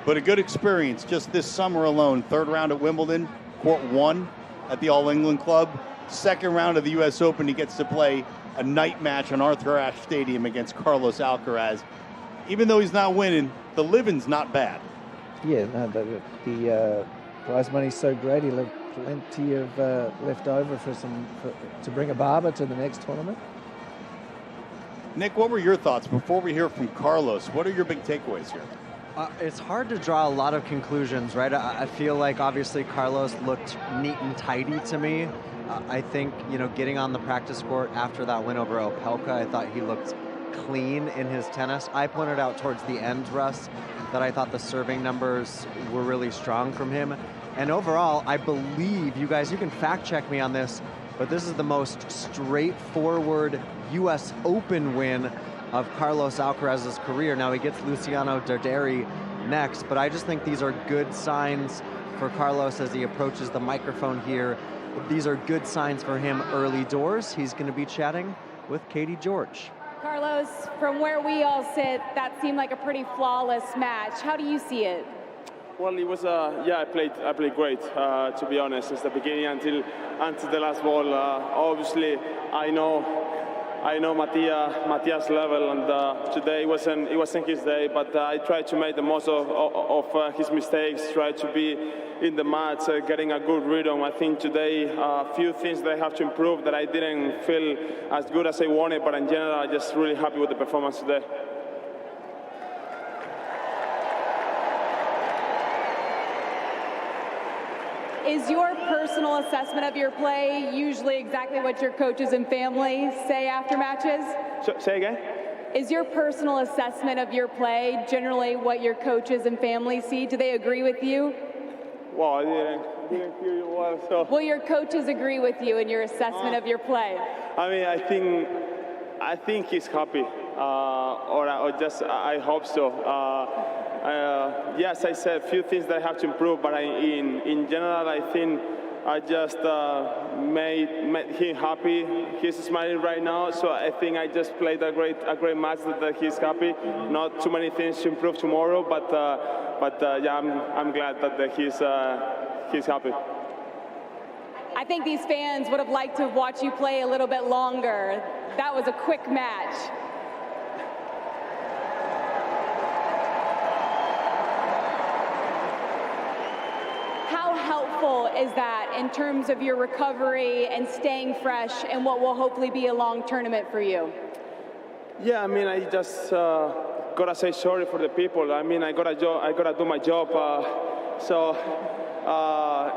but a good experience just this summer alone. Third round at Wimbledon, court 1 at the All England Club. Second round of the U.S. Open, he gets to play a night match on Arthur Ashe Stadium against Carlos Alcaraz. Even though he's not winning, the living's not bad. Yeah, no, the prize money's so great, he'll have plenty of left over to bring a barber to the next tournament. Nick, what were your thoughts before we hear from Carlos? What are your big takeaways here? It's hard to draw a lot of conclusions, right? I feel like obviously Carlos looked neat and tidy to me. I think, getting on the practice court after that win over Opelka, I thought he looked clean in his tennis. I pointed out towards the end, Russ, that I thought the serving numbers were really strong from him. And overall, I believe, you can fact check me on this, but this is the most straightforward U.S. Open win of Carlos Alcaraz's career. Now he gets Luciano Darderi next, but I just think these are good signs for Carlos as he approaches the microphone here. These are good signs for him early doors. He's going to be chatting with Katie George. Carlos, from where we all sit, that seemed like a pretty flawless match. How do you see it? Well, it was I played great. To be honest, since the beginning until the last ball. Obviously, I know Mattia's level, and today it wasn't his day. But I tried to make the most of his mistakes. Tried to be in the match, getting a good rhythm. I think today a few things that I have to improve that I didn't feel as good as I wanted. But in general, I'm just really happy with the performance today. Is your personal assessment of your play usually exactly what your coaches and family say after matches? Say again? Is your personal assessment of your play generally what your coaches and family see? Do they agree with you? Well, I didn't hear you well, so. Will your coaches agree with you in your assessment of your play? I mean, I think he's happy. or just I hope so. Yes, I said a few things that I have to improve, but in general, I think I just made him happy. He's smiling right now, so I think I just played a great match that he's happy. Not too many things to improve tomorrow, but yeah, I'm glad that he's happy. I think these fans would have liked to have watched you play a little bit longer. That was a quick match. How helpful is that in terms of your recovery and staying fresh in what will hopefully be a long tournament for you? Yeah, I mean, I just gotta say sorry for the people. I mean, I gotta do my job.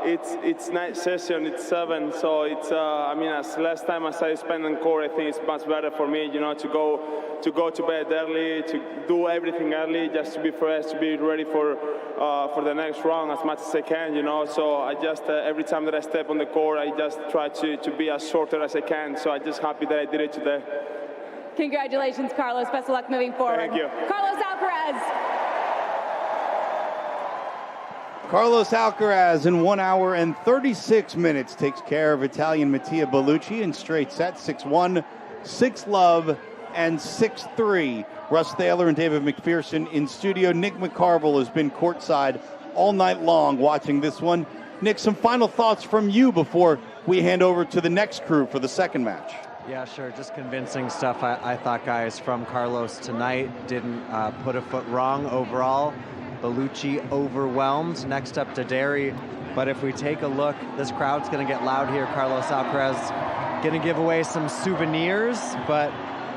It's night session. It's 7, so it's. I mean, as less time as I spend on court, I think it's much better for me. You know, to go to bed early, to do everything early, just to be fresh, to be ready for the next round as much as I can. You know, so I just every time that I step on the court, I just try to be as shorter as I can. So I'm just happy that I did it today. Congratulations, Carlos. Best of luck moving forward. Thank you. Carlos Alcaraz. Carlos Alcaraz in 1 hour and 36 minutes takes care of Italian Mattia Bellucci in straight sets, 6-1, 6-love, and 6-3. Russ Thaler and David McPherson in studio. Nick McCarville has been courtside all night long watching this one. Nick, some final thoughts from you before we hand over to the next crew for the second match. Yeah, sure. Just convincing stuff, I thought, guys, from Carlos tonight. Didn't put a foot wrong overall. Bellucci overwhelmed. Next up to Derry. But if we take a look, this crowd's going to get loud here. Carlos Alcaraz going to give away some souvenirs. But,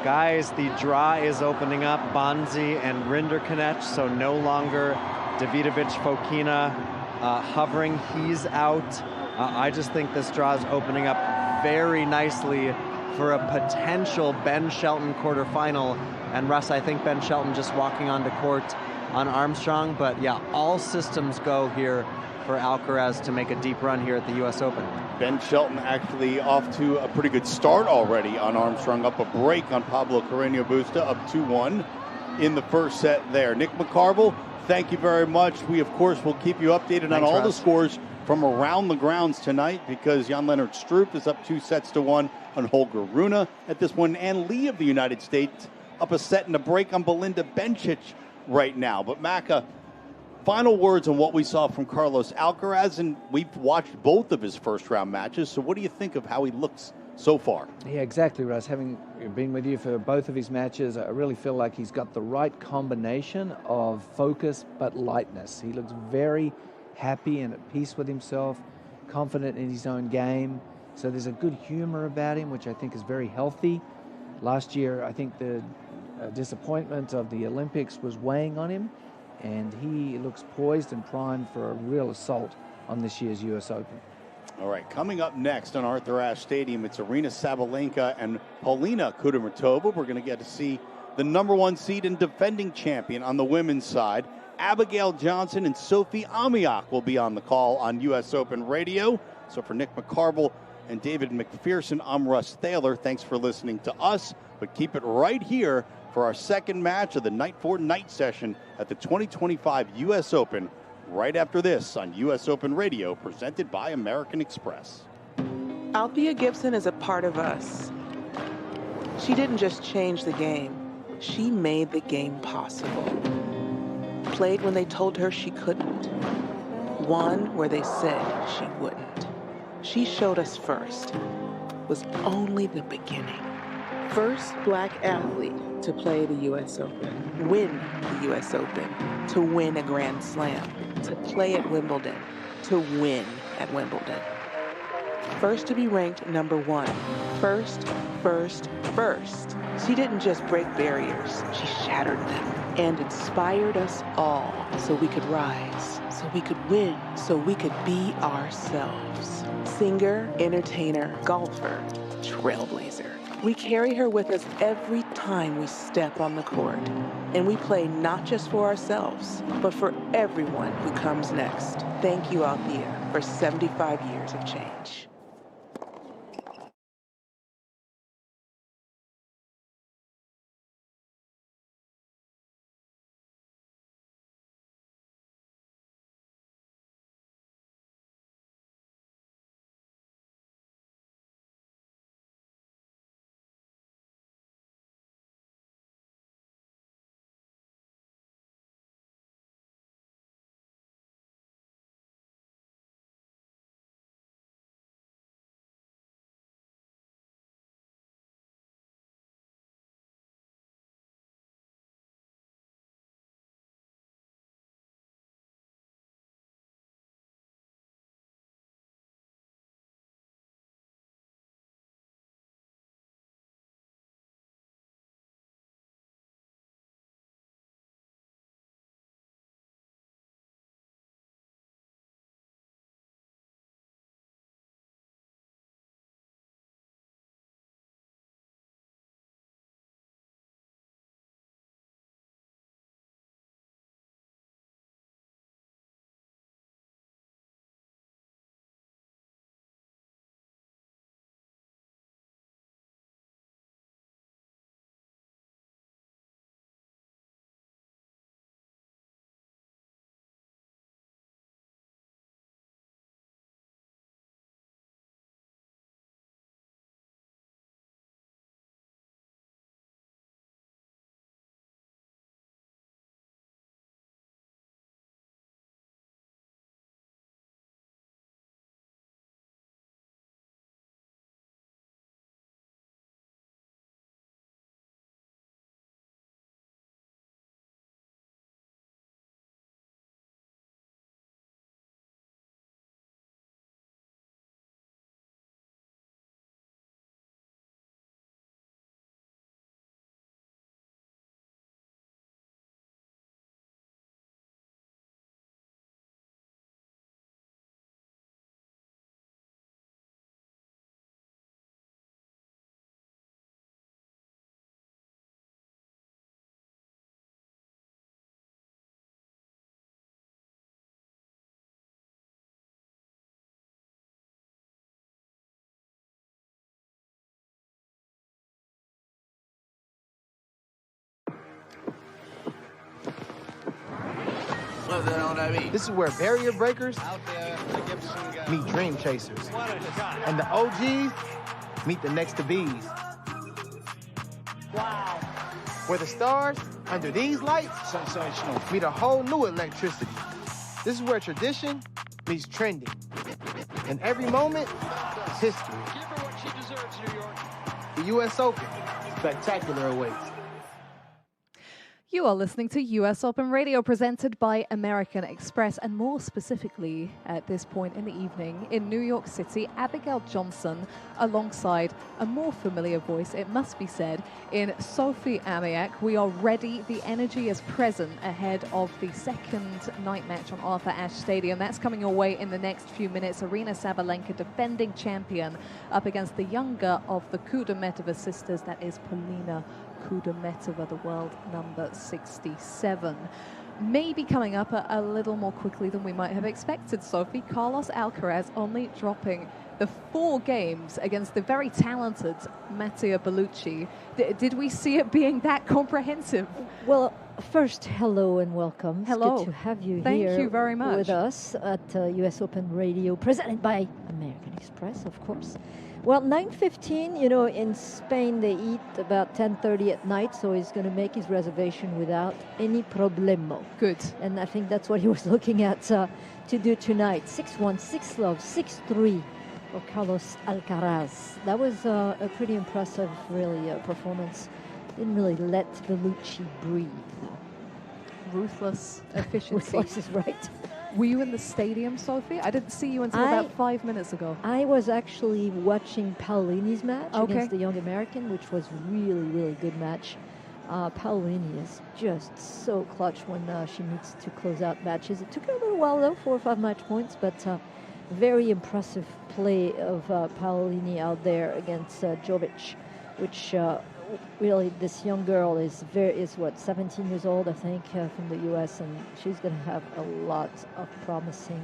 guys, the draw is opening up. Bonzi and Rinderknecht, so no longer Davidovich Fokina hovering. He's out. I just think this draw is opening up very nicely for a potential Ben Shelton quarterfinal. And Russ, I think Ben Shelton just walking onto court on Armstrong, but yeah, all systems go here for Alcaraz to make a deep run here at the U.S. Open. Ben Shelton actually off to a pretty good start already on Armstrong, up a break on Pablo Carreño Busta, up 2-1 in the first set there. Nick McCarville, thank you very much. We, of course, will keep you updated on all the scores from around the grounds tonight, because Jan-Lennard Strupp is up 2-1 on Holger Rune at this one, and Lee of the United States up a set and a break on Belinda Bencic right now. But Macca, final words on what we saw from Carlos Alcaraz, and we've watched both of his first round matches, so what do you think of how he looks so far? Yeah, exactly, Russ. Having been with you for both of his matches, I really feel like he's got the right combination of focus but lightness. He looks very happy and at peace with himself, confident in his own game. So there's a good humor about him, which I think is very healthy. Last year, I think the disappointment of the Olympics was weighing on him, and he looks poised and primed for a real assault on this year's U.S. Open. All right, coming up next on Arthur Ashe Stadium, it's Aryna Sabalenka and Polina Kudermetova. We're going to get to see the #1 seed and defending champion on the women's side. Abigail Johnson and Sophie Amiach will be on the call on U.S. Open Radio. So for Nick McCarville and David McPherson, I'm Russ Thaler. Thanks for listening to us, but keep it right here for our second match of the Night 4 night session at the 2025 U.S. Open, right after this on U.S. Open Radio, presented by American Express. Althea Gibson is a part of us. She didn't just change the game, she made the game possible. Played when they told her she couldn't. Won where they said she wouldn't. She showed us first. Was only the beginning. First Black athlete to play the U.S. Open, win the U.S. Open, to win a Grand Slam, to play at Wimbledon, to win at Wimbledon. First to be ranked #1. First, first, first. She didn't just break barriers, she shattered them and inspired us all so we could rise, so we could win, so we could be ourselves. Singer, entertainer, golfer, trailblazer. We carry her with us every time we step on the court. And we play not just for ourselves, but for everyone who comes next. Thank you, Althea, for 75 years of change. This is where barrier breakers meet dream chasers. And the OGs meet the next to bees. Wow. Where the stars, under these lights, sensational, meet a whole new electricity. This is where tradition meets trending. And every moment is history. Give her what she deserves, New York. The U.S. Open, spectacular awaits. You are listening to US Open Radio, presented by American Express, and more specifically at this point in the evening in New York City, Abigail Johnson alongside a more familiar voice, it must be said, in Sophie Amiak. We are ready. The energy is present ahead of the second night match on Arthur Ashe Stadium. That's coming your way in the next few minutes. Aryna Sabalenka, defending champion, up against the younger of the Kudermetova sisters, that is Polina Kudermetova, the world number 67. Maybe coming up a little more quickly than we might have expected, Sophie. Carlos Alcaraz only dropping the 4 games against the very talented Mattia Bellucci. Did we see it being that comprehensive? Well, first, hello and welcome. Hello. It's good to have you Thank here you very much. with us at US Open Radio, presented by American Express, of course. Well, 9:15, you know, in Spain they eat about 10:30 at night, so he's going to make his reservation without any problemo. Good. And I think that's what he was looking at to do tonight. 6-1, 6-love, 6-3 for Carlos Alcaraz. That was a pretty impressive, really, performance. Didn't really let Bellucci breathe. Ruthless efficiency. Ruthless is right. Were you in the stadium, Sophie? I didn't see you until about 5 minutes ago. I was actually watching Paolini's match against the young American, which was really, really good match. Paolini is just so clutch when she needs to close out matches. It took her a little while, though, 4 or 5 match points, but very impressive play of Paolini out there against Jovic, which really, this young girl is 17 years old, I think, from the U.S., and she's going to have a lot of promising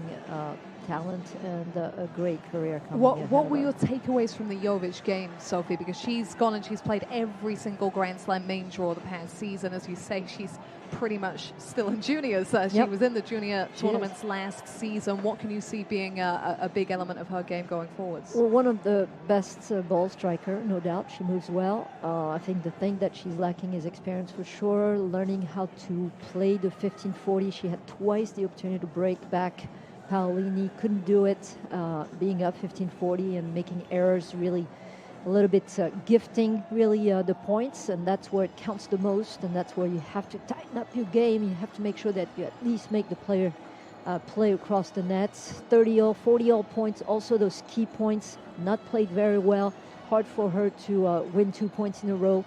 talent and a great career coming. What were your takeaways from the Jovic game, Sophie? Because she's gone and she's played every single Grand Slam main draw the past season. As you say, she's pretty much still in juniors. She was in the junior tournaments last season. What can you see being a big element of her game going forwards? Well, one of the best ball striker, no doubt. She moves well. I think the thing that she's lacking is experience for sure, learning how to play the 1540. She had twice the opportunity to break back Paolini, couldn't do it, being up 1540 and making errors, really a little bit gifting really the points, and that's where it counts the most, and that's where you have to tighten up your game. You have to make sure that you at least make the player play across the nets. 30-all, 40-all points, also those key points, not played very well. Hard for her to win 2 points in a row.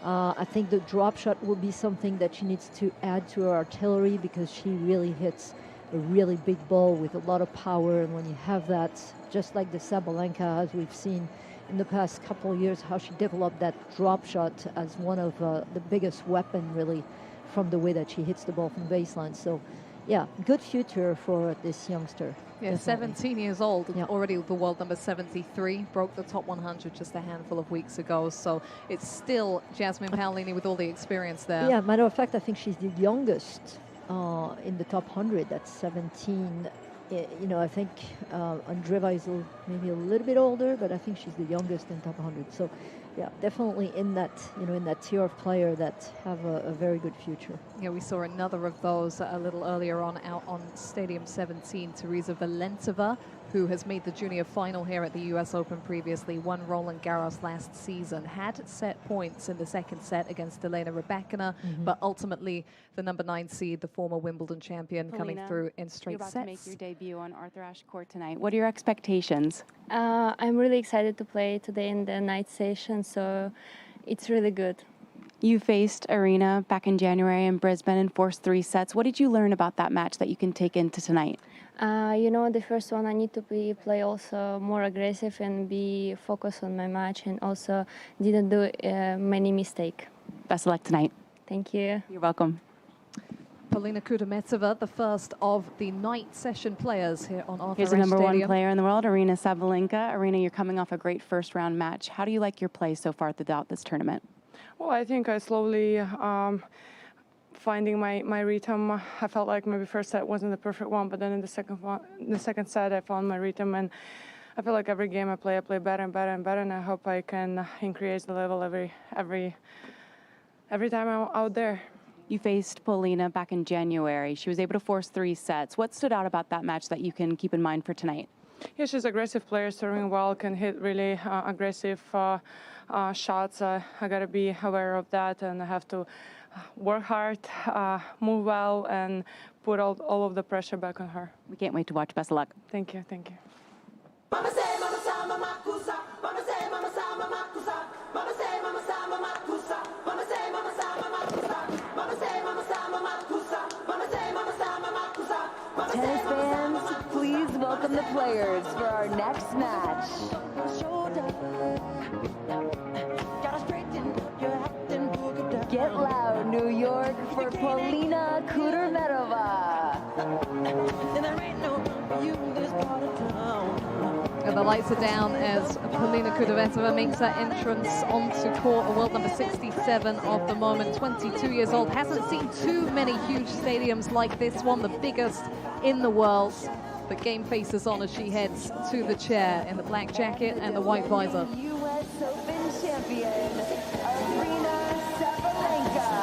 I think the drop shot will be something that she needs to add to her artillery, because she really hits a really big ball with a lot of power, and when you have that, just like the Sabalenka, as we've seen in the past couple of years, how she developed that drop shot as one of the biggest weapon, really, from the way that she hits the ball from baseline. So, yeah, good future for this youngster. Yeah, definitely. 17 years old, already the world number 73, broke the top 100 just a handful of weeks ago. So it's still Jasmine Paolini with all the experience there. Yeah, matter of fact, I think she's the youngest in the top 100. That's 17. You know, I think Andreeva is maybe a little bit older, but I think she's the youngest in top 100. So, yeah, definitely in that, you know, in that tier of player that have a very good future. Yeah, we saw another of those a little earlier on out on Stadium 17, Teresa Valentova, who has made the junior final here at the US Open previously, won Roland Garros last season, had set points in the second set against Elena Rybakina, but ultimately the number 9 seed, the former Wimbledon champion, coming through in straight sets. You're about to make your debut on Arthur Ashe Court tonight. What are your expectations? I'm really excited to play today in the night session, so it's really good. You faced Aryna back in January in Brisbane and forced 3 sets. What did you learn about that match that you can take into tonight? You know, the first one I need to play also more aggressive and be focused on my match, and also didn't do many mistakes. Best of luck tonight. Thank you. You're welcome. Polina Kudermetova, the first of the night session players here on Arthur Ashe Here's the number Stadium. 1 player in the world, Aryna Sabalenka. Aryna, you're coming off a great first round match. How do you like your play so far throughout this tournament? Well, I think I slowly finding my rhythm. I felt like maybe first set wasn't the perfect one, but then in the second set I found my rhythm, and I feel like every game I play better and better and better, and I hope I can increase the level every time I'm out there. You faced Polina back in January. She was able to force 3 sets. What stood out about that match that you can keep in mind for tonight? Yeah, she's an aggressive player, serving well, can hit really aggressive shots. I got to be aware of that, and I have to work hard, move well, and put all of the pressure back on her. We can't wait to watch. Best of luck. Thank you. Thank you. Tennis fans, please welcome the players for our next match. Get loud, New York, for Polina Kudermetova. And the lights are down as Polina Kudermetova makes her entrance onto court, a world number 67 of the moment, 22 years old. Hasn't seen too many huge stadiums like this one, the biggest in the world. But game faces on as she heads to the chair in the black jacket and the white visor. US Open champion, Aryna Sabalenka.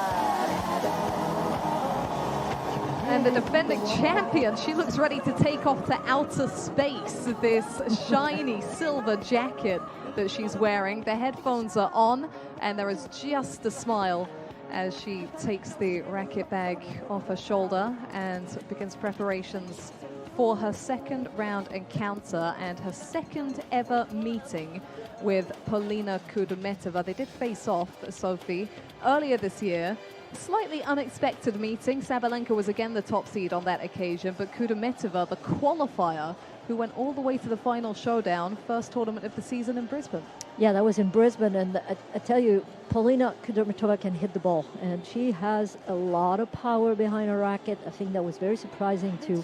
And the defending champion, she looks ready to take off to outer space. This shiny silver jacket that she's wearing. The headphones are on, and there is just a smile as she takes the racket bag off her shoulder and begins preparations for her second round encounter and her second ever meeting with Polina Kudermetova. They did face off, Sophie, earlier this year. Slightly unexpected meeting. Sabalenka was again the top seed on that occasion, but Kudermetova, the qualifier, who went all the way to the final showdown, first tournament of the season in Brisbane. Yeah, that was in Brisbane, and I tell you, Polina Kudermetova can hit the ball, and she has a lot of power behind her racket. I think that was very surprising to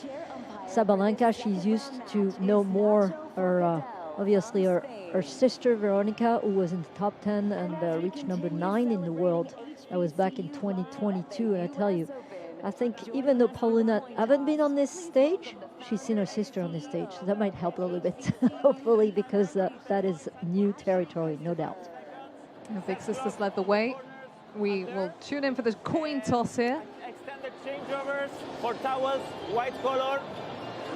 Sabalenka. She's used to know more her, obviously, her sister, Veronica, who was in the top 10 and reached number 9 in the world. That was back in 2022, and I tell you, I think even though Polina haven't been on this stage, she's seen her sister on this stage. So that might help a little bit, hopefully, because that is new territory, no doubt. The big sisters led the way. We will tune in for the coin toss here. Extended changeovers for towels, white color,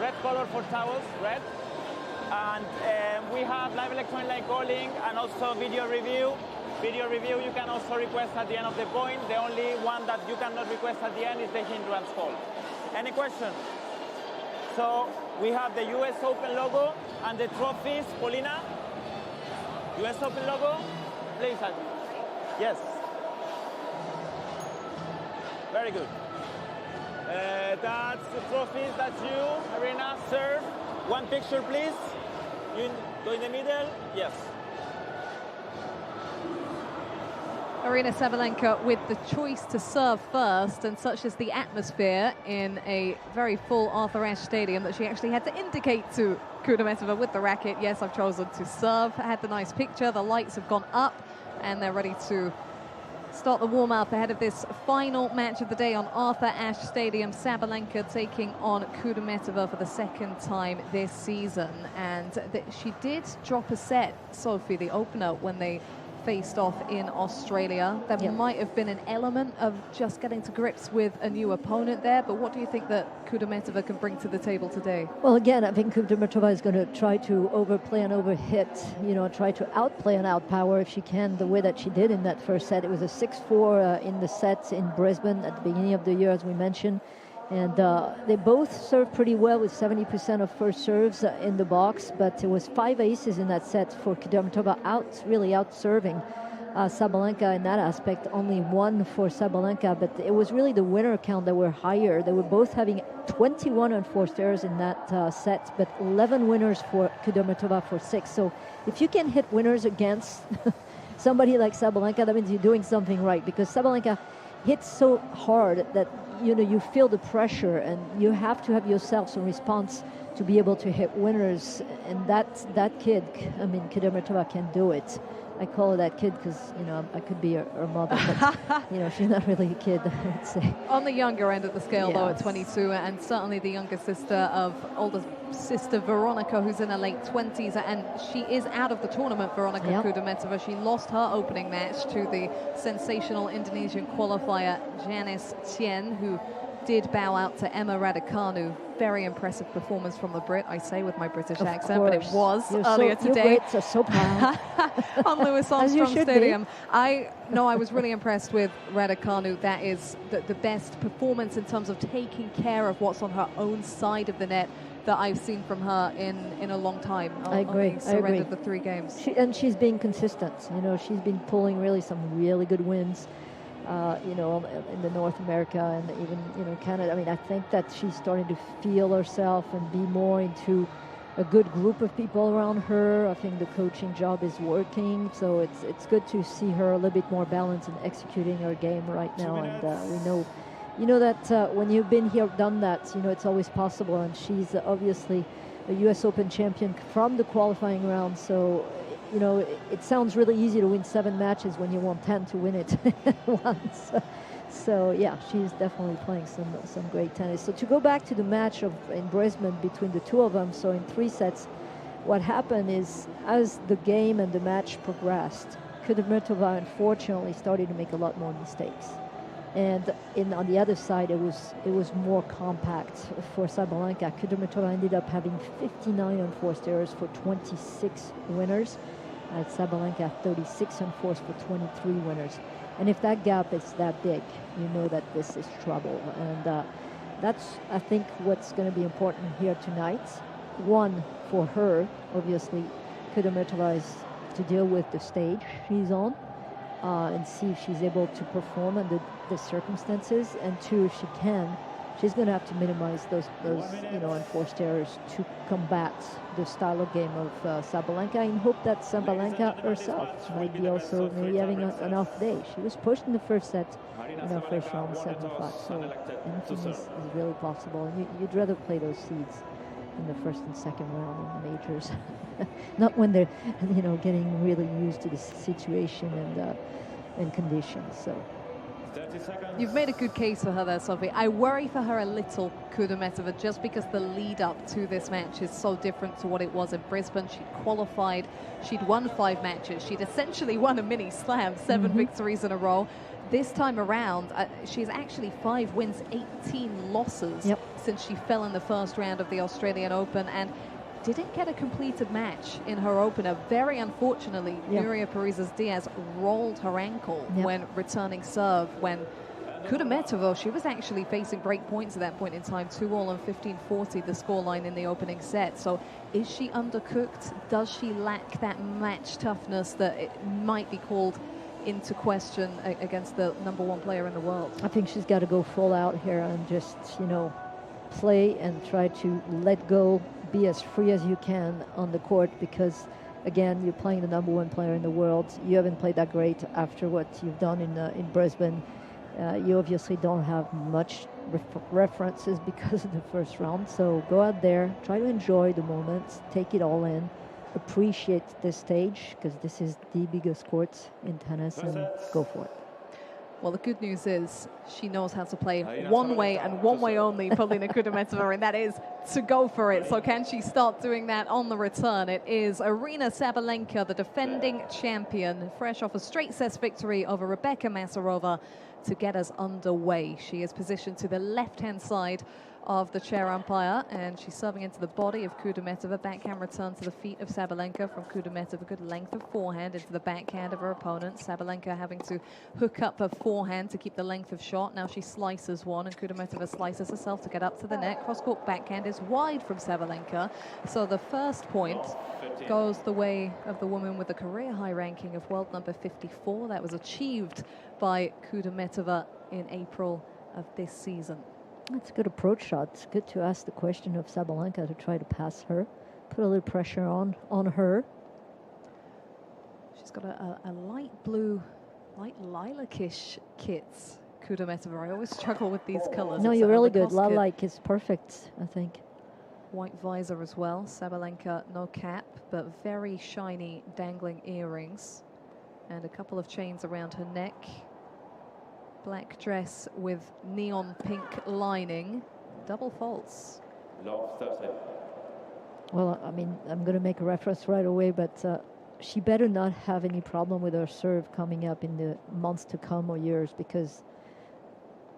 red color for towels, red. And we have live electronic line calling and also video review. Video review you can also request at the end of the point. The only one that you cannot request at the end is the hindrance call. Any questions? So we have the US Open logo and the trophies. Polina, US Open logo, please. Yes. Very good. That's the trophies, that's you, Aryna, serve. One picture, please. You go in the middle, yes. Aryna Sabalenka with the choice to serve first, and such is the atmosphere in a very full Arthur Ashe Stadium that she actually had to indicate to Kudermetova with the racket, yes, I've chosen to serve. I had the nice picture, the lights have gone up, and they're ready to start the warm-up ahead of this final match of the day on Arthur Ashe Stadium. Sabalenka taking on Kudermetova for the second time this season. And she did drop a set, Sophie, the opener, when they faced off in Australia. There might have been an element of just getting to grips with a new opponent there, but what do you think that Kudermetova can bring to the table today? Well, again, I think Kudermetova is going to try to overplay and overhit, you know, try to outplay and outpower if she can, the way that she did in that first set. It was a 6-4 in the sets in Brisbane at the beginning of the year, as we mentioned. And they both served pretty well with 70% of first serves in the box, but it was 5 aces in that set for Kudermetova, really out serving Sabalenka in that aspect. Only 1 for Sabalenka, but it was really the winner count that were higher. They were both having 21 unforced errors in that set, but 11 winners for Kudermetova for 6. So if you can hit winners against somebody like Sabalenka, that means you're doing something right, because Sabalenka hits so hard that you feel the pressure, and you have to have yourself some response to be able to hit winners. And that kid, I mean, Kudermetova can do it. I call her that kid because, you know, I could be her mother, but, you know, she's not really a kid, I'd say. On the younger end of the scale, though, at Yes. 22, and certainly the younger sister of older sister Veronica, who's in her late 20s, and she is out of the tournament, Veronica Yep. Kudermetova. She lost her opening match to the sensational Indonesian qualifier Janice Tien, who did bow out to Emma Raducanu. Very impressive performance from the Brit, I say with my British Of accent, but it was course. earlier today. You Brits are so proud. On Louis As you Armstrong should be. Stadium. I was really impressed with Raducanu. That is the best performance in terms of taking care of what's on her own side of the net that I've seen from her in a long time. I agree. Only surrendered the 3 games. She's being consistent. You know, she's been pulling really some really good wins. You know, in the North America and even, you know, Canada. I mean, I think that she's starting to feel herself and be more into a good group of people around her. I think the coaching job is working, so it's good to see her a little bit more balanced in executing her game right now. And we know, you know, that when you've been here, done that, you know, it's always possible. And she's obviously a U.S. Open champion from the qualifying round, so. You know, it sounds really easy to win 7 matches when you want 10 to win it once. So yeah, she's definitely playing some great tennis. So to go back to the match in Brisbane between the two of them, so in 3 sets, what happened is as the game and the match progressed, Kudermetova unfortunately started to make a lot more mistakes. And on the other side, it was more compact for Sabalenka. Kudermetova ended up having 59 unforced errors for 26 winners. Sabalenka 36 unforced for 23 winners. And if that gap is that big, you know that this is trouble. And that's, I think, what's going to be important here tonight. One, for her, obviously, Kudermetova is to deal with the stage she's on. And see if she's able to perform under the circumstances. And 2, if she can, she's going to have to minimize those you know, unforced errors to combat the style of game of Sabalenka, and hope that Sabalenka herself might be also maybe having an off day. She was pushed in the first set in her first round, 7-5. So anything is really possible. And you'd rather play those seeds in the first and second round in the majors, not when they're, you know, getting really used to the situation and conditions. So You've made a good case for her there, Sophie. I worry for her a little, Kudermetova, just because the lead up to this match is so different to what it was in Brisbane. She'd qualified, she'd won 5 matches, she'd essentially won a mini slam, 7 victories in a row. This time around, she's actually 5 wins, 18 losses since she fell in the first round of the Australian Open, and didn't get a completed match in her opener. Very unfortunately, Nuria Parrizas-Diaz rolled her ankle when returning serve. When Kudermetova, she was actually facing break points at that point in time, 2-all and 15-40, the scoreline in the opening set. So is she undercooked? Does she lack that match toughness that it might be called into question against the #1 player in the world? I think she's got to go full out here and just, you know, play and try to let go, be as free as you can on the court, because again, you're playing the #1 player in the world. You haven't played that great after what you've done in Brisbane. You obviously don't have much references because of the first round. So go out there, try to enjoy the moments, take it all in, appreciate this stage, because this is the biggest court in tennis, and go for it. Well, the good news is she knows how to play one way and one way only, Polina Kudermetova, and that is to go for it. So can she start doing that on the return? It is Aryna Sabalenka, the defending champion, fresh off a straight sets victory over Rebecca Masarova, to get us underway. She is positioned to the left-hand side of the chair umpire, and she's serving into the body of Kudermetova. Backhand return to the feet of Sabalenka from Kudermetova. Good length of forehand into the backhand of her opponent. Sabalenka having to hook up her forehand to keep the length of shot. Now she slices one, and Kudermetova slices herself to get up to the net. Cross-court backhand is wide from Sabalenka. So the first point goes the way of the woman with the career-high ranking of world number 54. That was achieved by Kudermetova in April of this season. That's a good approach shot. It's good to ask the question of Sabalenka to try to pass her, put a little pressure on her. She's got a light blue, light lilac-ish kit, Kudermetova. I always struggle with these colors. No, It's you're a really good. Lacoste kit. Lilac is perfect, I think. White visor as well. Sabalenka, no cap, but very shiny dangling earrings. and a couple of chains around her neck. Black dress with neon pink lining. Double faults. Well, I mean, I'm going to make a reference right away, but she better not have any problem with her serve coming up in the months to come or years, because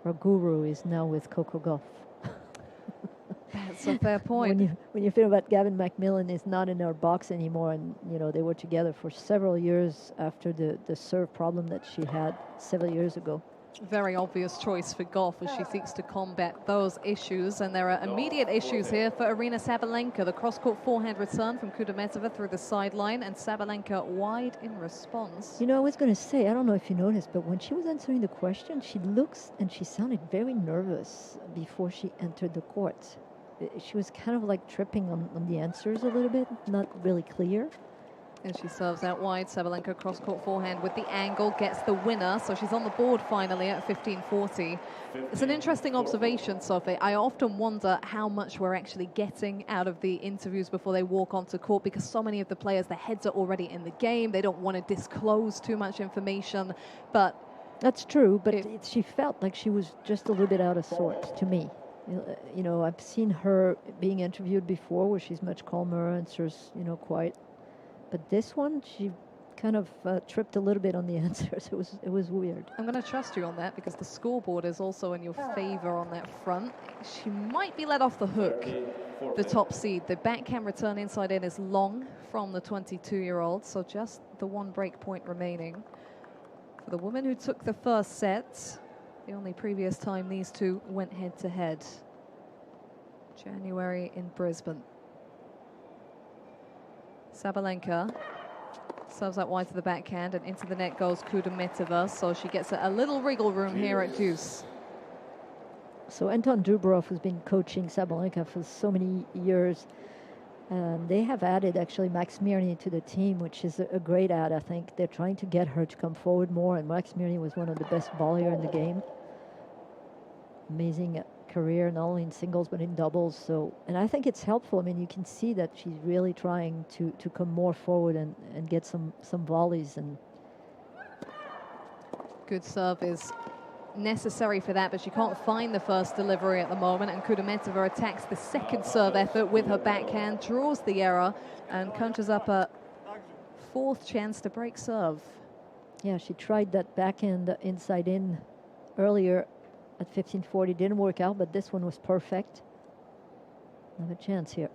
her guru is now with Coco Gauff. That's a fair point. When you feel about Gavin McMillan is not in our box anymore, and you know they were together for several years after the serve problem that she had several years ago. Very obvious choice for Gauff as she seeks to combat those issues. And there are immediate issues here for Aryna Sabalenka. The cross-court forehand return from Kudermetova through the sideline, and Sabalenka wide in response. You know, I was going to say, I don't know if you noticed, but when she was answering the question, she looks and she sounded very nervous before she entered the court. She was kind of like tripping on the answers a little bit, not really clear. And she serves out wide. Sabalenka cross-court forehand with the angle, gets the winner. So she's on the board finally at 15-40. It's an interesting observation, Sophie. I often wonder how much we're actually getting out of the interviews before they walk onto court, because so many of the players, their heads are already in the game. They don't want to disclose too much information. But that's true, but she felt like she was just a little bit out of sorts to me. You know, I've seen her being interviewed before where she's much calmer, answers, you know, quiet. But this one, she kind of tripped a little bit on the answers. It was weird. I'm going to trust you on that because the scoreboard is also in your favor on that front. She might be let off the hook, the top seed. The backhand return inside in is long from the 22-year-old, so just the one break point remaining. For the woman who took the first set, the only previous time these two went head-to-head. January in Brisbane. Sabalenka serves out wide to the backhand, and into the net goes Kudermetova, so she gets a little wriggle room here at deuce. So Anton Dubrow, who's been coaching Sabalenka for so many years, they have added actually Max Mirny to the team, which is a great add, I think. They're trying to get her to come forward more, and Max Mirny was one of the best volleyers in the game. Amazing career, not only in singles but in doubles. So, and I think it's helpful. I mean, you can see that she's really trying to come more forward and get some volleys. And good serve is necessary for that, but she can't find the first delivery at the moment, and Kudermetova attacks the second serve effort with her backhand, draws the error, and conjures up a fourth chance to break serve. Yeah, she tried that backhand inside in earlier at 15-40, didn't work out, but this one was perfect. Another chance here.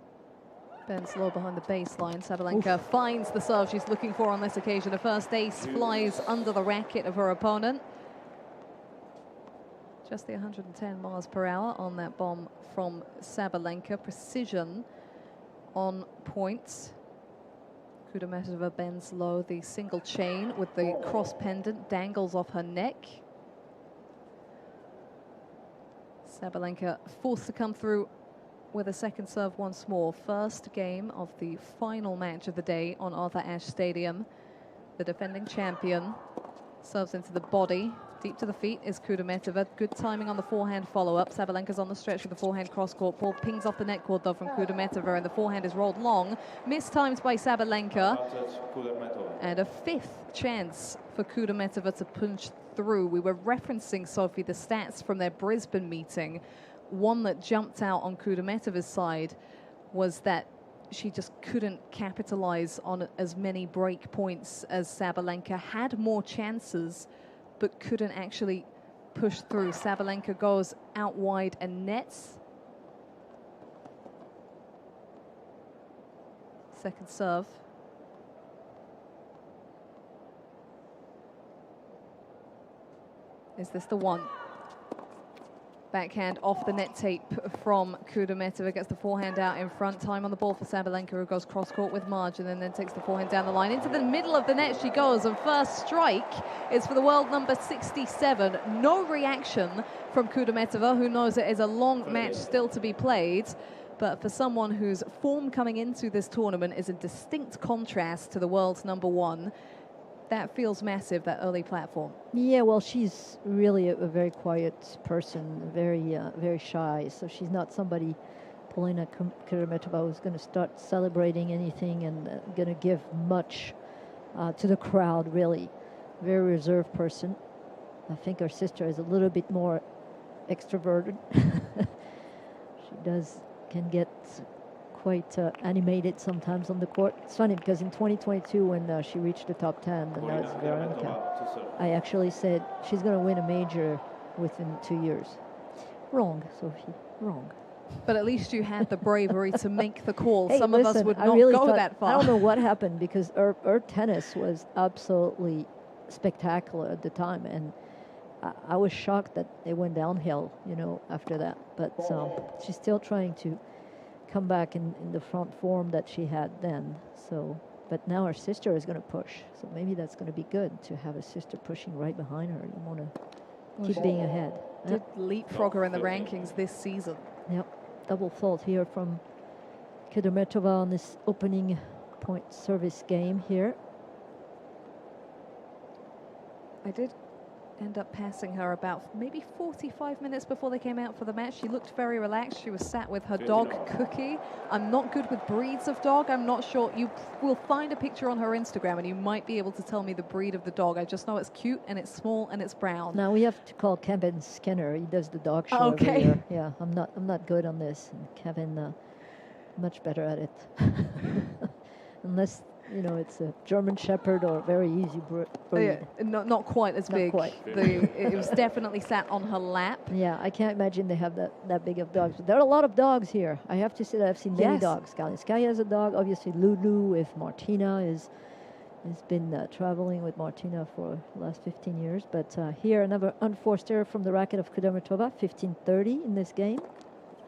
Bends low behind the baseline. Sabalenka finds the serve she's looking for on this occasion. A first ace flies under the racket of her opponent. Just the 110 miles per hour on that bomb from Sabalenka. Precision on points. Kudermetova bends low. The single chain with the cross pendant dangles off her neck. Sabalenka forced to come through with a second serve once more. First game of the final match of the day on Arthur Ashe Stadium. The defending champion serves into the body. Deep to the feet is Kudermetova. Good timing on the forehand follow-up. Sabalenka's on the stretch with the forehand cross-court. Ball pings off the net cord, though, from Kudermetova, and the forehand is rolled long. Mistimed by Sabalenka. And a fifth chance for Kudermetova to punch through. We were referencing, Sophie, the stats from their Brisbane meeting. One that jumped out on Kudermetova's side was that she just couldn't capitalize on as many break points as Sabalenka. Had more chances, but couldn't actually push through. Sabalenka goes out wide and nets. Second serve. Is this the one? Backhand off the net tape from Kudermetova. Gets the forehand out in front. Time on the ball for Sabalenka, who goes cross-court with margin and then takes the forehand down the line. Into the middle of the net she goes, and first strike is for the world number 67. No reaction from Kudermetova, who knows it is a long match still to be played. But for someone whose form coming into this tournament is a distinct contrast to the world's number one, that feels massive, that early platform. Yeah, well, she's really a very quiet person, very shy. So she's not somebody, Polina Kudermetova, who's going to start celebrating anything and going to give much to the crowd, really. very reserved person. I think her sister is a little bit more extroverted. She can get quite animated sometimes on the court. It's funny because in 2022 when she reached the top 10, and that's Veronica, I actually said she's going to win a major within 2 years. Wrong, Sophie, wrong. But at least you had the bravery to make the call. Hey, Some listen, of us would I not really go thought, that far. I don't know what happened because her tennis was absolutely spectacular at the time, and I was shocked that it went downhill, after that. But she's still trying to come back in the front form that she had then. So, but now her sister is going to push, so maybe that's going to be good to have a sister pushing right behind her. You want to keep being ahead. Did leapfrog her in the rankings this season. Yep. Double fault here from Kudermetova on this opening point service game here. I did end up passing her about maybe 45 minutes before they came out for the match. She looked very relaxed. She was sat with her dog, Cookie. I'm not good with breeds of dog. I'm not sure. You will find a picture on her Instagram and you might be able to tell me the breed of the dog. I just know it's cute and it's small and it's brown. Now we have to call Kevin Skinner. He does the dog show every year. Yeah, I'm not good on this. And Kevin, much better at it. Unless it's a German Shepherd or a very easy breed. Yeah, not quite as big. Quite. It was definitely sat on her lap. Yeah, I can't imagine they have that big of dogs. But there are a lot of dogs here. I have to say that I've seen many dogs. Galinskaya has a dog. Obviously, Lulu with Martina has been traveling with Martina for the last 15 years. But here, another unforced error from the racket of Kudermetova, 15-30 in this game.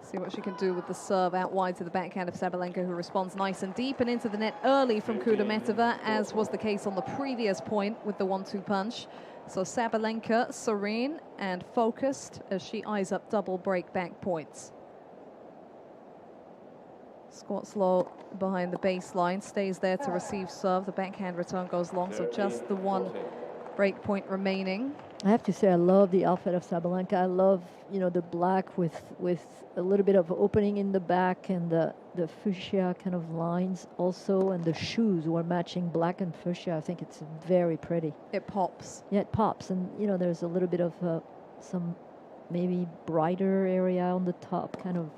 See what she can do with the serve out wide to the backhand of Sabalenka, who responds nice and deep and into the net early from Kudermetova, as was the case on the previous point with the 1-2 punch. So Sabalenka serene and focused as she eyes up double break back points. Squats low behind the baseline, stays there to receive serve. The backhand return goes long, so just the one break point remaining. I have to say I love the outfit of Sabalenka. I love, the black with a little bit of opening in the back and the fuchsia kind of lines also, and the shoes were matching black and fuchsia. I think it's very pretty. It pops. Yeah, it pops. And, there's a little bit of some maybe brighter area on the top, kind of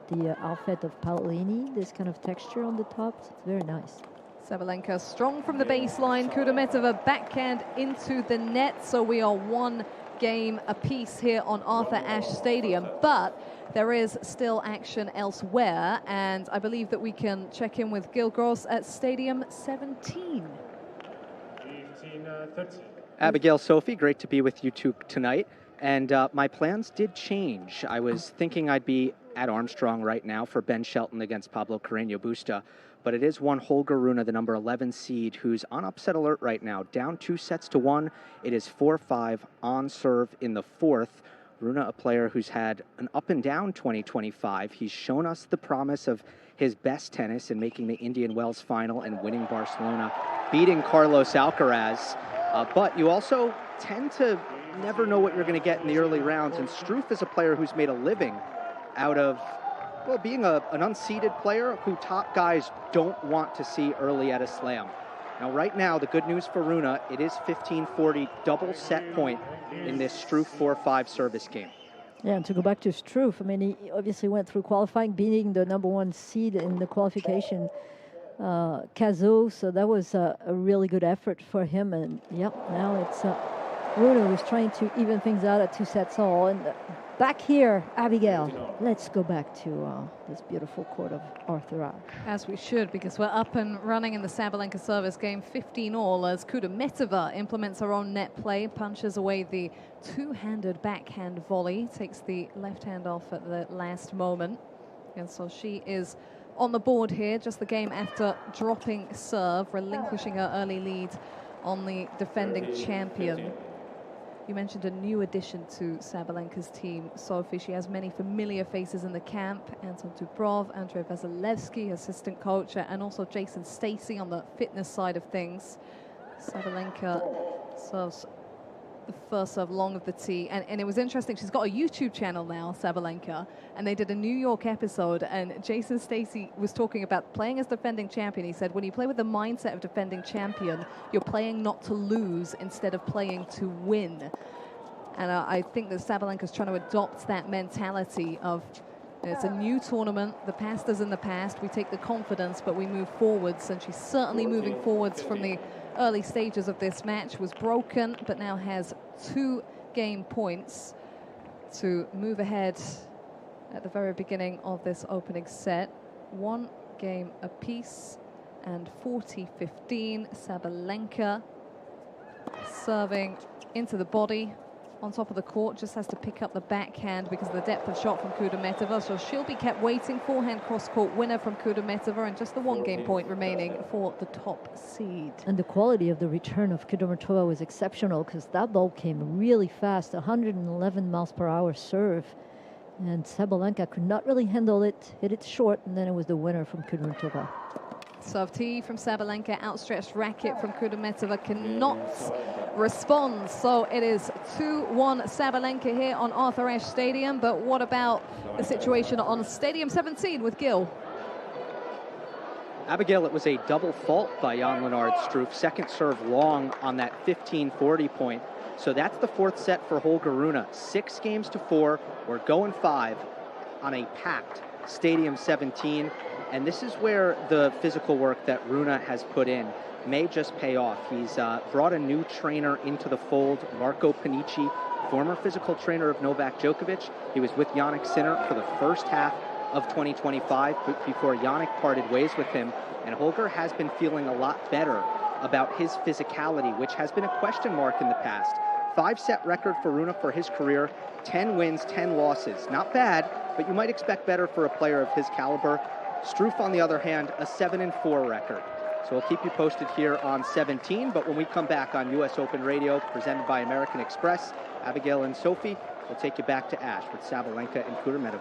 the outfit of Paolini, this kind of texture on the top. It's very nice. Sabalenka strong from the baseline. Kudermetova backhand into the net. So we are one game apiece here on Arthur Ashe Stadium. But there is still action elsewhere. And I believe that we can check in with Gil Gross at Stadium 17. Abigail, Sophie, great to be with you two tonight. And my plans did change. I was thinking I'd be at Armstrong right now for Ben Shelton against Pablo Carreño Busta. But it is one Holger Rune, the number 11 seed, who's on upset alert right now. Down 2-1. It is 4-5 on serve in the fourth. Rune, a player who's had an up-and-down 2025. He's shown us the promise of his best tennis in making the Indian Wells final and winning Barcelona, beating Carlos Alcaraz. But you also tend to never know what you're going to get in the early rounds. And Struff is a player who's made a living out of being an unseeded player who top guys don't want to see early at a slam. Now, right now, the good news for Rune, it is 15-40 double set point in this Struff 4-5 service game. Yeah, and to go back to Struff, I mean, he obviously went through qualifying, beating the number 1 seed in the qualification, Cazot, so that was a really good effort for him. And, yep, now it's Rune who's trying to even things out at 2 sets all. And back here, Abigail, let's go back to this beautiful court of Arthur Ashe. As we should, because we're up and running in the Sabalenka service game, 15-all, as Kudermetova implements her own net play, punches away the two-handed backhand volley, takes the left hand off at the last moment. And so she is on the board here, just the game after dropping serve, relinquishing her early lead on the defending champion. You mentioned a new addition to Sabalenka's team, Sophie. She has many familiar faces in the camp. Anton Dubrov, Andrei Vasilevsky, assistant coach, and also Jason Stacey on the fitness side of things. Sabalenka serves the first serve long of the tee. And it was interesting. She's got a YouTube channel now, Sabalenka, and they did a New York episode. And Jason Stacy was talking about playing as defending champion. He said, when you play with the mindset of defending champion, you're playing not to lose instead of playing to win. And I think that Sabalenka's trying to adopt that mentality of, it's a new tournament, the past is in the past, we take the confidence, but we move forwards, and she's certainly moving forwards from the early stages of this match. Was broken, but now has 2 game points to move ahead at the very beginning of this opening set. 1 game apiece, and 40-15, Sabalenka serving into the body. On top of the court, just has to pick up the backhand because of the depth of shot from Kudermetova. So she'll be kept waiting. Forehand cross-court winner from Kudermetova, and just the 1 game point remaining for the top seed. And the quality of the return of Kudermetova was exceptional because that ball came really fast, 111 miles per hour serve. And Sabalenka could not really handle it, hit it short, and then it was the winner from Kudermetova. Serve tee from Sabalenka, outstretched racket from Kudermetova, cannot respond. So it is 2-1 Sabalenka here on Arthur Ashe Stadium. But what about the situation on Stadium 17 with Gil? Abigail, it was a double fault by Jan-Lennard Struff. Second serve long on that 15-40 point. So that's the 4th set for Holger Rune. 6 games to 4. We're going 5 on a packed Stadium 17. And this is where the physical work that Rune has put in may just pay off. He's brought a new trainer into the fold, Marco Panici, former physical trainer of Novak Djokovic. He was with Jannik Sinner for the first half of 2025 before Jannik parted ways with him. And Holger has been feeling a lot better about his physicality, which has been a question mark in the past. 5-set record for Rune for his career, 10 wins, 10 losses. Not bad, but you might expect better for a player of his caliber. Struff, on the other hand, a 7-4 record. So we'll keep you posted here on 17, but when we come back on US Open Radio, presented by American Express, Abigail and Sophie, we'll take you back to Ashe with Sabalenka and Kudermetova.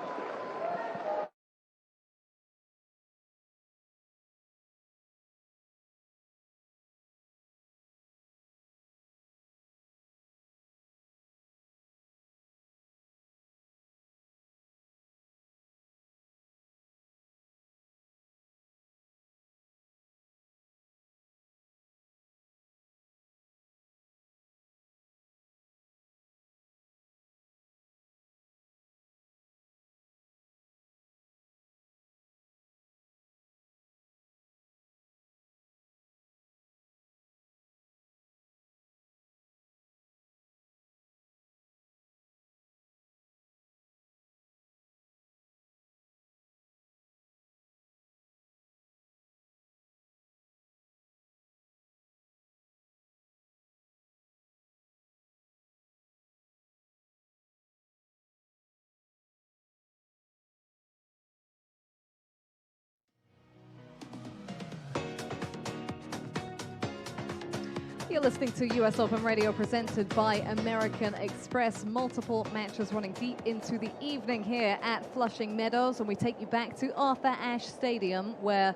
You're listening to US Open Radio presented by American Express. Multiple matches running deep into the evening here at Flushing Meadows, and we take you back to Arthur Ashe Stadium, where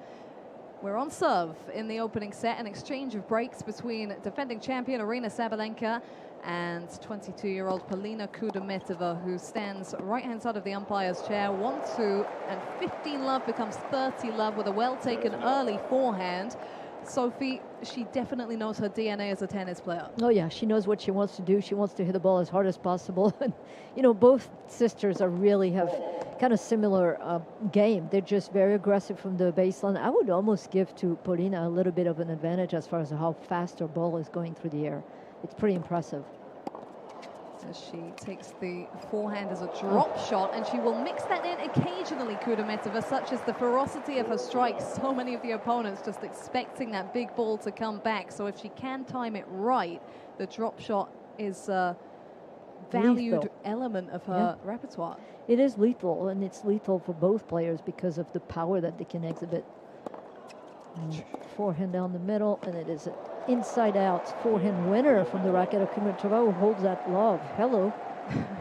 we're on serve in the opening set. An exchange of breaks between defending champion Aryna Sabalenka and 22-year-old Polina Kudermetova, who stands right-hand side of the umpire's chair. 1-2, and 15 love becomes 30 love with a well-taken early forehand. Sophie, she definitely knows her DNA as a tennis player. Oh yeah, she knows what she wants to do. She wants to hit the ball as hard as possible. And you know, both sisters are really have kind of similar game. They're just very aggressive from the baseline. I would almost give to Polina a little bit of an advantage as far as how fast her ball is going through the air. It's pretty impressive. As she takes the forehand as a drop shot, and she will mix that in occasionally, Kudermetova, such as the ferocity of her strike. So many of the opponents just expecting that big ball to come back. So if she can time it right, the drop shot is a valued lethal element of her repertoire. It is lethal, and it's lethal for both players because of the power that they can exhibit. And forehand down the middle, and it is an inside-out forehand winner from the racket of Kudermetova, who holds that love. Hello.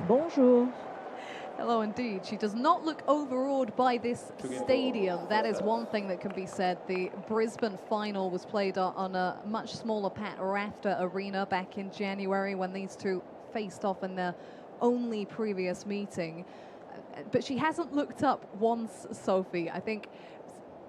Bonjour. Hello, indeed. She does not look overawed by this stadium. That is one thing that can be said. The Brisbane final was played on a much smaller Pat Rafter arena back in January when these two faced off in their only previous meeting. But she hasn't looked up once, Sophie. I think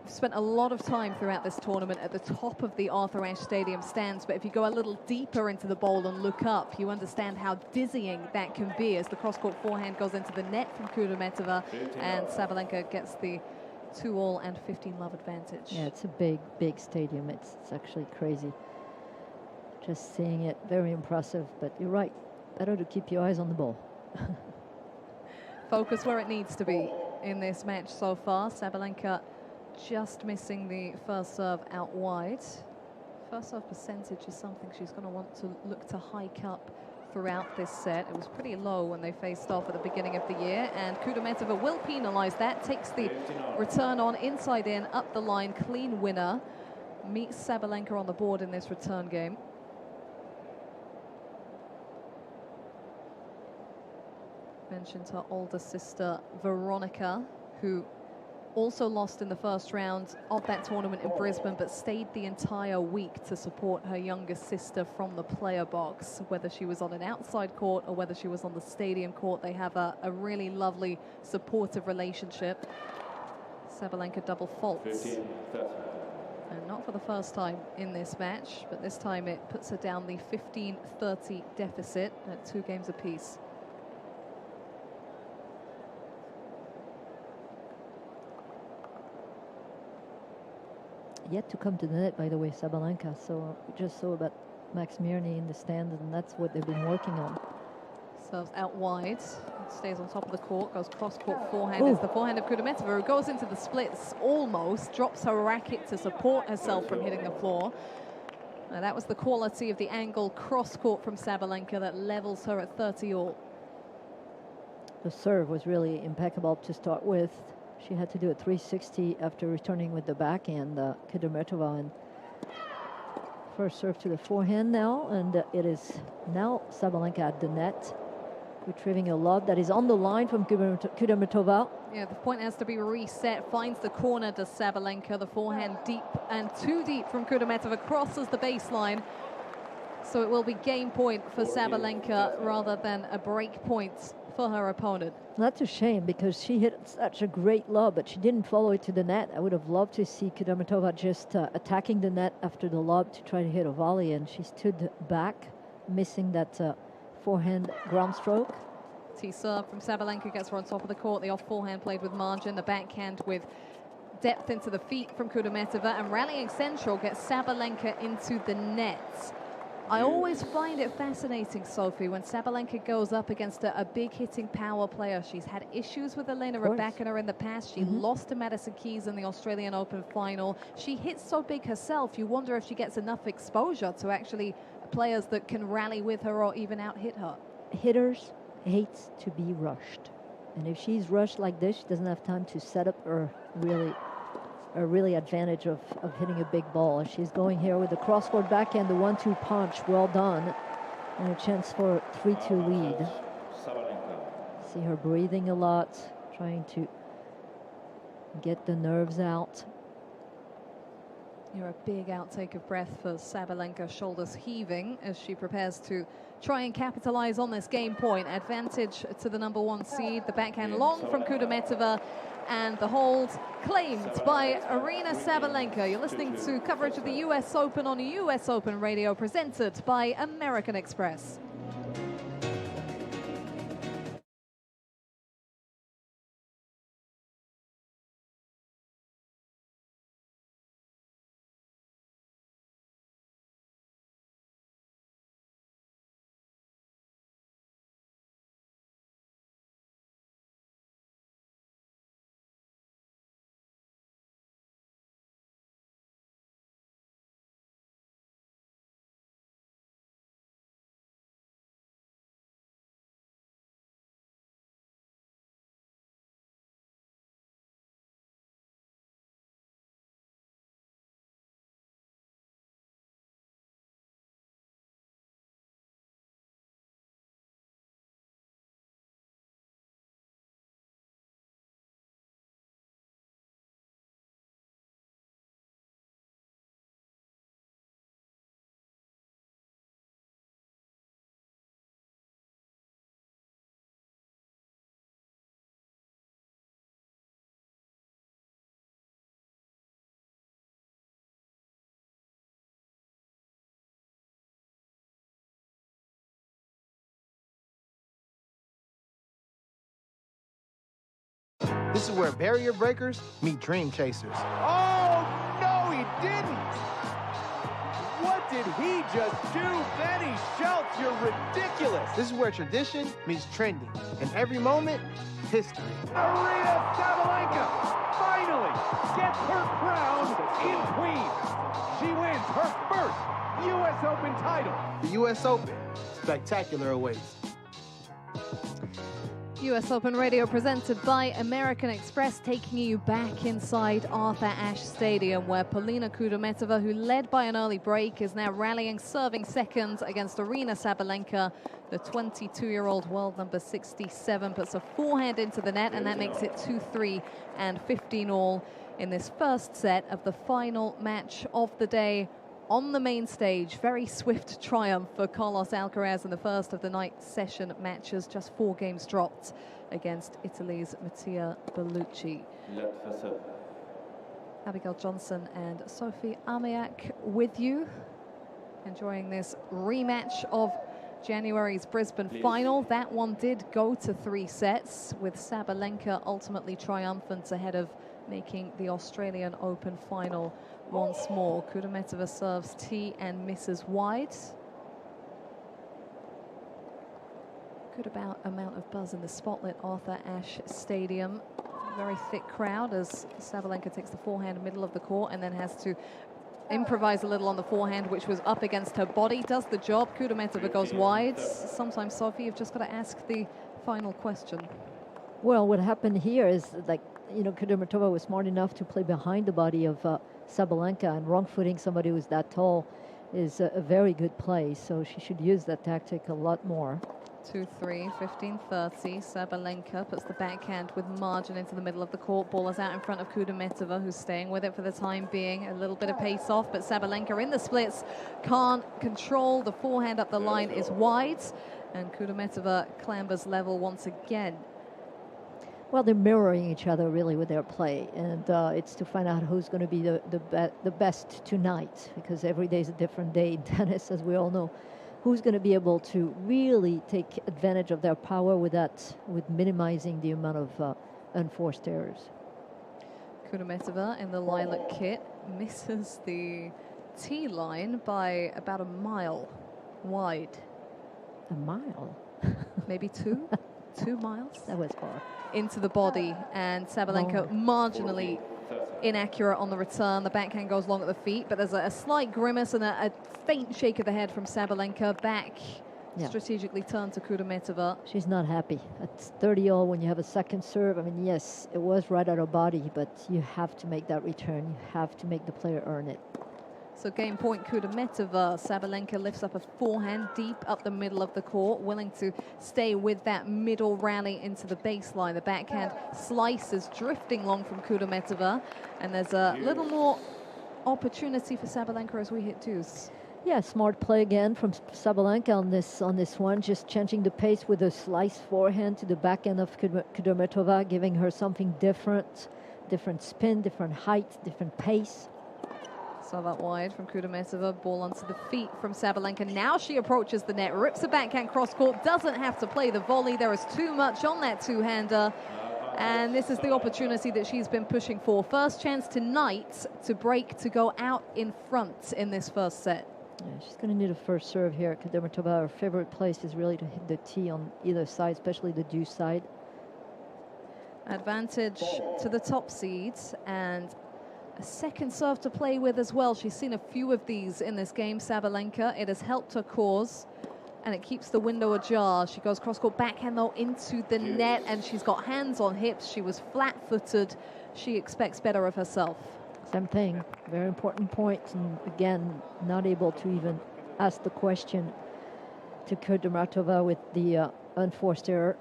spent a lot of time throughout this tournament at the top of the Arthur Ashe Stadium stands, but if you go a little deeper into the bowl and look up, you understand how dizzying that can be as the cross-court forehand goes into the net from Kudermetova, and Sabalenka gets the 2-all and 15-love advantage. Yeah, it's a big, big stadium. It's actually crazy. Just seeing it, very impressive, but you're right. Better to keep your eyes on the ball. Focus where it needs to be in this match so far. Sabalenka just missing the first serve out wide. First serve percentage is something she's going to want to look to hike up throughout this set. It was pretty low when they faced off at the beginning of the year, and Kudermetova will penalize that. Takes the return on inside in, up the line, clean winner. Meets Sabalenka on the board in this return game. Mentioned her older sister, Veronica, who also lost in the first round of that tournament in Brisbane, but stayed the entire week to support her younger sister from the player box. Whether she was on an outside court or whether she was on the stadium court, they have a really lovely, supportive relationship. Sabalenka double faults. And not for the first time in this match, but this time it puts her down the 15-30 deficit at 2 games apiece. Yet to come to the net, by the way, Sabalenka. So we just saw about Max Mirny in the stand, and that's what they've been working on. Serves out wide, stays on top of the court, goes cross-court forehand. It's the forehand of Kudermetova, who goes into the splits almost, drops her racket to support herself from hitting the floor. And that was the quality of the angle cross-court from Sabalenka that levels her at 30-all. The serve was really impeccable to start with. She had to do a 360 after returning with the backhand, Kudermetova. And first serve to the forehand now, and it is now Sabalenka at the net, retrieving a lob that is on the line from Kudermetova. Yeah, the point has to be reset. Finds the corner to Sabalenka. The forehand deep and too deep from Kudermetova, crosses the baseline. So it will be game point for Sabalenka rather than a break point for her opponent. That's a shame because she hit such a great lob, but she didn't follow it to the net. I would have loved to see Kudermetova just attacking the net after the lob to try to hit a volley, and she stood back, missing that forehand ground stroke. T-serve from Sabalenka gets her on top of the court. The off forehand played with margin, the backhand with depth into the feet from Kudermetova, and rallying central gets Sabalenka into the net. I always find it fascinating, Sophie, when Sabalenka goes up against a big hitting power player. She's had issues with Elena Rybakina in the past. She lost to Madison Keys in the Australian Open final. She hits so big herself, you wonder if she gets enough exposure to actually players that can rally with her or even out-hit her. Hitters hate to be rushed. And if she's rushed like this, she doesn't have time to set up her really advantage of hitting a big ball. She's going here with the cross-court backhand, the 1-2 punch, well done, and a chance for a 3-2 lead. See her breathing a lot, trying to get the nerves out. You're a big outtake of breath for Sabalenka, shoulders heaving as she prepares to try and capitalize on this game point. Advantage to the #1 seed, the backhand long from Kudermetova, and the hold claimed by Aryna Sabalenka. You're listening to coverage of the US Open on US Open Radio, presented by American Express. This is where barrier breakers meet dream chasers. Oh, no, he didn't. What did he just do? Then he shouts, "You're ridiculous." This is where tradition meets trending. And every moment, history. Aryna Sabalenka finally gets her crown in Queens. She wins her first U.S. Open title. The U.S. Open, spectacular awaits. US Open Radio presented by American Express, taking you back inside Arthur Ashe Stadium, where Polina Kudermetova, who led by an early break, is now rallying, serving second against Aryna Sabalenka. The 22-year-old world number 67 puts a forehand into the net, and that makes it 2-3 and 15-all in this first set of the final match of the day on the main stage. Very swift triumph for Carlos Alcaraz in the first of the night session matches. Just 4 games dropped against Italy's Mattia Bellucci. Abigail Johnson and Sophie Amiak with you, enjoying this rematch of January's Brisbane final. That one did go to 3 sets, with Sabalenka ultimately triumphant ahead of making the Australian Open final once more. Kudermetova serves tee and misses wide. Good amount of buzz in the spotlit Arthur Ashe Stadium. Very thick crowd as Sabalenka takes the forehand middle of the court and then has to improvise a little on the forehand, which was up against her body. Does the job. Kudermetova goes wide. Sometimes, Sophie, you've just got to ask the final question. Well, what happened here is, like, you know, Kudermetova was smart enough to play behind the body of Sabalenka, and wrong footing somebody who's that tall is a very good play, so she should use that tactic a lot more. 2-3, 15-30. Sabalenka puts the backhand with margin into the middle of the court. Ball is out in front of Kudermetova, who's staying with it for the time being. A little bit of pace off, but Sabalenka in the splits can't control. The forehand up the line is wide, and Kudermetova clambers level once again. Well, they're mirroring each other really with their play, and it's to find out who's going to be the best tonight, because every day is a different day in tennis, as we all know. Who's going to be able to really take advantage of their power with minimizing the amount of unforced errors. Kudermetova in the lilac kit misses the tee line by about a mile wide. A mile? Maybe 2? 2 miles? That was far. Into the body, and Sabalenka marginally inaccurate on the return. The backhand goes long at the feet, but there's a slight grimace and a faint shake of the head from Sabalenka. Back strategically turned to Kudermetova. She's not happy. At 30-all, when you have a second serve, I mean, yes, it was right at her body, but you have to make that return. You have to make the player earn it. So game point, Kudermetova. Sabalenka lifts up a forehand deep up the middle of the court, willing to stay with that middle rally into the baseline. The backhand slices drifting long from Kudermetova, and there's a little more opportunity for Sabalenka as we hit deuce. Yeah, smart play again from Sabalenka on this one, just changing the pace with a slice forehand to the backhand of Kudermetova, giving her something different spin, different height, different pace. So out wide from Kudermetova, ball onto the feet from Sabalenka. Now she approaches the net, rips a backhand cross-court, doesn't have to play the volley. There is too much on that two-hander, and this is the opportunity that she's been pushing for. First chance tonight to break, to go out in front in this first set. Yeah, she's going to need a first serve here. Kudermetova, her favorite place is really to hit the tee on either side, especially the deuce side. Advantage to the top seeds, and a second serve to play with as well. She's seen a few of these in this game, Sabalenka. It has helped her cause, and it keeps the window ajar. She goes cross-court backhand, though, into the net, and she's got hands on hips. She was flat-footed. She expects better of herself. Same thing. Very important point. And again, not able to even ask the question to Kudermetova with the unforced error.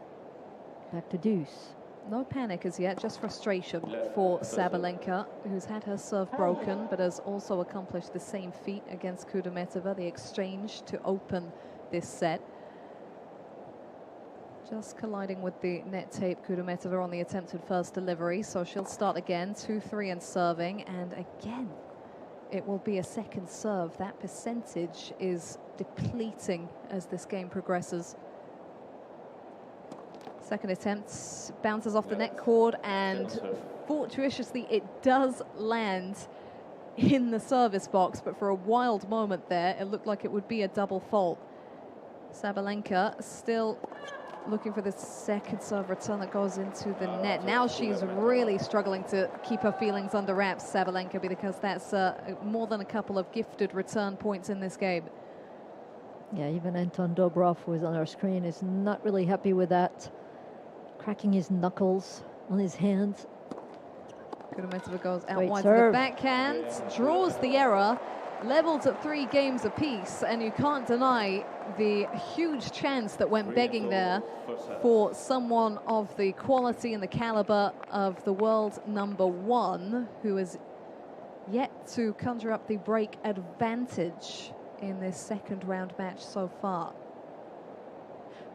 Back to deuce. No panic as yet, just frustration for Sabalenka, who's had her serve broken, but has also accomplished the same feat against Kudermetova, the exchange to open this set. Just colliding with the net tape, Kudermetova on the attempted first delivery, so she'll start again, 2-3 and serving, and again, it will be a second serve. That percentage is depleting as this game progresses. Second attempt bounces off the net cord, and fortuitously it does land in the service box, but for a wild moment there, it looked like it would be a double fault. Sabalenka still looking for the second serve return that goes into the net. Now she's really struggling to keep her feelings under wraps, Sabalenka, because that's more than a couple of gifted return points in this game. Yeah, even Anton Dobrov, who is on our screen, is not really happy with that. Cracking his knuckles on his hands. Kudermetova goes out Great wide serve. to the backhand, draws the error, levels at 3 games apiece, and you can't deny the huge chance that went begging there for someone of the quality and the caliber of the world #1, who has yet to conjure up the break advantage in this second round match so far.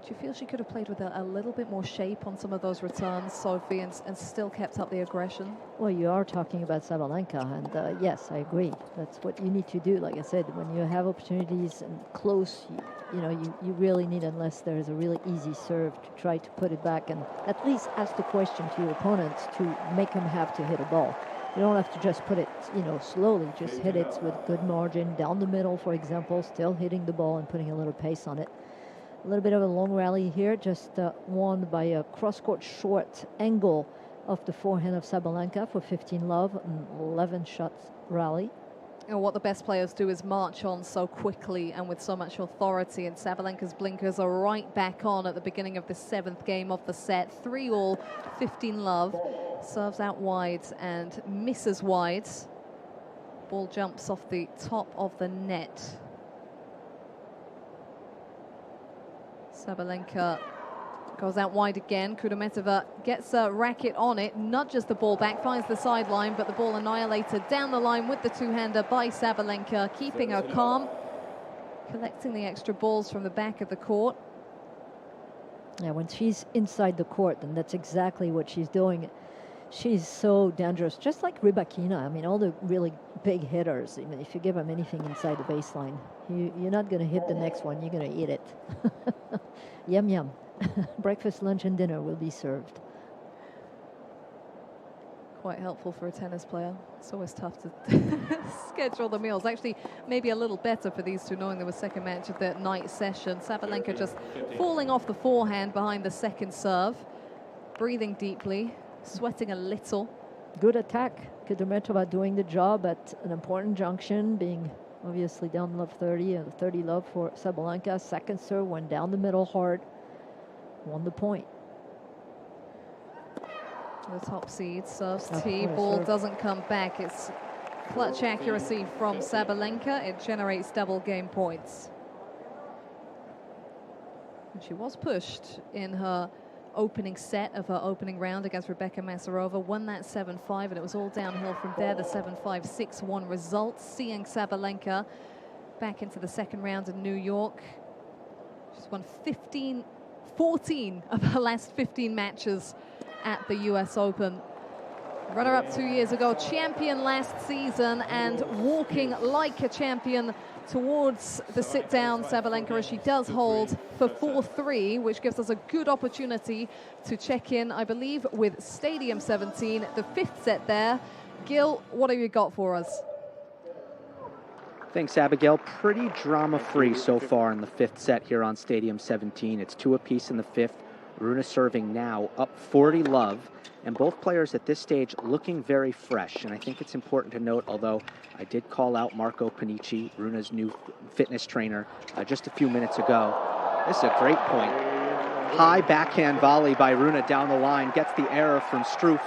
Do you feel she could have played with a little bit more shape on some of those returns, Sophie, and still kept up the aggression? Well, you are talking about Sabalenka, and yes, I agree. That's what you need to do. Like I said, when you have opportunities and close, you really need, unless there is a really easy serve, to try to put it back and at least ask the question to your opponents to make them have to hit a ball. You don't have to just put it, slowly. Just hit it with good margin down the middle, for example, still hitting the ball and putting a little pace on it. A little bit of a long rally here, just won by a cross-court short angle of the forehand of Sabalenka for 15 love, and 11 shots rally. And what the best players do is march on so quickly and with so much authority, and Sabalenka's blinkers are right back on at the beginning of the 7th game of the set. 3-all, 15 love, serves out wide and misses wide. Ball jumps off the top of the net. Sabalenka goes out wide again. Kudermetova gets a racket on it, nudges the ball back, finds the sideline, but the ball annihilated down the line with the two-hander by Sabalenka, keeping her calm, collecting the extra balls from the back of the court. Yeah, when she's inside the court, and that's exactly what she's doing, she's so dangerous, just like Rybakina. I mean, all the really big hitters, I mean, if you give them anything inside the baseline, you're not going to hit the next one, you're going to eat it. Yum, yum. Breakfast, lunch, and dinner will be served. Quite helpful for a tennis player. It's always tough to schedule the meals. Actually, maybe a little better for these two, knowing there was second match of the night session. Sabalenka just falling off the forehand behind the second serve, breathing deeply, sweating a little. Good attack. Kudermetova doing the job at an important junction, being obviously down love 30, and 30 love for Sabalenka. Second serve went down the middle hard, won the point. The top seed serves tee, ball doesn't come back. It's clutch accuracy from Sabalenka. It generates double game points. And she was pushed in her opening set of her opening round against Rebecca Masarova, won that 7-5, and it was all downhill from there. The 7-5, 6-1 result, seeing Sabalenka back into the second round in New York. She's won 14 of her last 15 matches at the US Open. Runner-up 2 years ago, champion last season, and walking like a champion towards the sit-down Sabalenka, as she does hold for 4-3, which gives us a good opportunity to check in, I believe, with Stadium 17, the 5th set there. Gil, what have you got for us? Thanks, Abigail. Pretty drama-free so far in the 5th set here on Stadium 17. It's 2 apiece in the 5th. Rune serving now, up 40 love. And both players at this stage looking very fresh. And I think it's important to note, although I did call out Marco Panici, Rune's new fitness trainer, just a few minutes ago. This is a great point. High backhand volley by Rune down the line, gets the error from Struff.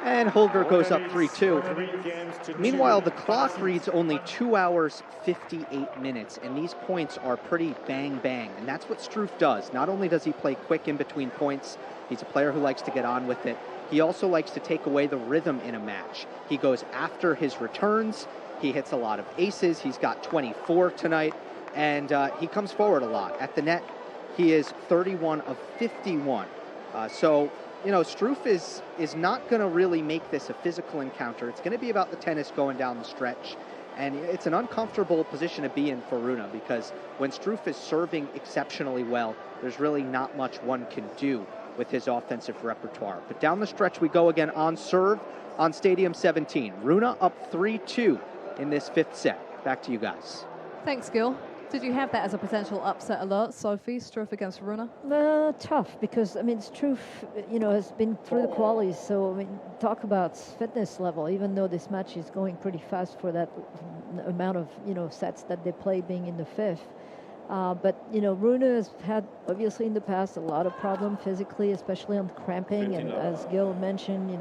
And Holger goes up 3-2. Meanwhile, the clock reads only 2 hours, 58 minutes, and these points are pretty bang-bang. And that's what Struff does. Not only does he play quick in between points, he's a player who likes to get on with it. He also likes to take away the rhythm in a match. He goes after his returns. He hits a lot of aces. He's got 24 tonight, and he comes forward a lot. At the net, he is 31 of 51. So, you know, Struff is not going to really make this a physical encounter. It's going to be about the tennis going down the stretch. And it's an uncomfortable position to be in for Rune, because when Struff is serving exceptionally well, there's really not much one can do. with his offensive repertoire. But down the stretch we go again on serve on Stadium 17. Rune up 3-2 in this fifth set. Back to you guys. Thanks, Gil. Did you have that as a potential upset alert, Sophie? Struff against Rune? Tough, because, I mean, Struff, has been through the qualies. So, I mean, talk about fitness level, even though this match is going pretty fast for that amount of, sets that they play being in the fifth. But, Rune has had, obviously, in the past, a lot of problem physically, especially on cramping. And as Gil mentioned,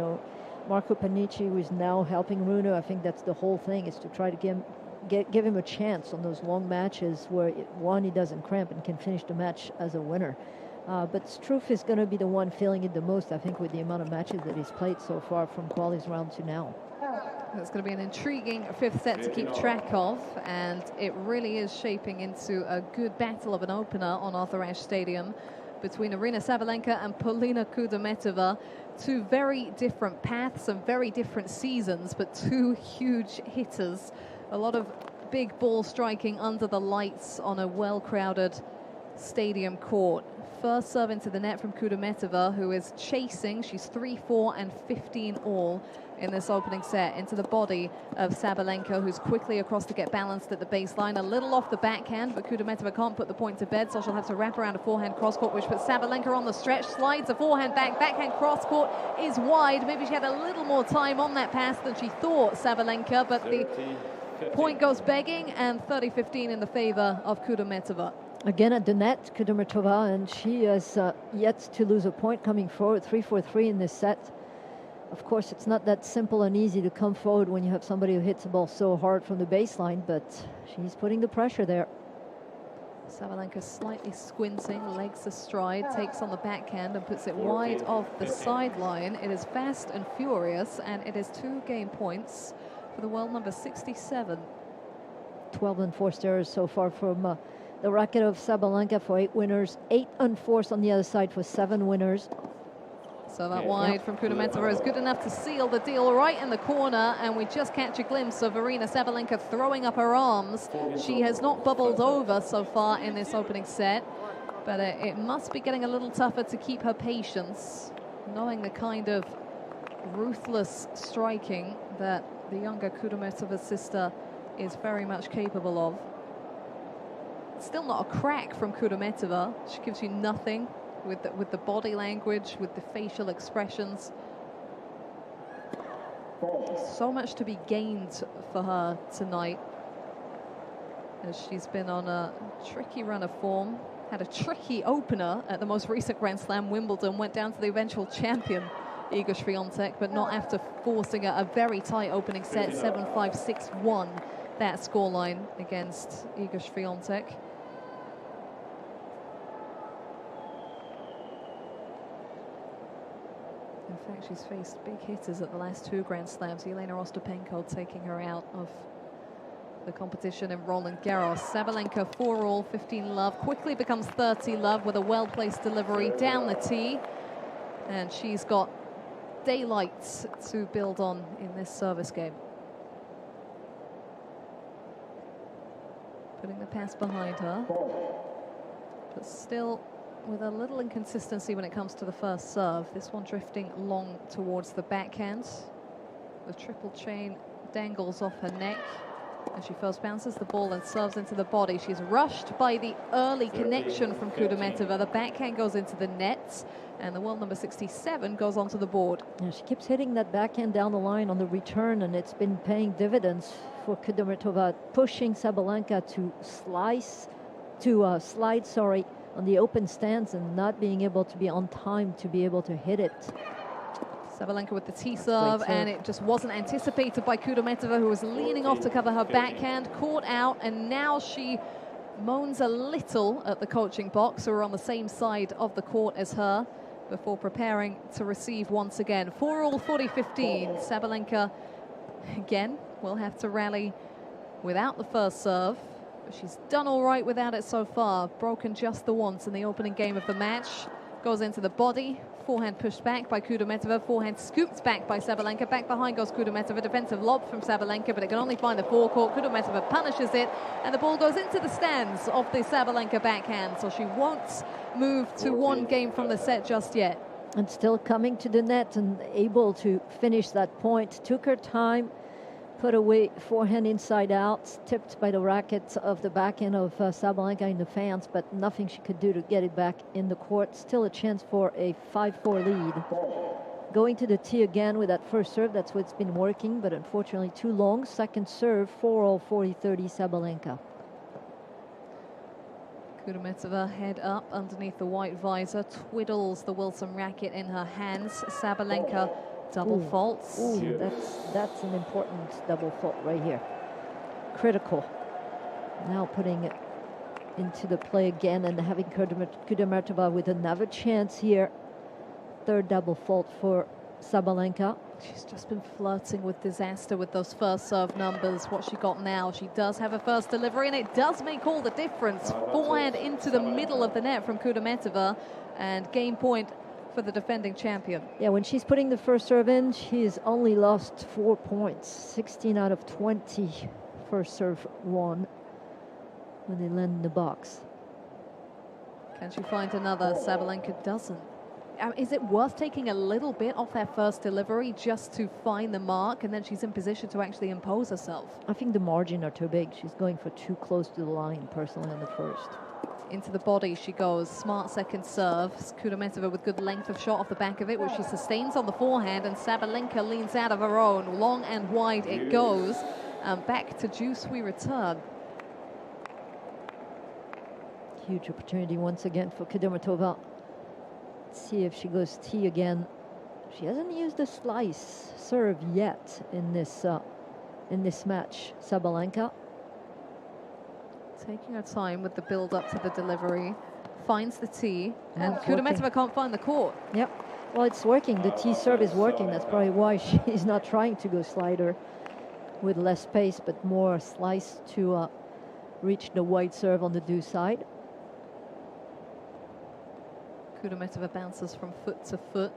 Marco Panici, who is now helping Rune, I think that's the whole thing, is to try to give him a chance on those long matches where, he doesn't cramp and can finish the match as a winner. But Struff is going to be the one feeling it the most, I think, with the amount of matches that he's played so far from qualies round to now. It's going to be an intriguing fifth set to keep track of, and it really is shaping into a good battle of an opener on Arthur Ashe Stadium between Aryna Sabalenka and Polina Kudermetova. Two very different paths and very different seasons, but two huge hitters. A lot of big ball striking under the lights on a well-crowded stadium court. First serve into the net from Kudermetova, who is chasing. She's 3-4 and 15 all in this opening set. Into the body of Sabalenka, who's quickly across to get balanced at the baseline. A little off the backhand, but Kudermetova can't put the point to bed, so she'll have to wrap around a forehand cross-court, which puts Sabalenka on the stretch. Slides a forehand backhand cross-court is wide. Maybe she had a little more time on that pass than she thought, Sabalenka, but the point goes begging, and 30-15 in the favor of Kudermetova. Again at the net, Kudermetova, and she has yet to lose a point coming forward, 3-4-3 in this set. Of course, it's not that simple and easy to come forward when you have somebody who hits the ball so hard from the baseline, but she's putting the pressure there. Sabalenka slightly squinting, legs astride, takes on the backhand and puts it wide off the sideline. It is fast and furious, and it is 2 game points for the world number 67. 12 unforced errors so far from the racket of Sabalenka for 8 winners, 8 unforced on the other side for 7 winners. So that wide from Kudermetova is good enough to seal the deal right in the corner, and we just catch a glimpse of Aryna Sabalenka throwing up her arms. She has not bubbled over so far in this opening set, but it must be getting a little tougher to keep her patience, knowing the kind of ruthless striking that the younger Kudermetova sister is very much capable of. Still not a crack from Kudermetova. She gives you nothing with the body language, with the facial expressions. So much to be gained for her tonight, as she's been on a tricky run of form. Had a tricky opener at the most recent Grand Slam, Wimbledon, went down to the eventual champion, Iga Swiatek, but not after forcing a very tight opening set, 7-5, 6-1, that scoreline against Iga Swiatek. In fact, she's faced big hitters at the last 2 Grand Slams. Elena Ostapenko taking her out of the competition in Roland Garros. Sabalenka 4 all, 15 love, quickly becomes 30 love with a well-placed delivery down the tee. And she's got daylight to build on in this service game. Putting the pass behind her, but still with a little inconsistency when it comes to the first serve. This one drifting long towards the backhand. The triple chain dangles off her neck, and she first bounces the ball and serves into the body. She's rushed by the early connection from Kudermetova. The backhand goes into the net, and the world number 67 goes onto the board. Yeah, she keeps hitting that backhand down the line on the return, and it's been paying dividends for Kudermetova, pushing Sabalenka to slide on the open stance and not being able to be on time to be able to hit it. Sabalenka with the tee serve, and it just wasn't anticipated by Kudermetova, who was leaning off to cover her backhand, caught out, and now she moans a little at the coaching box, who are on the same side of the court as her, before preparing to receive once again. 4 all, 40-15. Sabalenka, again, will have to rally without the first serve. She's done all right without it so far. Broken just the once in the opening game of the match. Goes into the body, Forehand pushed back by Kudermetova. Forehand scooped back by Sabalenka. Back behind goes Kudermetova. Defensive lob from Sabalenka, but it can only find the forecourt. Kudermetova punishes it, and the ball goes into the stands of the Sabalenka backhand. So she won't move to one game from the set just yet. And still coming to the net and able to finish that point. Took her time, put away forehand inside out, tipped by the racket of the backhand of Sabalenka in the fans, but nothing she could do to get it back in the court. Still a chance for a 5-4 lead. Going to the tee again with that first serve, that's what's been working, but unfortunately too long. Second serve, 4-all, 40-30 Sabalenka. Kudermetova head up underneath the white visor, twiddles the Wilson racket in her hands. Sabalenka double faults. Ooh, that's an important double fault right here. Critical. Now putting it into the play again and having Kudermetova with another chance here. Third double fault for Sabalenka. She's just been flirting with disaster with those first serve numbers. What she got now, she does have a first delivery, and it does make all the difference. Forehand into the middle of the net from Kudermetova, and game point for the defending champion. Yeah, when she's putting the first serve in, she's only lost 4 points. 16 out of 20 first serve won when they land in the box. Can she find another? Sabalenka doesn't. Is it worth taking a little bit off that first delivery just to find the mark, and then she's in position to actually impose herself? I think the margin are too big. She's going for too close to the line, personally, on the first. Into the body she goes. Smart second serve. Kudermetova with good length of shot off the back of it, which she sustains on the forehand, and Sabalenka leans out of her own. Long and wide it goes. And back to juice we return. Huge opportunity once again for Kudermetova. See if she goes tee again. She hasn't used the slice serve yet in this match. Sabalenka taking her time with the build up to the delivery, finds the tee, and it's Kudermetova working. can't find the court. Yep. Well, it's working. The tee serve is working. That's probably why she's not trying to go slider with less pace, but more slice to reach the wide serve on the do side. Kudermetova bounces from foot to foot.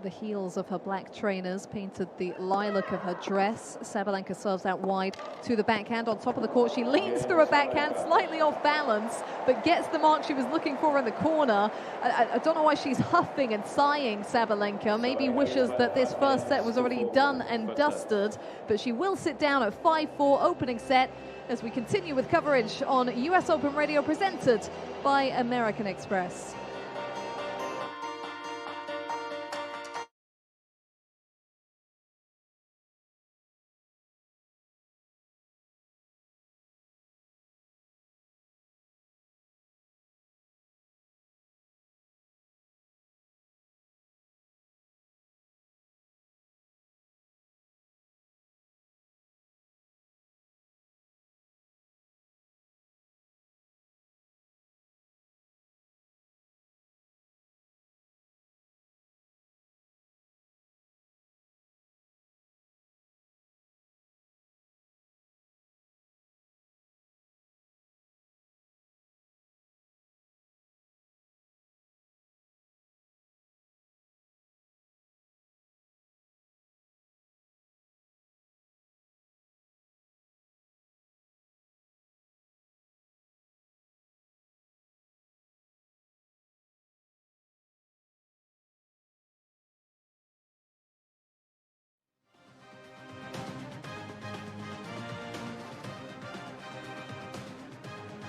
The heels of her black trainers painted the lilac of her dress. Sabalenka serves out wide to the backhand on top of the court. She leans through a backhand, slightly off balance, but gets the mark she was looking for in the corner. I don't know why she's huffing and sighing, Sabalenka. Maybe wishes that this first set was already done and dusted, but she will sit down at 5-4 opening set as we continue with coverage on US Open Radio presented by American Express.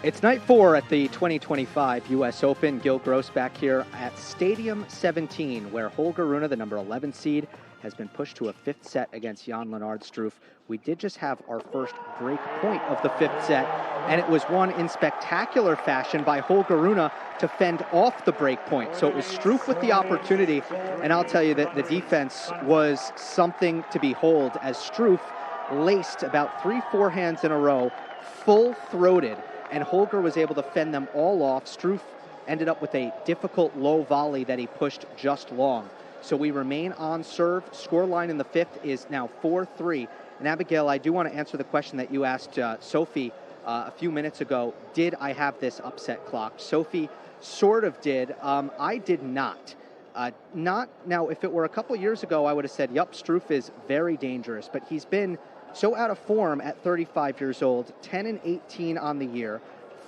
It's night 4 at the 2025 U.S. Open. Gil Gross back here at Stadium 17, where Holger Rune, the number 11 seed, has been pushed to a fifth set against Jan-Lennard Struff. We did just have our first break point of the fifth set, and it was won in spectacular fashion by Holger Rune to fend off the break point. So it was Struff with the opportunity, and I'll tell you that the defense was something to behold as Struff laced about 3 forehands in a row, full-throated, and Holger was able to fend them all off. Struff ended up with a difficult low volley that he pushed just long. So we remain on serve. Scoreline in the fifth is now 4-3. And Abigail, I do want to answer the question that you asked Sophie a few minutes ago. Did I have this upset clocked? Sophie sort of did. I did not. Not now, if it were a couple years ago, I would have said, yup, Struff is very dangerous, but he's been so out of form at 35 years old, 10-18 on the year,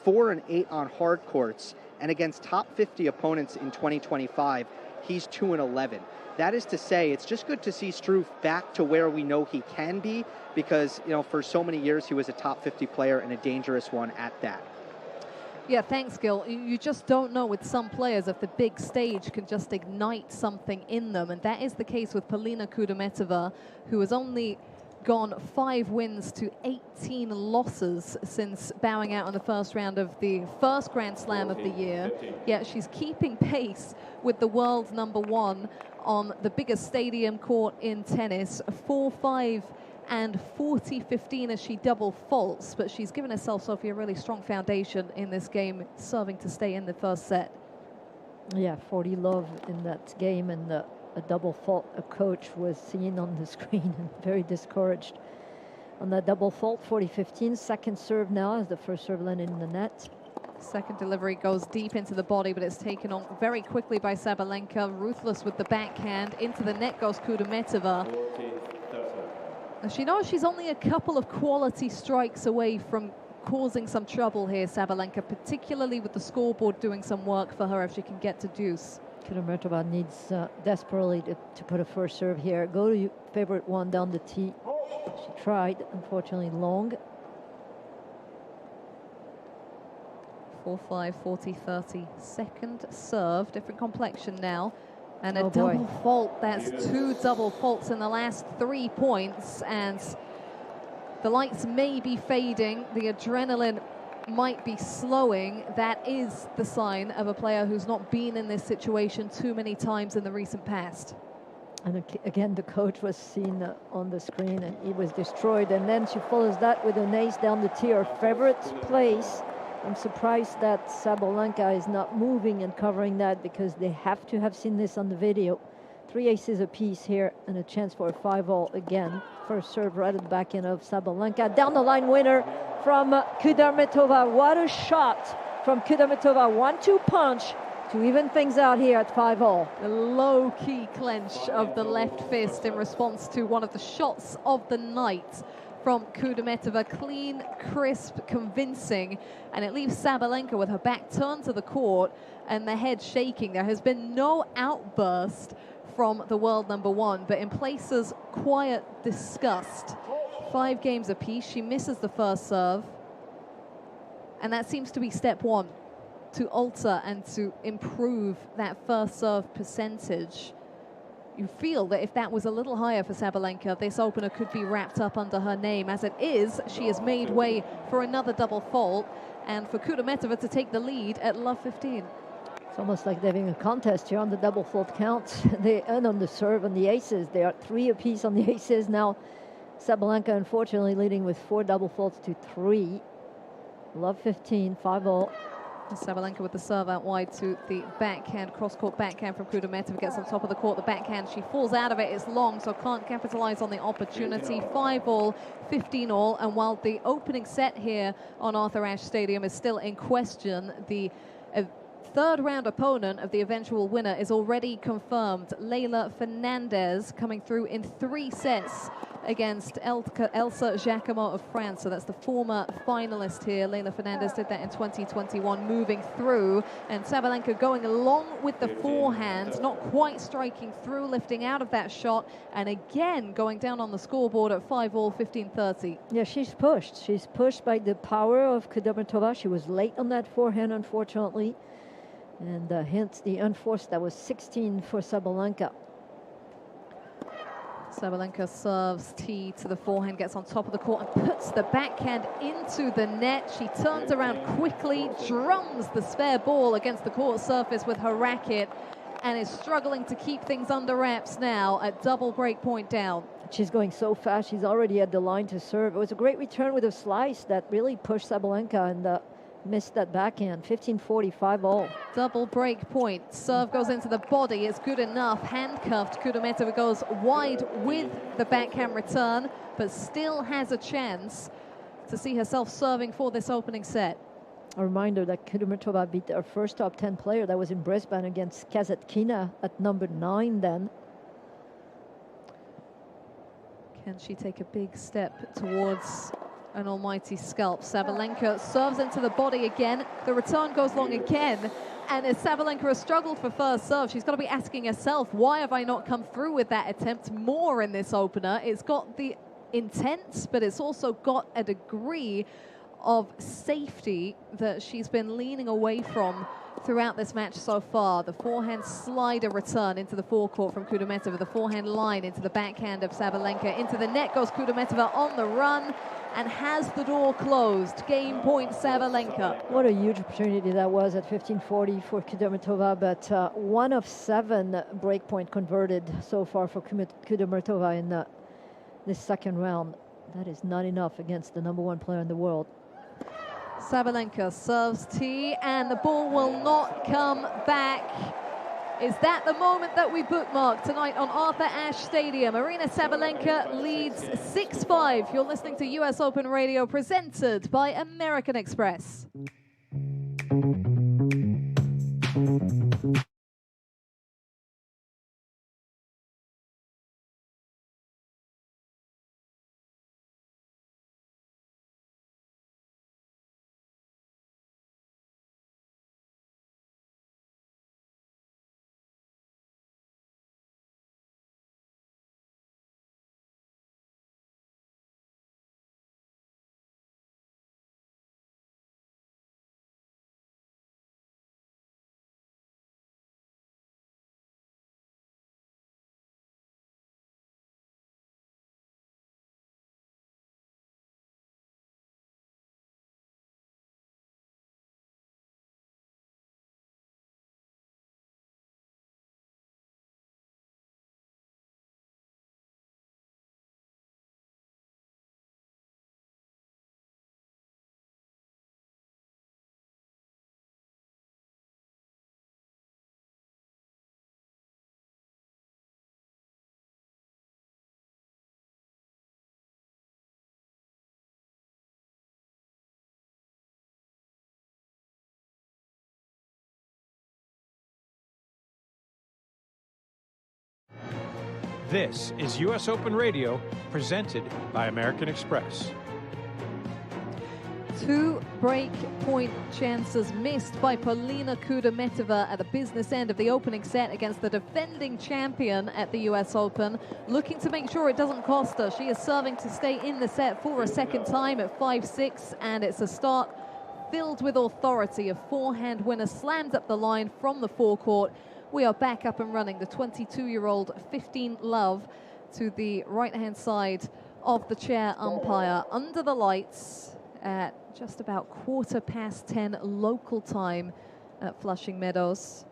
4-8 on hard courts, and against top 50 opponents in 2025, he's 2-11. That is to say, it's just good to see Struff back to where we know he can be, because, you know, for so many years he was a top 50 player and a dangerous one at that. Yeah, thanks, Gil. You just don't know with some players if the big stage can just ignite something in them, and that is the case with Polina Kudermetova, who has only gone 5 wins to 18 losses since bowing out in the first round of the first Grand Slam of the year. Yet she's keeping pace with the world #1 on the biggest stadium court in tennis, 4-5 and 40-15 as she double faults, but she's given herself, Sophie, a really strong foundation in this game, serving to stay in the first set. Yeah, 40 love in that game, and a double fault a coach was seen on the screen and very discouraged on that double fault. 40-15, second serve now as the first serve landed in the net. Second delivery goes deep into the body, but it's taken on very quickly by Sabalenka. Ruthless with the backhand. Into the net goes Kudermetova. She knows she's only a couple of quality strikes away from causing some trouble here, Sabalenka, particularly with the scoreboard doing some work for her if she can get to deuce. Kudermetova needs desperately to put a first serve here. Go to your favorite one down the tee. She tried, unfortunately long. 4-5, 40-30. Second serve, different complexion now. And a Oh, boy. double fault. That's 2 double faults in the last 3 points. And the lights may be fading. The adrenaline might be slowing. That is the sign of a player who's not been in this situation too many times in the recent past. And again, the coach was seen on the screen, and he was destroyed. And then she follows that with an ace down the tee, her favorite place. I'm surprised that Sabalenka is not moving and covering that, because they have to have seen this on the video. 3 aces apiece here, and a chance for a 5-all again. First serve right at the back end of Sabalenka. Down the line winner from Kudermetova. What a shot from Kudermetova. 1-2 punch to even things out here at 5-all. The low-key clench of the left fist in response to one of the shots of the night from Kudermetova. Clean, crisp, convincing, and it leaves Sabalenka with her back turned to the court and the head shaking. There has been no outburst from the world #1, but in places, quiet disgust. 5 games apiece. She misses the first serve, and that seems to be step 1 to alter and to improve that first serve percentage. You feel that if that was a little higher for Sabalenka, this opener could be wrapped up under her name. As it is, she has made way for another double fault, and for Kudermetova to take the lead at love 15. It's almost like they're having a contest here on the double fault count. They earn on the serve and the aces. They are 3 apiece on the aces now. Sabalenka, unfortunately, leading with 4 double faults to 3. Love 15, 5-all. Sabalenka with the serve out wide to the backhand, cross-court backhand from Kudermetova, gets on top of the court, the backhand, she falls out of it, it's long, so can't capitalize on the opportunity. 5-all, 15-all, and while the opening set here on Arthur Ashe Stadium is still in question, the third round opponent of the eventual winner is already confirmed. Leylah Fernandez coming through in 3 sets against Elsa Jacquemot of France. So that's the former finalist here. Leylah Fernandez did that in 2021, moving through. And Sabalenka going along with the forehand, not quite striking through, lifting out of that shot. And again, going down on the scoreboard at 5-all, 15-30. Yeah, she's pushed. She's pushed by the power of Kudermetova. She was late on that forehand, unfortunately. And hence the unforced, that was 16 for Sabalenka. Sabalenka serves tee to the forehand, gets on top of the court and puts the backhand into the net. She turns around quickly, drums the spare ball against the court surface with her racket, and is struggling to keep things under wraps now at double break point down. She's going so fast, she's already at the line to serve. It was a great return with a slice that really pushed Sabalenka, and missed that backhand. 15-40, 5-all. Double break point. Serve goes into the body. It's good enough. Handcuffed. Kudermetova goes wide with the backhand return, but still has a chance to see herself serving for this opening set. A reminder that Kudermetova beat her first top 10 player. That was in Brisbane against Kazatkina at number 9 then. Can she take a big step towards an almighty scalp? Sabalenka serves into the body again. The return goes long again. And as Sabalenka has struggled for first serve, she's got to be asking herself, why have I not come through with that attempt more in this opener? It's got the intent, but it's also got a degree of safety that she's been leaning away from throughout this match so far. The forehand slider return into the forecourt from Kudermetova, the forehand line into the backhand of Sabalenka. Into the net goes Kudermetova on the run and has the door closed. Game point, Sabalenka. What a huge opportunity that was at 15:40 for Kudermetova, but 1 of 7 breakpoint converted so far for Kudermetova in this second round. That is not enough against the #1 player in the world. Sabalenka serves tee, and the ball will not come back. Is that the moment that we bookmark tonight on Arthur Ashe Stadium? Aryna Sabalenka leads 6-5. You're listening to US Open Radio, presented by American Express. This is US Open Radio, presented by American Express. 2 break point chances missed by Polina Kudermetova at the business end of the opening set against the defending champion at the US Open, looking to make sure it doesn't cost her. She is serving to stay in the set for a second time at 5-6, and it's a start filled with authority. A forehand winner slams up the line from the forecourt. We are back up and running. The 22-year-old 15 love to the right-hand side of the chair umpire under the lights at just about 10:15 local time at Flushing Meadows.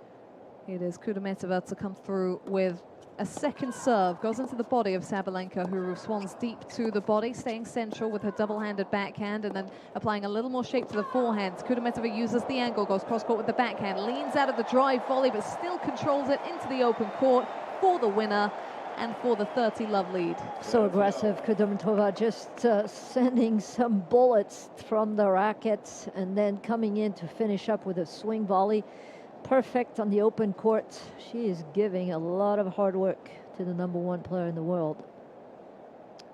It is Kudermetova to come through with a second serve. Goes into the body of Sabalenka, who responds deep to the body, staying central with her double-handed backhand and then applying a little more shape to the forehand. Kudermetova uses the angle, goes cross-court with the backhand, leans out of the drive volley, but still controls it into the open court for the winner and for the 30-love lead. So aggressive, Kudermetova just sending some bullets from the rackets and then coming in to finish up with a swing volley. Perfect on the open court. She is giving a lot of hard work to the #1 player in the world.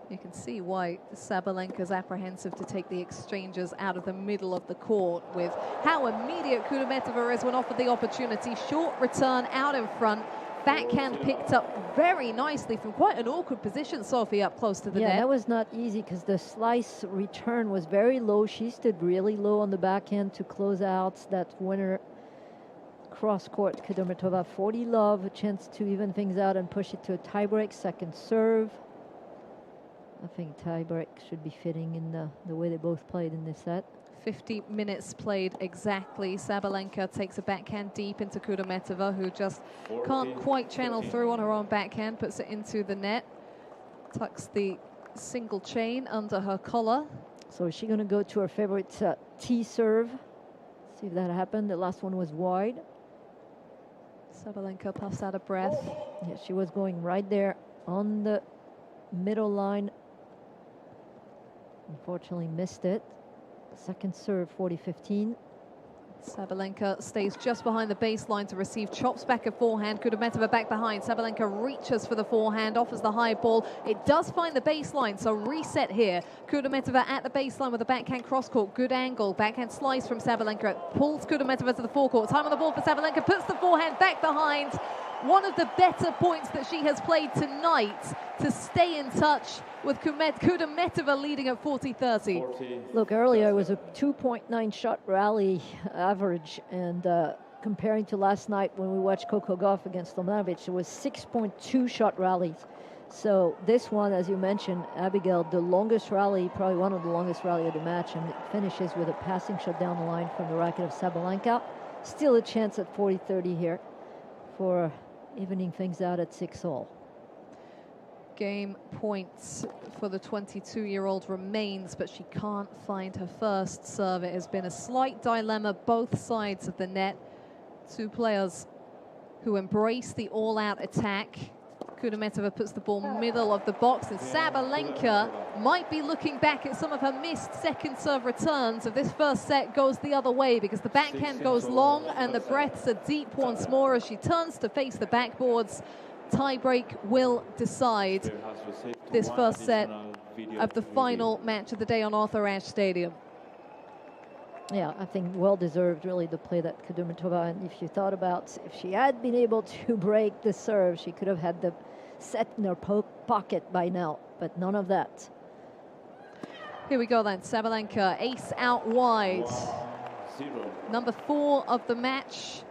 You can see why Sabalenka's apprehensive to take the exchanges out of the middle of the court, with how immediate Kudermetova is when offered the opportunity. Short return out in front. Backhand picked up very nicely from quite an awkward position, Sophie, up close to the net. Yeah, that was not easy because the slice return was very low. She stood really low on the backhand to close out that winner. Cross-court, Kudermetova, 40 love, a chance to even things out and push it to a tiebreak. Second serve. I think tiebreak should be fitting in the way they both played in this set. 50 minutes played exactly. Sabalenka takes a backhand deep into Kudermetova, who just can't quite channel through on her own backhand, puts it into the net, tucks the single chain under her collar. So is she going to go to her favorite T serve? See if that happened. The last one was wide. Sabalenka puffs out of breath. Yeah, she was going right there on the middle line. Unfortunately missed it. Second serve, 40-15. Sabalenka stays just behind the baseline to receive, chops back a forehand. Kudermetova back behind. Sabalenka reaches for the forehand, offers the high ball. It does find the baseline, so reset here. Kudermetova at the baseline with a backhand cross-court. Good angle. Backhand slice from Sabalenka. It pulls Kudermetova to the forecourt. Time on the ball for Sabalenka. Puts the forehand back behind. One of the better points that she has played tonight to stay in touch with Kudermetova leading at 40-30. Look, earlier it was a 2.9 shot rally average, and comparing to last night when we watched Coco Gauff against Tomljanovic, it was 6.2 shot rallies. So this one, as you mentioned, Abigail, the longest rally, probably one of the longest rally of the match, and it finishes with a passing shot down the line from the racket of Sabalenka. Still a chance at 40-30 here for evening things out at 6-all. Game points for the 22-year-old remains, but she can't find her first serve. It has been a slight dilemma both sides of the net. Two players who embrace the all-out attack. Kudermetova puts the ball middle of the box, and Sabalenka might be looking back at some of her missed second serve returns if this first set goes the other way, because the backhand goes long and the breaths are deep once more as she turns to face the backboards. Tiebreak will decide this first set of the final match of the day on Arthur Ashe Stadium. Yeah, I think well-deserved, really, the play that Kudermetova, and if you thought about if she had been able to break the serve, she could have had the set in her pocket by now, but none of that. Here we go then, Sabalenka, ace out wide. Number 4 of the match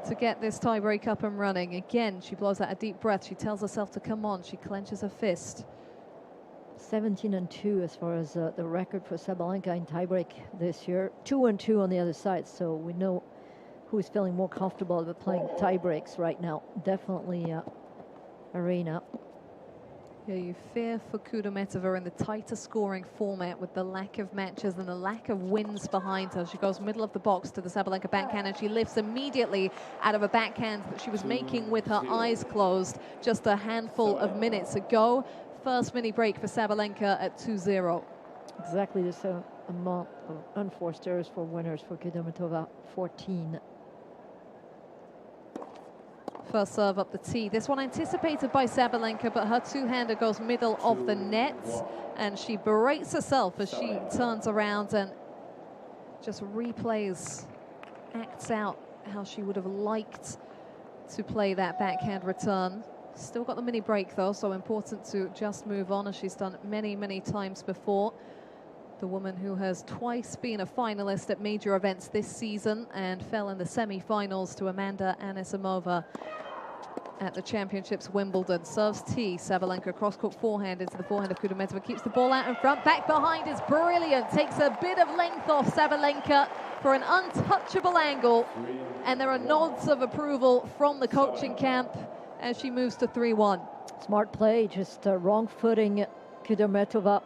to get this tiebreak up and running. Again, she blows out a deep breath. She tells herself to come on. She clenches her fist. 17-2 as far as the record for Sabalenka in tiebreak this year. 2-2 on the other side, so we know who is feeling more comfortable with playing tiebreaks right now. Definitely Aryna. Yeah, you fear for Kudermetova in the tighter scoring format with the lack of matches and the lack of wins behind her. She goes middle of the box to the Sabalenka backhand, and she lifts immediately out of a backhand that she was making with her eyes closed just a handful of minutes ago. First mini break for Sabalenka at 2-0. Exactly the same amount of unforced errors for winners for Kudermetova, 14. First serve up the tee. This one anticipated by Sabalenka, but her two-hander goes middle of the net, and she berates herself as she turns around and just replays, acts out how she would have liked to play that backhand return. Still got the mini break though, so important to just move on, as she's done many, many times before. The woman who has twice been a finalist at major events this season and fell in the semi-finals to Amanda Anisimova at the Championships Wimbledon. Serves tee, Sabalenka cross-court forehand into the forehand of Kudermetova, keeps the ball out in front, back behind is brilliant, takes a bit of length off Sabalenka for an untouchable angle, and there are nods of approval from the coaching camp as she moves to 3-1. Smart play, just wrong footing Kudermetova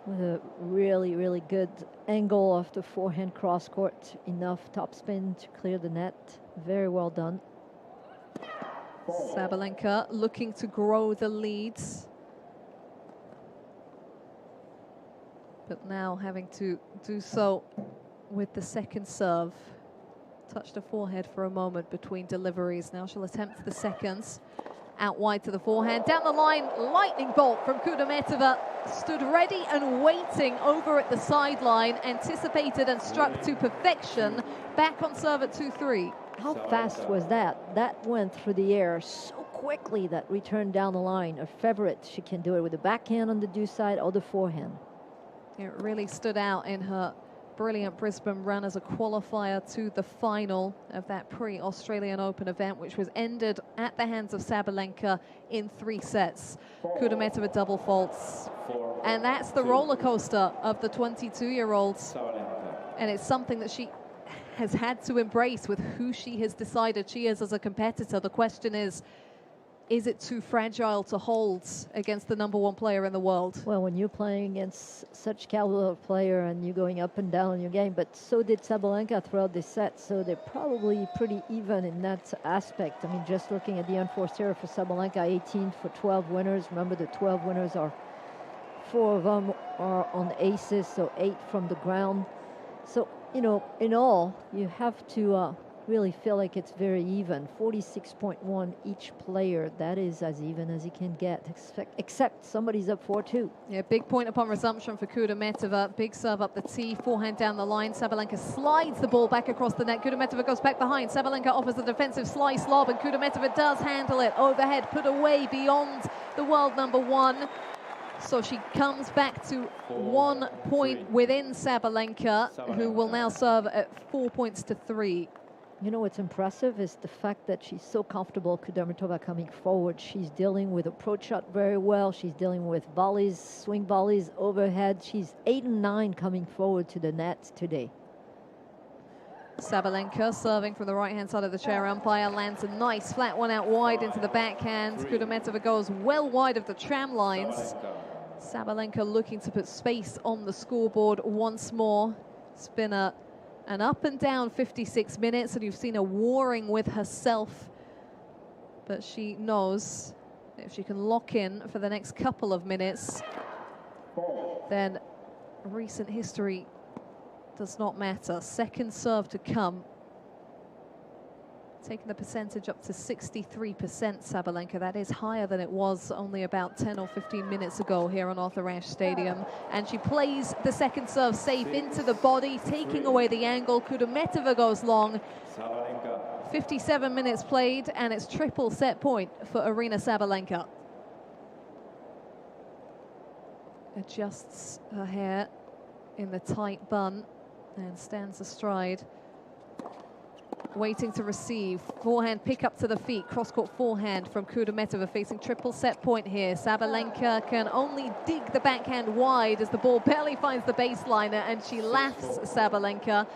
with a really, really good angle off the forehand cross-court. Enough topspin to clear the net. Very well done. Sabalenka looking to grow the leads, but now having to do so with the second serve. Touched her forehead for a moment between deliveries. Now she'll attempt the seconds. Out wide to the forehand. Down the line, lightning bolt from Kudermetova. Stood ready and waiting over at the sideline. Anticipated and struck to perfection. Back on serve at 2-3. How fast was that? That went through the air so quickly, that return down the line. A favorite, she can do it with the backhand on the due side or the forehand. It really stood out in her brilliant Brisbane run as a qualifier to the final of that pre-Australian Open event, which was ended at the hands of Sabalenka in 3 sets. Kudermetova double faults. And that's the roller coaster of the 22-year-olds. And it's something that she has had to embrace with who she has decided she is as a competitor. The question is it too fragile to hold against the #1 player in the world? Well, when you're playing against such caliber of player and you're going up and down in your game, but so did Sabalenka throughout this set, so they're probably pretty even in that aspect. I mean, just looking at the unforced error for Sabalenka, 18 for 12 winners. Remember, the 12 winners are 4 of them are on aces, so 8 from the ground. So you know, in all, you have to really feel like it's very even. 46.1 each player. That is as even as you can get, except somebody's up 4-2. Yeah, big point upon resumption for Kudermetova. Big serve up the tee, forehand down the line. Sabalenka slides the ball back across the net. Kudermetova goes back behind. Sabalenka offers the defensive slice lob, and Kudermetova does handle it overhead, put away beyond the world number one. So she comes back to 1 point within Sabalenka, who will now serve at 4 points to 3. You know what's impressive is the fact that she's so comfortable, Kudermetova, coming forward. She's dealing with approach shot very well. She's dealing with volleys, swing volleys, overhead. She's 8 and 9 coming forward to the net today. Sabalenka serving from the right-hand side of the chair umpire, lands a nice flat one out wide into the backhand. Kudermetova goes well wide of the tram lines. Sabalenka looking to put space on the scoreboard once more. It's been an up and down 56 minutes, and you've seen her warring with herself. But she knows if she can lock in for the next couple of minutes, then recent history does not matter. Second serve to come. Taking the percentage up to 63%, Sabalenka. That is higher than it was only about 10 or 15 minutes ago here on Arthur Ashe Stadium. And she plays the second serve safe into the body, taking away the angle. Kudermetova goes long. 57 minutes played, and it's triple set point for Aryna Sabalenka. Adjusts her hair in the tight bun and stands astride, waiting to receive. Forehand pick up to the feet, cross-court forehand from Kudermetova, facing triple set point here. Sabalenka can only dig the backhand wide as the ball barely finds the baseliner, and she laughs Sabalenka.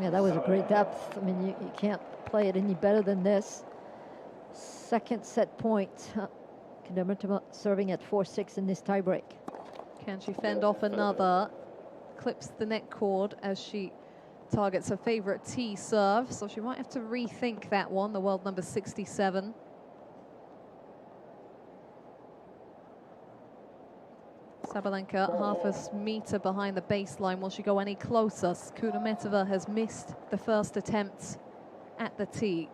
Yeah, that was a great depth. I mean, you can't play it any better than this. Second set point. Kudermetova serving at 4-6 in this tiebreak. Can she fend off another? Clips the net cord as she targets her favorite tee serve, so she might have to rethink that one, the world number 67. Sabalenka half a meter behind the baseline. Will she go any closer? Kudermetova has missed the first attempt at the tee.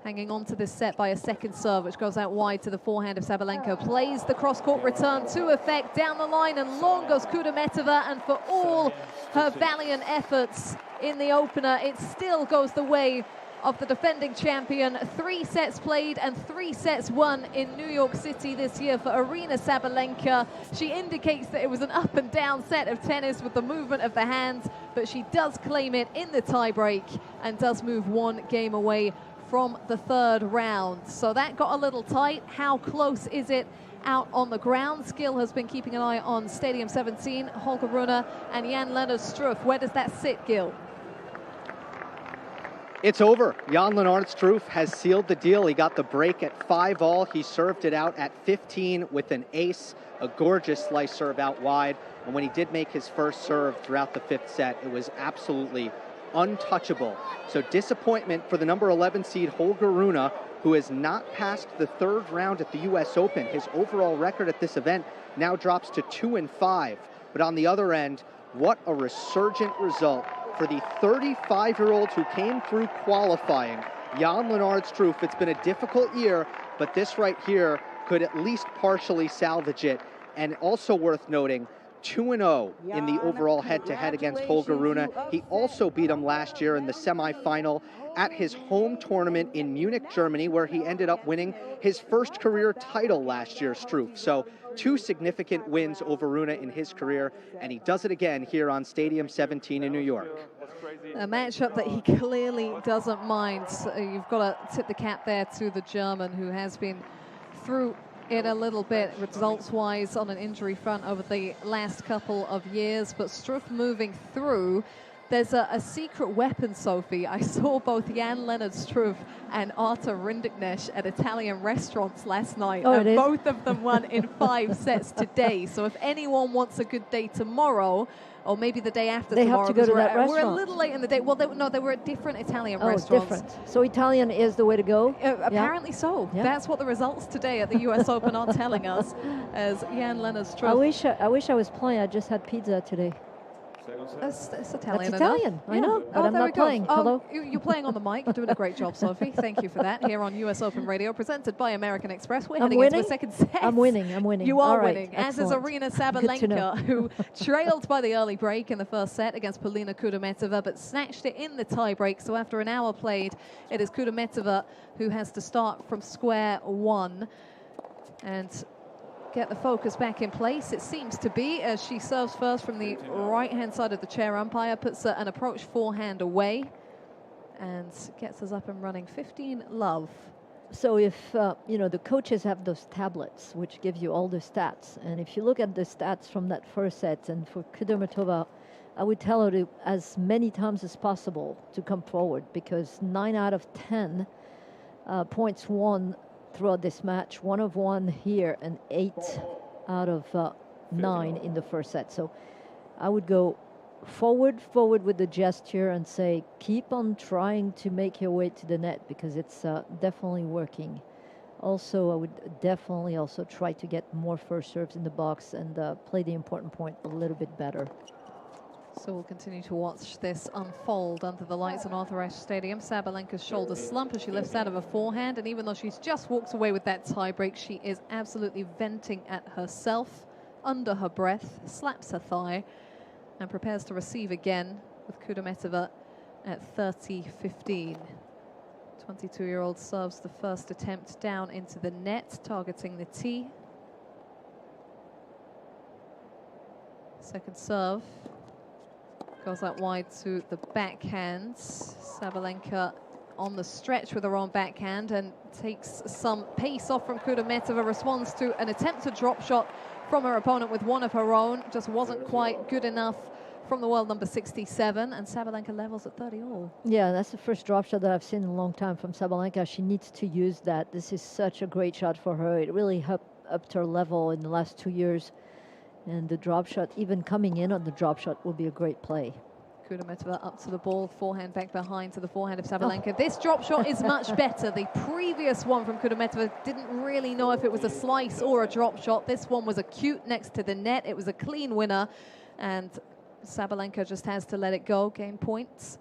Hanging on to this set by a second serve, which goes out wide to the forehand of Sabalenka. Plays the cross-court return to effect down the line, and long goes Kudermetova. And for all her valiant efforts in the opener, it still goes the way of the defending champion. 3 sets played and 3 sets won in New York City this year for Aryna Sabalenka. She indicates that it was an up and down set of tennis with the movement of the hands, but she does claim it in the tiebreak and does move 1 game away from the third round. So that got a little tight. How close is it out on the ground? Skill has been keeping an eye on Stadium 17, Holger Rune and Jan-Lennard Struff. Where does that sit, Gil? It's over. Jan-Lennard Struff has sealed the deal. He got the break at 5-all. He served it out at 15 with an ace, a gorgeous slice serve out wide. And when he did make his first serve throughout the 5th set, it was absolutely untouchable. So disappointment for the number 11 seed Holger Rune, who has not passed the 3rd round at the US Open. His overall record at this event now drops to 2-5. But on the other end, what a resurgent result for the 35-year-old who came through qualifying, Jan-Lennard Struff. It's been a difficult year, but this right here could at least partially salvage it. And also worth noting, 2-0 in the overall head-to-head against Holger Rune. He also beat him last year in the semifinal at his home tournament in Munich, Germany, where he ended up winning his first career title last year, Struff. So 2 significant wins over Rune in his career, and he does it again here on Stadium 17 in New York. A matchup that he clearly doesn't mind. So you've got to tip the cap there to the German, who has been through it a little bit results-wise on an injury front over the last couple of years, but Struff moving through. There's a secret weapon, Sophie. I saw both Jan-Lennard Struve and Artur Rinderknecht at Italian restaurants last night. Oh, and both of them won in 5 sets today. So if anyone wants a good day tomorrow, or maybe the day after They tomorrow, have to go to that we're a restaurant. little late in the day. Well, they were at different Italian Oh, restaurants. different. So Italian is the way to go? Apparently so. Yeah. That's what the results today at the US Open are telling us, as Jan-Lennard Struve. I wish I was playing. I just had pizza today. That's Italian. That's enough. Italian. I know, but I'm there we not go. playing. Hello? You're playing on the mic. You're doing a great job, Sophie. Thank you for that. Here on US Open Radio, presented by American Express. We're I'm heading winning? into a second set. I'm winning. You are All right, winning, as is excellent. Aryna Good to know. Sabalenka, who trailed by the early break in the first set against Polina Kudermetova, but snatched it in the tiebreak. So after an hour played, it is Kudermetova who has to start from square one and get the focus back in place. It seems to be, as she serves first from the right-hand side of the chair umpire, puts an approach forehand away and gets us up and running 15 love. So if, the coaches have those tablets, which give you all the stats, and if you look at the stats from that first set, and for Kudermetova, I would tell her to, as many times as possible, to come forward, because 9 out of 10 points won throughout this match, 1 of 1 here, and 8 out of 9 in the first set. So I would go forward with the gesture and say, keep on trying to make your way to the net, because it's definitely working. Also, I would definitely also try to get more first serves in the box and play the important point a little bit better. So we'll continue to watch this unfold under the lights in Arthur Ashe Stadium. Sabalenka's shoulder slump as she lifts out of a forehand, and even though she's just walked away with that tiebreak, she is absolutely venting at herself under her breath, slaps her thigh, and prepares to receive again with Kudermetova at 30-15. 22-year-old serves the first attempt down into the net, targeting the tee. Second serve goes out wide to the backhand. Sabalenka on the stretch with her own backhand and takes some pace off from Kudermetova, responds to an attempted drop shot from her opponent with one of her own. Just wasn't quite good enough from the world number 67, and Sabalenka levels at 30 all. Yeah, that's the first drop shot that I've seen in a long time from Sabalenka. She needs to use that. This is such a great shot for her. It really upped her level in the last 2 years. And the drop shot, even coming in on the drop shot, will be a great play. Kudermetova up to the ball, forehand back behind to the forehand of Sabalenka. This drop shot is much better. The previous one from Kudermetova didn't really know if it was a slice or a drop shot. This one was acute next to the net. It was a clean winner, and Sabalenka just has to let it go. Game points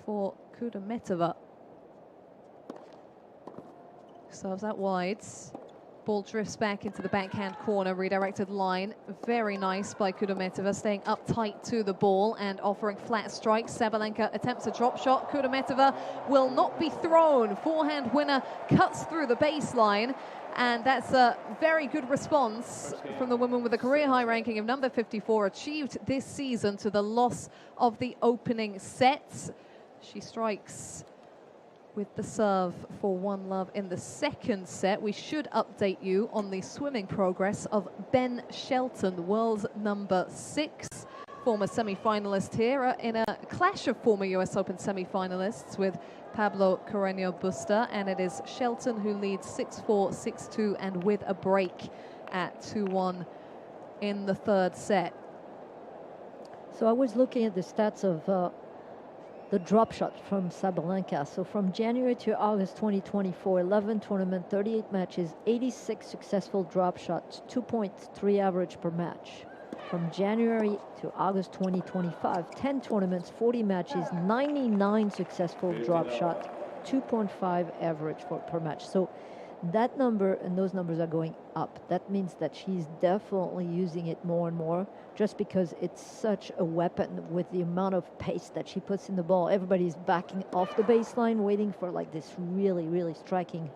for Kudermetova. Serves out wide. Ball drifts back into the backhand corner, redirected line. Very nice by Kudermetova, staying up tight to the ball and offering flat strikes. Sabalenka attempts a drop shot. Kudermetova will not be thrown. Forehand winner cuts through the baseline, and that's a very good response from the woman with a career-high ranking of number 54, achieved this season to the loss of the opening set. She strikes with the serve for 1 love in the second set. We should update you on the swimming progress of Ben Shelton, world's number 6, former semi-finalist here in a clash of former US Open semi-finalists with Pablo Carreño Busta, and it is Shelton who leads 6-4, 6-2, and with a break at 2-1 in the third set. So I was looking at the stats of the drop shot from Sabalenka. So from January to August 2024, 11 tournament, 38 matches, 86 successful drop shots, 2.3 average per match. From January to August 2025, 10 tournaments, 40 matches, 99 successful drop shots, 2.5 average per match. So that number and those numbers are going up. That means that she's definitely using it more and more, just because it's such a weapon with the amount of pace that she puts in the ball. Everybody's backing off the baseline, waiting for like this really, really striking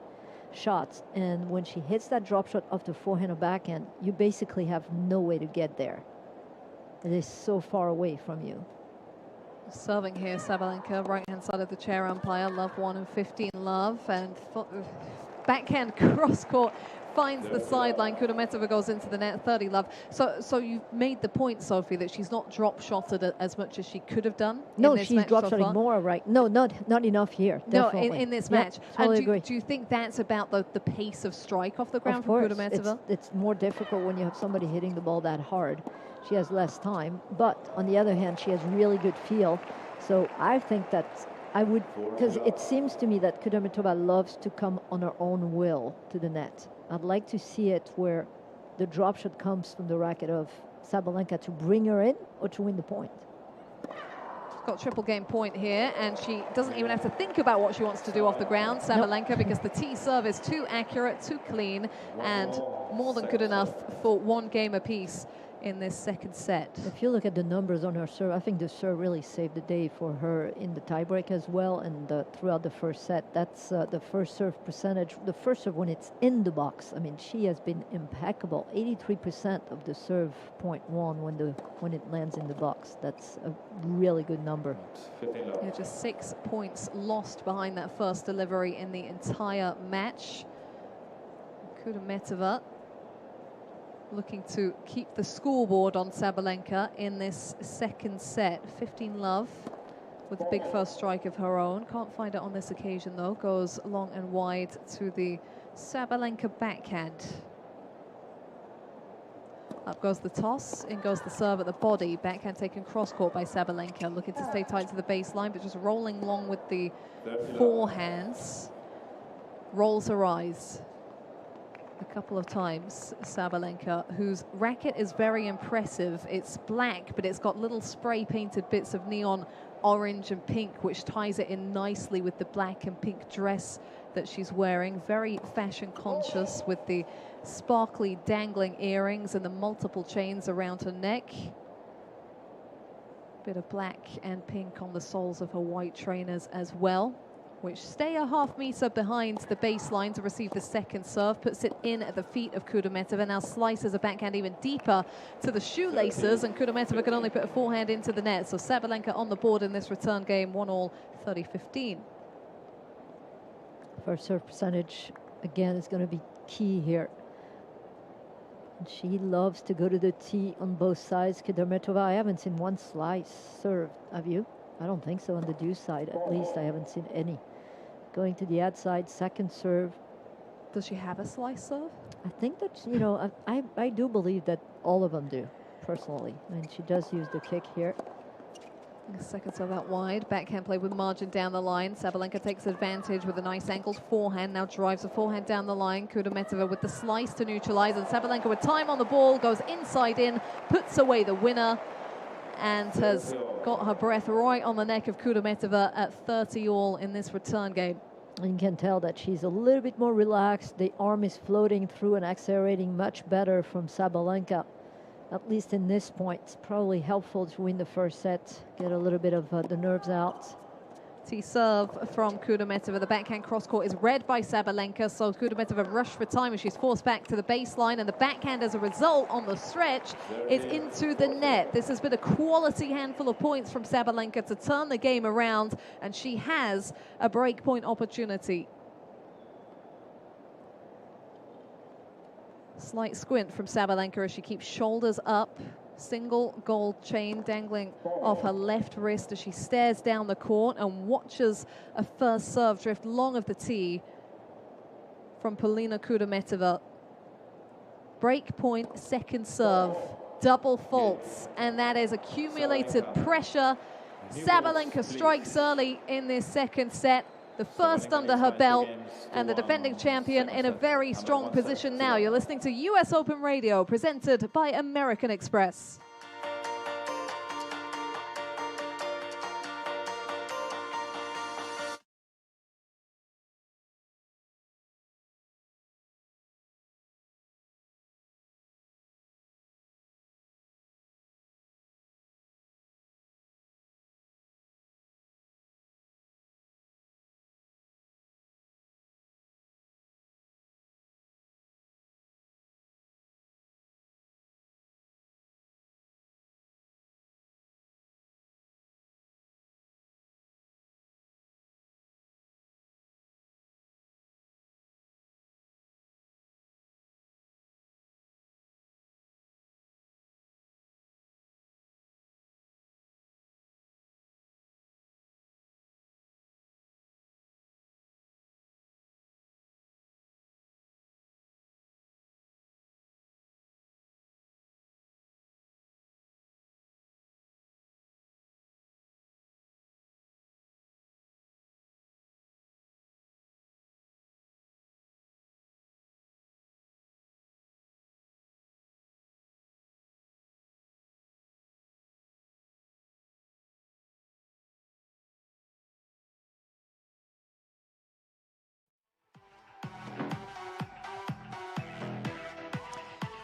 shots. And when she hits that drop shot off the forehand or backhand, you basically have no way to get there. It is so far away from you. Serving here, Sabalenka, right-hand side of the chair umpire, love 1 and 15 love, and backhand cross-court finds the sideline. Kudermetova goes into the net, 30 love. So you've made the point, Sophie, that she's not drop-shotted as much as she could have done. No, in this she's match drop-shotting so more, right? No, not enough here. No, Definitely. in this Yeah, match. totally And agree. do you think that's about the pace of strike off the ground Of for course, Kudermetova? it's more difficult when you have somebody hitting the ball that hard. She has less time, but on the other hand, she has really good feel. So I think that I would, because it seems to me that Kudermetova loves to come on her own will to the net. I'd like to see it where the drop shot comes from the racket of Sabalenka to bring her in or to win the point. She's got triple game point here, and she doesn't even have to think about what she wants to do off the ground, Sabalenka, because the tee serve is too accurate, too clean, and more than good enough for one game apiece in this second set. If you look at the numbers on her serve, I think the serve really saved the day for her in the tiebreak as well, and throughout the first set. That's the first serve percentage. The first serve when it's in the box. I mean, she has been impeccable. 83% of the serve point won when it lands in the box. That's a really good number. Yeah, just 6 points lost behind that first delivery in the entire match. Kudermetova looking to keep the scoreboard on Sabalenka in this second set. 15 love with a big first strike of her own. Can't find it on this occasion, though. Goes long and wide to the Sabalenka backhand. Up goes the toss, in goes the serve at the body. Backhand taken cross-court by Sabalenka, looking to stay tight to the baseline, but just rolling along with the forehands. Rolls her eyes a couple of times, Sabalenka, whose racket is very impressive. It's black, but it's got little spray-painted bits of neon orange and pink, which ties it in nicely with the black and pink dress that she's wearing. Very fashion conscious with the sparkly dangling earrings and the multiple chains around her neck. Bit of black and pink on the soles of her white trainers as well, which stay a half meter behind the baseline to receive the second serve, puts it in at the feet of Kudermetova, now slices a backhand even deeper to the shoelaces, and Kudermetova can only put a forehand into the net. So Sabalenka on the board in this return game, 1-all, 30-15. First serve percentage, again, is going to be key here. And she loves to go to the tee on both sides. Kudermetova, I haven't seen one slice serve. Have you? I don't think so. On the deuce side, at least, I haven't seen any. Going to the ad side, second serve. Does she have a slice serve? I think that, you know, I do believe that all of them do, personally. And she does use the kick here. Second serve out wide. Backhand play with margin down the line. Sabalenka takes advantage with a nice angled forehand. Now drives the forehand down the line. Kudermetova with the slice to neutralize. And Sabalenka with time on the ball goes inside in, puts away the winner, and has got her breath right on the neck of Kudermetova at 30-all in this return game. And you can tell that she's a little bit more relaxed. The arm is floating through and accelerating much better from Sabalenka. At least in this point, it's probably helpful to win the first set, get a little bit of the nerves out. Tee serve from Kudermetova. The backhand cross-court is read by Sabalenka, so Kudermetova rushed for time as she's forced back to the baseline, and the backhand, as a result, on the stretch, is into the net. This has been a quality handful of points from Sabalenka to turn the game around, and she has a breakpoint opportunity. Slight squint from Sabalenka as she keeps shoulders up. Single gold chain dangling off her left wrist as she stares down the court and watches a first serve drift long of the tee from Polina Kudermetova. Break point, second serve, double faults, and that is accumulated pressure. Sabalenka strikes early in this second set, the first under her belt, and the defending champion in a very strong position now. You're listening to US Open Radio, presented by American Express.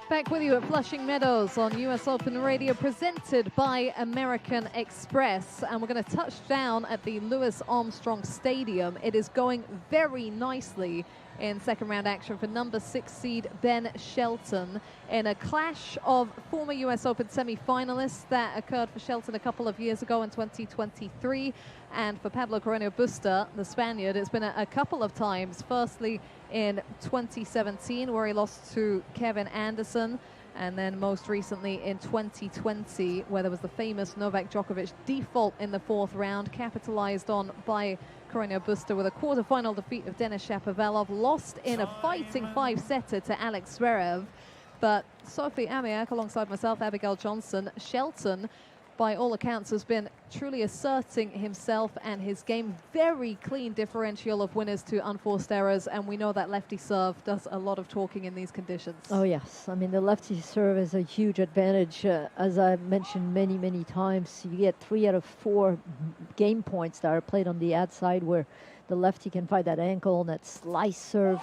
Back with you at Flushing Meadows on US Open Radio, presented by American Express. And we're going to touch down at the Louis Armstrong Stadium. It is going very nicely in second round action for number 6 seed Ben Shelton in a clash of former US Open semi-finalists that occurred for Shelton a couple of years ago in 2023. And for Pablo Carreño Busta, the Spaniard, it's been a couple of times. Firstly, in 2017, where he lost to Kevin Anderson, and then most recently in 2020, where there was the famous Novak Djokovic default in the 4th round, capitalized on by Carreño Busta with a quarterfinal defeat of Denis Shapovalov, lost in a fighting 5-setter to Alex Zverev. But Sophie Amiak, alongside myself, Abigail Johnson, Shelton, by all accounts, has been truly asserting himself and his game. Very clean differential of winners to unforced errors, and we know that lefty serve does a lot of talking in these conditions. Oh, yes. I mean, the lefty serve is a huge advantage. As I've mentioned many, many times, you get 3 out of 4 game points that are played on the ad side where the lefty can find that ankle and that slice serve.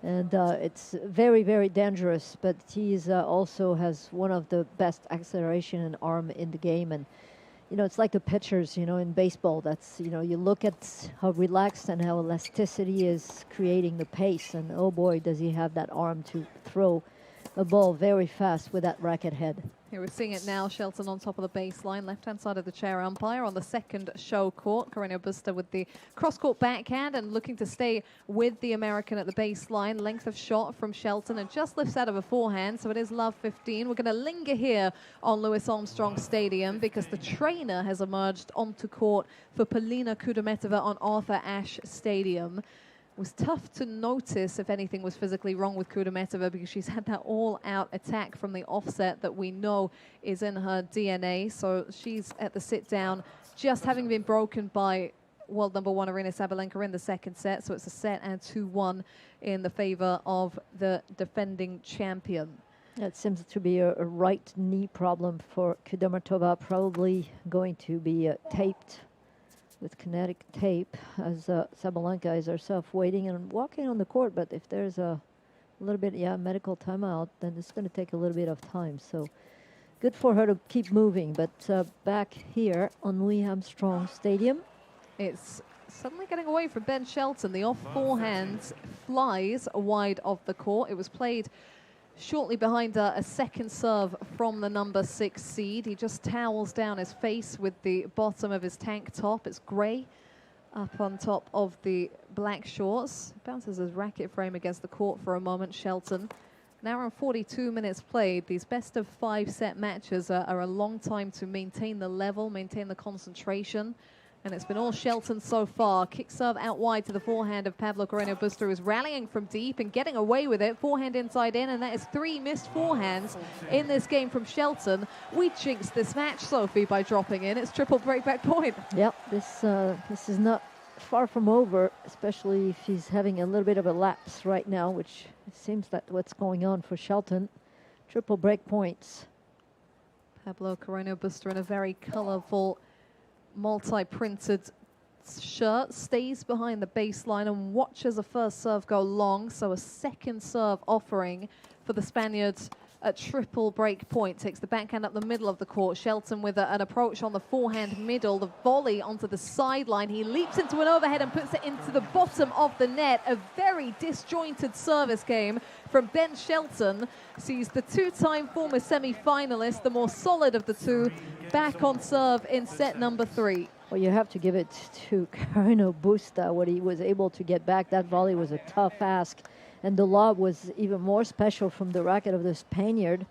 And it's very, very dangerous, but he's also has one of the best acceleration and arm in the game. And, you know, it's like the pitchers, you know, in baseball. That's, you know, you look at how relaxed and how elasticity is creating the pace. And, oh, boy, does he have that arm to throw a ball very fast with that racket head. Here we're seeing it now. Shelton on top of the baseline, left-hand side of the chair umpire on the second show court. Carreño Busta with the cross-court backhand and looking to stay with the American at the baseline. Length of shot from Shelton and just lifts out of a forehand, so it is love 15. We're going to linger here on Louis Armstrong Stadium because the trainer has emerged onto court for Polina Kudermetova on Arthur Ashe Stadium. It was tough to notice if anything was physically wrong with Kudermetova because she's had that all-out attack from the offset that we know is in her DNA. So she's at the sit-down, just having been broken by world number 1 Aryna Sabalenka in the second set. So it's a set and 2-1 in the favor of the defending champion. It seems to be a right knee problem for Kudermetova, probably going to be taped with kinetic tape, as Sabalenka is herself waiting and walking on the court. But if there's a little bit, medical timeout, then it's going to take a little bit of time. So good for her to keep moving. But back here on Louis Armstrong Stadium, it's suddenly getting away from Ben Shelton. The off forehand flies wide of the court. It was played shortly behind a second serve from the number 6 seed. He just towels down his face with the bottom of his tank top. It's grey up on top of the black shorts. Bounces his racket frame against the court for a moment, Shelton. Now around 42 minutes played. These best of 5 set matches are a long time to maintain the level, maintain the concentration. And it's been all Shelton so far. Kick serve out wide to the forehand of Pablo Carreño Busta, who is rallying from deep and getting away with it. Forehand inside in, and that is 3 missed forehands in this game from Shelton. We jinxed this match, Sophie, by dropping in. It's triple breakback point. Yep, this is not far from over, especially if he's having a little bit of a lapse right now, which it seems that what's going on for Shelton. Triple break points. Pablo Carreño Busta in a very colorful multi-printed shirt, stays behind the baseline and watches a first serve go long. So a second serve offering for the Spaniards at triple break point. Takes the backhand up the middle of the court. Shelton with an approach on the forehand middle. The volley onto the sideline. He leaps into an overhead and puts it into the bottom of the net. A very disjointed service game from Ben Shelton. Sees the 2-time former semi-finalist, the more solid of the two, back on serve in set number 3. Well, you have to give it to Carreño Busta, what he was able to get back. That volley was a tough ask. And the lob was even more special from the racket of the Spaniard.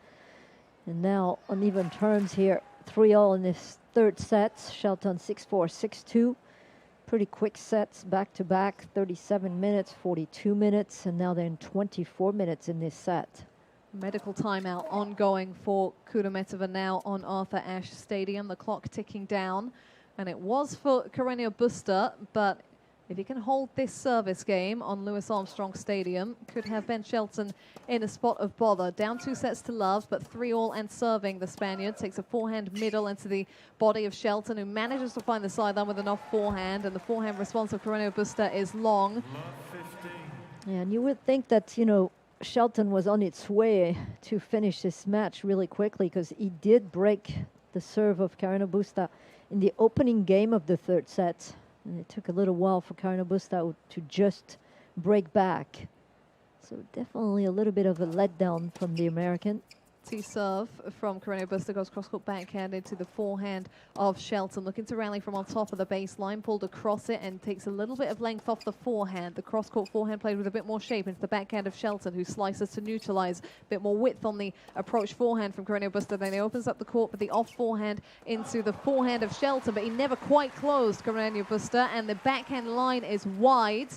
And now on even terms here, 3-all in this third set. Shelton 6-4, 6-2. Pretty quick sets back-to-back, 37 minutes, 42 minutes, and now they're in 24 minutes in this set. Medical timeout ongoing for Kudermetova now on Arthur Ashe Stadium. The clock ticking down. And it was for Carreño Busta, but if he can hold this service game on Louis Armstrong Stadium, could have Ben Shelton in a spot of bother. Down 2 sets to love, but 3-all and serving. The Spaniard takes a forehand middle into the body of Shelton, who manages to find the sideline with an off forehand, and the forehand response of Carreño Busta is long. Yeah, and you would think that, you know, Shelton was on its way to finish this match really quickly because he did break the serve of Aryna Sabalenka in the opening game of the third set. And it took a little while for Aryna Sabalenka to just break back. So definitely a little bit of a letdown from the American. Serve from Aryna Sabalenka goes cross-court backhand into the forehand of Shelton, looking to rally from on top of the baseline, pulled across it and takes a little bit of length off the forehand. The cross-court forehand played with a bit more shape into the backhand of Shelton, who slices to neutralize. A bit more width on the approach forehand from Aryna Sabalenka. Then he opens up the court with the off forehand into the forehand of Shelton, but he never quite closed Aryna Sabalenka, and the backhand line is wide,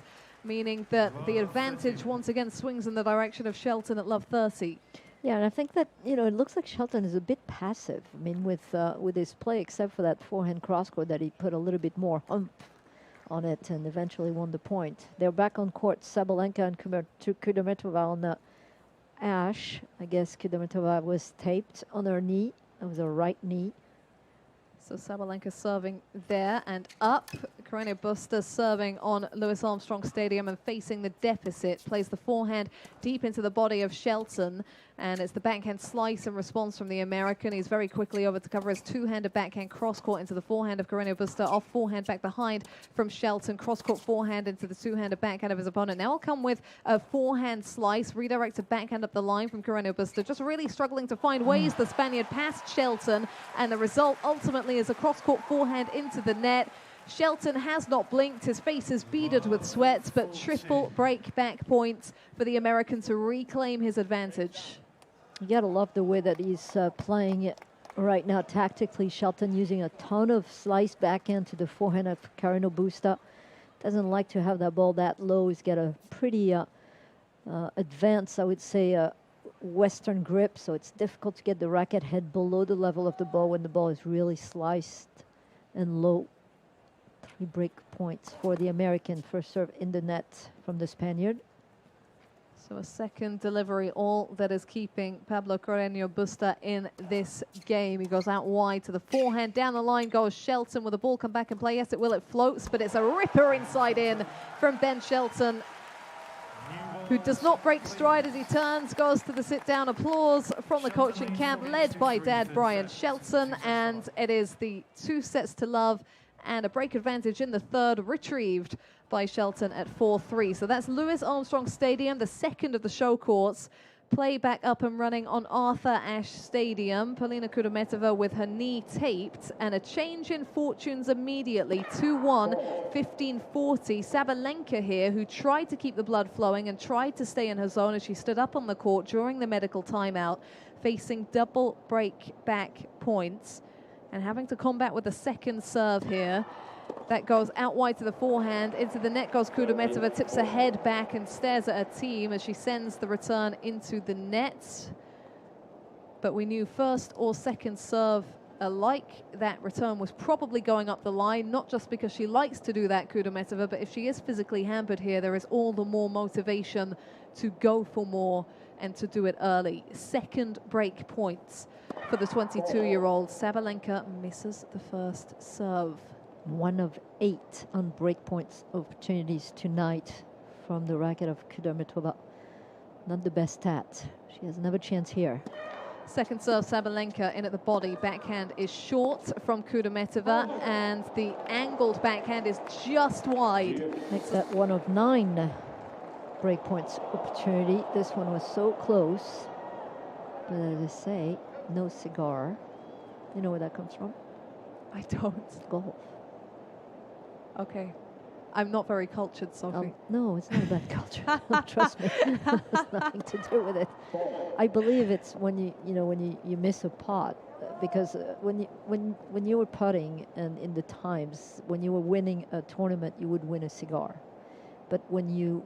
meaning that the advantage once again swings in the direction of Shelton at love 30. Yeah, and I think that, you know, it looks like Shelton is a bit passive. I mean, with his play, except for that forehand cross-court that he put a little bit more oomph on it and eventually won the point. They're back on court, Sabalenka and Kudermetova on the ash. I guess Kudermetova was taped on her knee. That was her right knee. So Sabalenka serving there and up. Aryna Sabalenka serving on Louis Armstrong Stadium and facing the deficit. Plays the forehand deep into the body of Shelton. And it's the backhand slice and response from the American. He's very quickly over to cover his two-handed backhand cross-court into the forehand of Aryna Sabalenka. Off forehand back behind from Shelton. Cross-court forehand into the two-handed backhand of his opponent. Now will come with a forehand slice. Redirected backhand up the line from Aryna Sabalenka. Just really struggling to find ways the Spaniard past Shelton. And the result ultimately is a cross-court forehand into the net. Shelton has not blinked. His face is beaded with sweat, but triple break back points for the American to reclaim his advantage. You gotta love the way that he's playing it right now tactically. Shelton using a ton of slice backhand to the forehand of Aryna Sabalenka. Doesn't like to have that ball that low. He's got a pretty advanced, I would say, Western grip, so it's difficult to get the racket head below the level of the ball when the ball is really sliced and low. 3 break points for the American. First serve in the net from the Spaniard. So a second delivery, all that is keeping Pablo Carreño Busta in this game. He goes out wide to the forehand. Down the line goes Shelton. Will the ball come back and play? Yes, it will. It floats, but it's a ripper inside in from Ben Shelton, who does not break stride as he turns, goes to the sit-down. Applause from the coaching camp, led by Dad Brian Shelton, and it is the 2-0 and a break advantage in the third, retrieved by Shelton at 4-3. So that's Louis Armstrong Stadium, the second of the show courts. Play back up and running on Arthur Ashe Stadium. Polina Kudermetova with her knee taped, and a change in fortunes immediately. 2-1, 15-40. Sabalenka here, who tried to keep the blood flowing and tried to stay in her zone as she stood up on the court during the medical timeout, facing double break back points and having to combat with a second serve here. That goes out wide to the forehand. Into the net goes Kudermetova, tips her head back and stares at her team as she sends the return into the net. But we knew first or second serve alike, that return was probably going up the line, not just because she likes to do that, Kudermetova, but if she is physically hampered here, there is all the more motivation to go for more and to do it early. Second break points for the 22-year-old. Sabalenka misses the first serve. 1 of 8 on break points opportunities tonight from the racket of Kudermetova. Not the best stat. She has another chance here. Second serve, Sabalenka in at the body. Backhand is short from Kudermetova, and the angled backhand is just wide. Makes that 1 of 9 break points opportunity. This one was so close. But as I say, no cigar. You know where that comes from? I don't. Golf. Okay. I'm not very cultured, Sophie. No, it's not about culture. Trust me, it has nothing to do with it. I believe it's when you miss a putt, because when you were putting and in the times when you were winning a tournament, you would win a cigar, but when you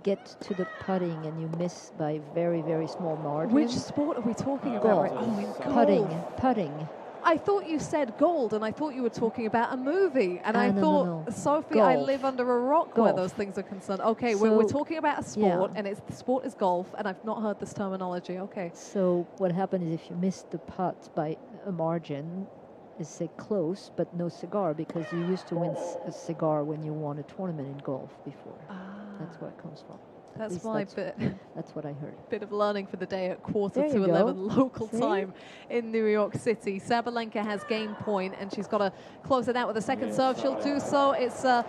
get to the putting and you miss by very, very small margin. Which sport are we talking about? Right? Oh, in putting. I thought you said gold, and I thought you were talking about a movie. And I thought, no. Sophie, golf. I live under a rock where those things are concerned. Okay, so we're talking about a sport, and the sport is golf, and I've not heard this terminology. Okay. So what happened is if you miss the putt by a margin, is say close, but no cigar, because you used to win a cigar when you won a tournament in golf before. That's where it comes from. That's my bit. That's what I heard. Bit of learning for the day at quarter There to you 11 go. local See? time in New York City. Sabalenka has game point, and she's got to close it out with a second serve. She'll do so. It's a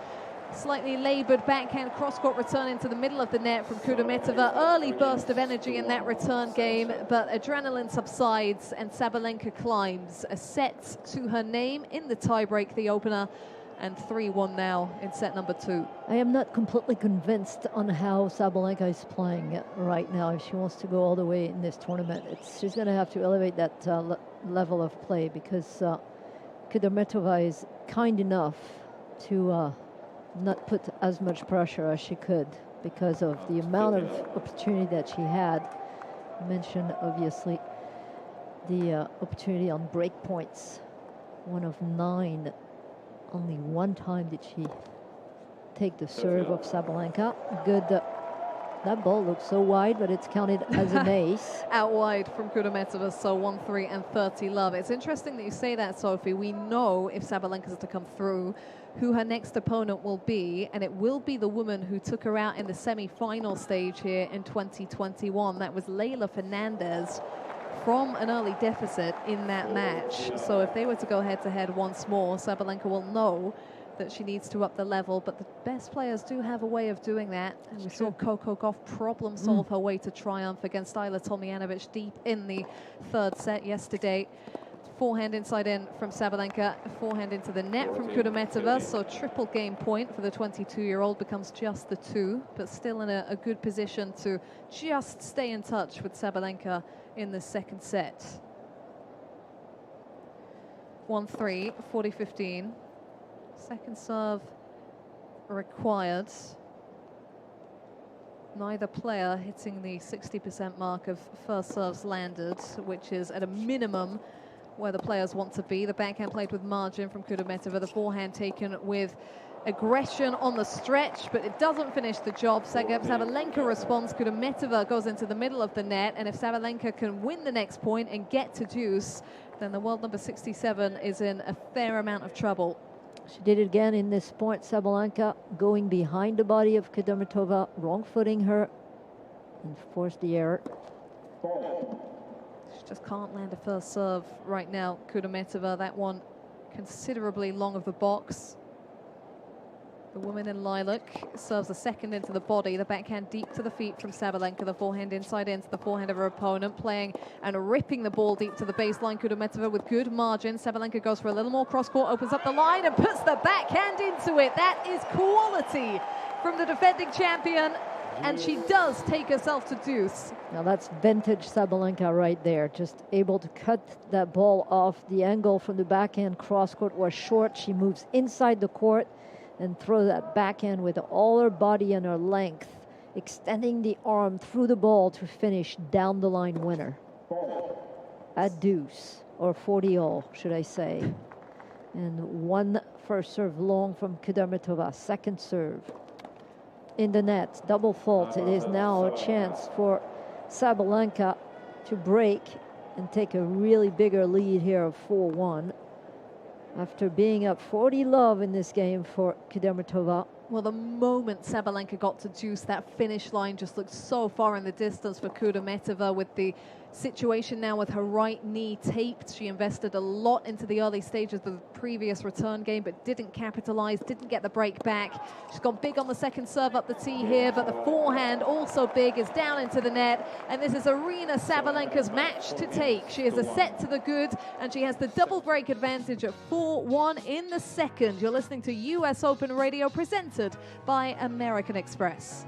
slightly laboured backhand cross-court return into the middle of the net from Kudermetova. Early burst of energy in that return game, but adrenaline subsides and Sabalenka climbs. A set to her name in the tiebreak, the opener, and 3-1 now in set number 2. I am not completely convinced on how Sabalenka is playing right now. If she wants to go all the way in this tournament, she's going to have to elevate that level of play, because Kudermetova is kind enough to not put as much pressure as she could because of the amount of opportunity that she had. I mentioned, obviously, the opportunity on break points. 1 of 9. Only one time did she take the serve of Sabalenka. Good. That ball looks so wide, but it's counted as an ace. Out wide from Kudermetova, so 1-3 and 30 love. It's interesting that you say that, Sophie. We know if Sabalenka is to come through, who her next opponent will be, and it will be the woman who took her out in the semi-final stage here in 2021. That was Leylah Fernandez, from an early deficit in that match. So if they were to go head-to-head once more, Sabalenka will know that she needs to up the level, but the best players do have a way of doing that. And we saw Coco Gauff problem solve her way to triumph against Ayla Tomljanovic deep in the third set yesterday. Forehand inside in from Sabalenka, forehand into the net from Kudermetova, so triple game point for the 22-year-old, becomes just the 2, but still in a good position to just stay in touch with Sabalenka in the second set. 1-3, 40-15. Second serve required. Neither player hitting the 60% mark of first serves landed, which is at a minimum where the players want to be. The backhand played with margin from Kudermetova, the forehand taken with aggression on the stretch, but it doesn't finish the job. Sabalenka responds, Kudermetova goes into the middle of the net, and if Sabalenka can win the next point and get to deuce, then the world number 67 is in a fair amount of trouble. She did it again in this point. Sabalenka going behind the body of Kudermetova, wrong footing her, and forced the error. She just can't land a first serve right now, Kudermetova. That one considerably long of the box. The woman in lilac serves a second into the body. The backhand deep to the feet from Sabalenka. The forehand inside into the forehand of her opponent, playing and ripping the ball deep to the baseline. Kudermetova with good margin. Sabalenka goes for a little more cross-court, opens up the line and puts the backhand into it. That is quality from the defending champion, and she does take herself to deuce. Now that's vintage Sabalenka right there, just able to cut that ball off. The angle from the backhand cross-court was short. She moves inside the court and throw that backhand with all her body and her length, extending the arm through the ball to finish down the line winner. At deuce, or 40-all, should I say. And one first serve long from Kudermetova, second serve. In the net, double fault. It is now a chance for Sabalenka to break and take a really bigger lead here of 4-1. After being up 40 love in this game for Kudermetova. Well, the moment Sabalenka got to deuce, that finish line just looked so far in the distance for Kudermetova, with the situation now with her right knee taped. She invested a lot into the early stages of the previous return game, but didn't capitalize, didn't get the break back. She's gone big on the second serve up the tee here, but the forehand also big is down into the net, and this is Aryna Sabalenka's match to take. She is a set to the good, and she has the double break advantage at 4-1 in the second. You're listening to US Open Radio, presented by American Express.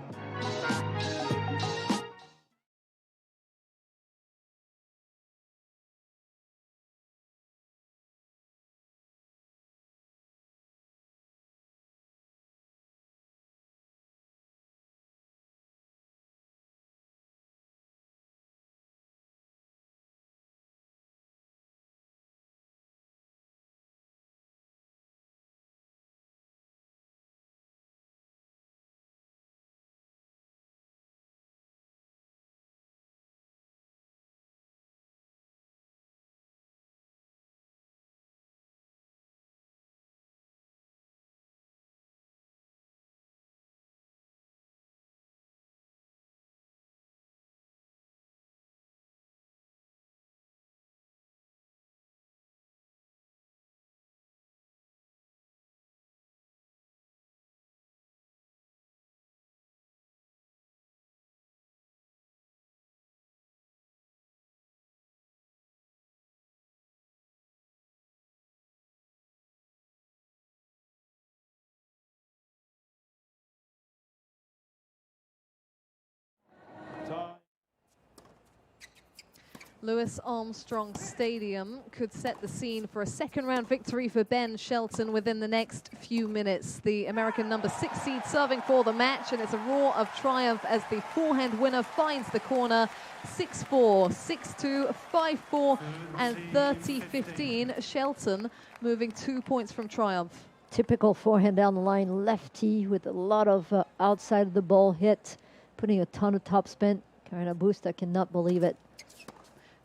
Louis Armstrong Stadium could set the scene for a second-round victory for Ben Shelton within the next few minutes. The American number 6 seed serving for the match, and it's a roar of triumph as the forehand winner finds the corner. 6-4, 6-2, 5-4, and 30-15. Shelton moving 2 points from triumph. Typical forehand down the line, lefty with a lot of outside of the ball hit, putting a ton of topspin. Aryna Busta cannot believe it.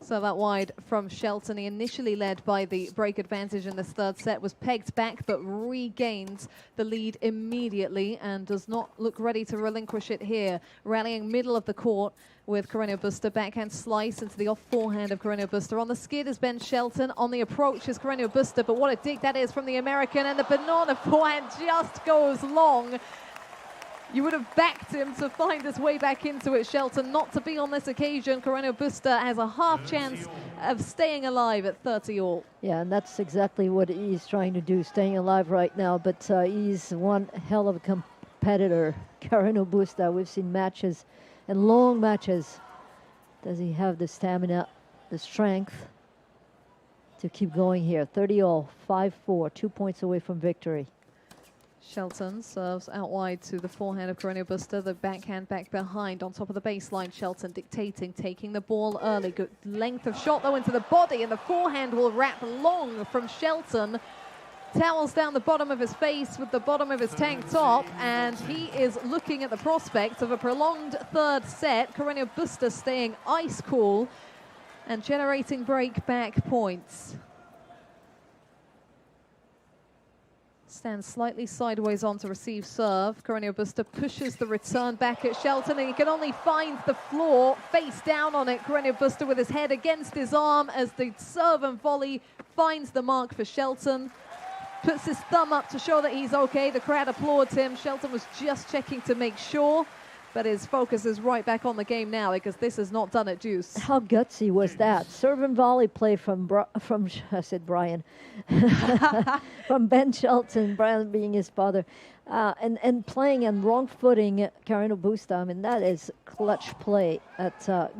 Serve out wide from Shelton. He initially led by the break advantage in this third set, was pegged back but regains the lead immediately and does not look ready to relinquish it here. Rallying middle of the court with Carreño Busta. Backhand slice into the off forehand of Carreño Busta. On the skid is Ben Shelton. On the approach is Carreño Busta, but what a dig that is from the American, and the banana forehand just goes long. You would have backed him to find his way back into it, Shelton. Not to be on this occasion. Carreño Busta has a half chance of staying alive at 30 all. Yeah, and that's exactly what he's trying to do, staying alive right now. But he's one hell of a competitor, Carreño Busta. We've seen matches and long matches. Does he have the stamina, the strength to keep going here? 30 all, 5-4, 2 points away from victory. Shelton serves out wide to the forehand of Carreño Busta. The backhand back behind on top of the baseline. Shelton dictating, taking the ball early. Good length of shot though into the body, and the forehand will wrap long from Shelton. Towels down the bottom of his face with the bottom of his tank top, and he is looking at the prospect of a prolonged third set. Carreño Busta staying ice cool and generating break back points. Stands slightly sideways on to receive serve. Carreño Busta pushes the return back at Shelton, and he can only find the floor, face down on it. Carreño Busta with his head against his arm as the serve and volley finds the mark for Shelton. Puts his thumb up to show that he's okay. The crowd applauds him. Shelton was just checking to make sure, but his focus is right back on the game now because this is not done at deuce. How gutsy was that? Serve and volley play from I said Brian, from Ben Shelton, Brian being his father, and playing on wrong footing Carreño Busta. I mean, that is clutch play at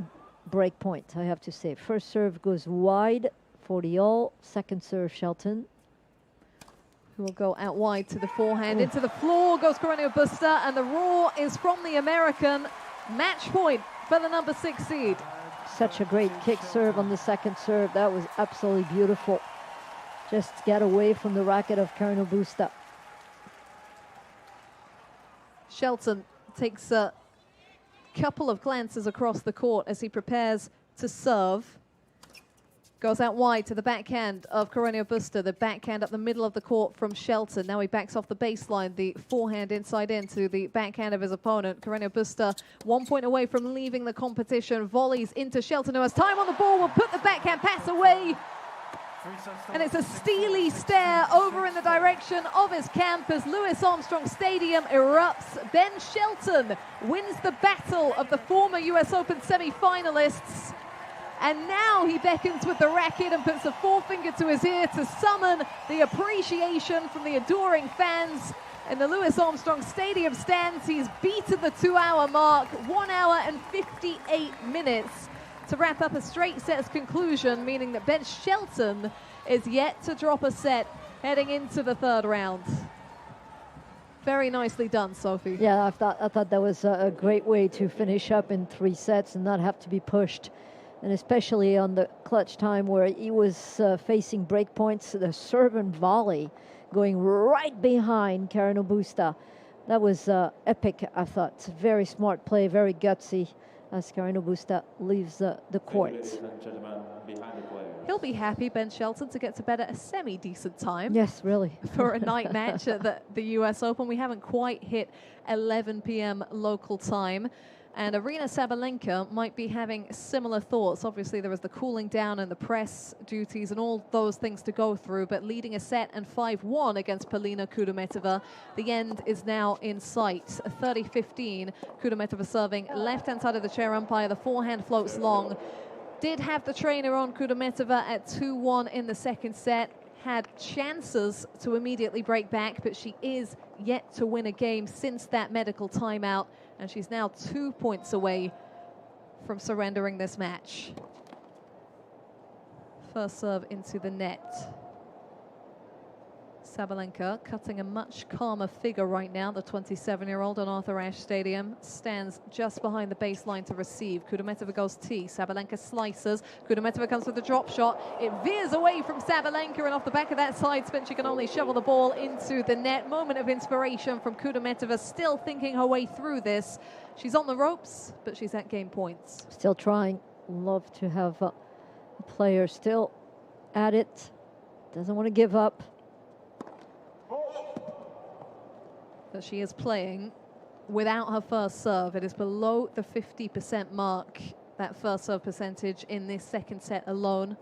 break point, I have to say. First serve goes wide, 40 all. Second serve, Shelton. Will go out wide to the forehand. Into the floor goes Carreño Busta, and the roar is from the American. Match point for the number 6 seed. Such a great kick serve on the second serve. That was absolutely beautiful. Just get away from the racket of Carreño Busta. Shelton takes a couple of glances across the court as he prepares to serve. Goes out wide to the backhand of Carreño Busta. The backhand up the middle of the court from Shelton. Now he backs off the baseline. The forehand inside in to the backhand of his opponent. Carreño Busta 1 point away from leaving the competition. Volleys into Shelton, who has time on the ball. Will put the backhand pass away. And it's a steely stare over in the direction of his camp as Louis Armstrong Stadium erupts. Ben Shelton wins the battle of the former US Open semi-finalists. And now he beckons with the racket and puts a forefinger to his ear to summon the appreciation from the adoring fans in the Louis Armstrong Stadium stands. He's beaten the 2-hour mark, 1 hour and 58 minutes to wrap up a straight set's conclusion, meaning that Ben Shelton is yet to drop a set heading into the third round. Very nicely done, Sophie. Yeah, I thought that was a great way to finish up in 3 sets and not have to be pushed. And especially on the clutch time where he was facing break points, the serve and volley going right behind Carreño Busta. That was epic, I thought. Very smart play, very gutsy as Carreño Busta leaves the court. He'll be happy, Ben Shelton, to get to bed at a semi-decent time. Yes, really. For a night match at the US Open. We haven't quite hit 11 p.m. local time. And Aryna Sabalenka might be having similar thoughts. Obviously, there was the cooling down and the press duties and all those things to go through, but leading a set and 5-1 against Polina Kudermetova. The end is now in sight. 30-15, Kudermetova serving left-hand side of the chair umpire. The forehand floats long. Did have the trainer on Kudermetova at 2-1 in the second set. Had chances to immediately break back, but she is yet to win a game since that medical timeout, and she's now 2 points away from surrendering this match. First serve into the net. Sabalenka cutting a much calmer figure right now. The 27-year-old on Arthur Ashe Stadium stands just behind the baseline to receive. Kudermetova goes tee. Sabalenka slices. Kudermetova comes with a drop shot. It veers away from Sabalenka, and off the back of that side spin, she can only shovel the ball into the net. Moment of inspiration from Kudermetova, still thinking her way through this. She's on the ropes, but she's at game points. Still trying. Love to have a player still at it. Doesn't want to give up. But she is playing without her first serve. It is below the 50% mark, that first serve percentage in this second set alone.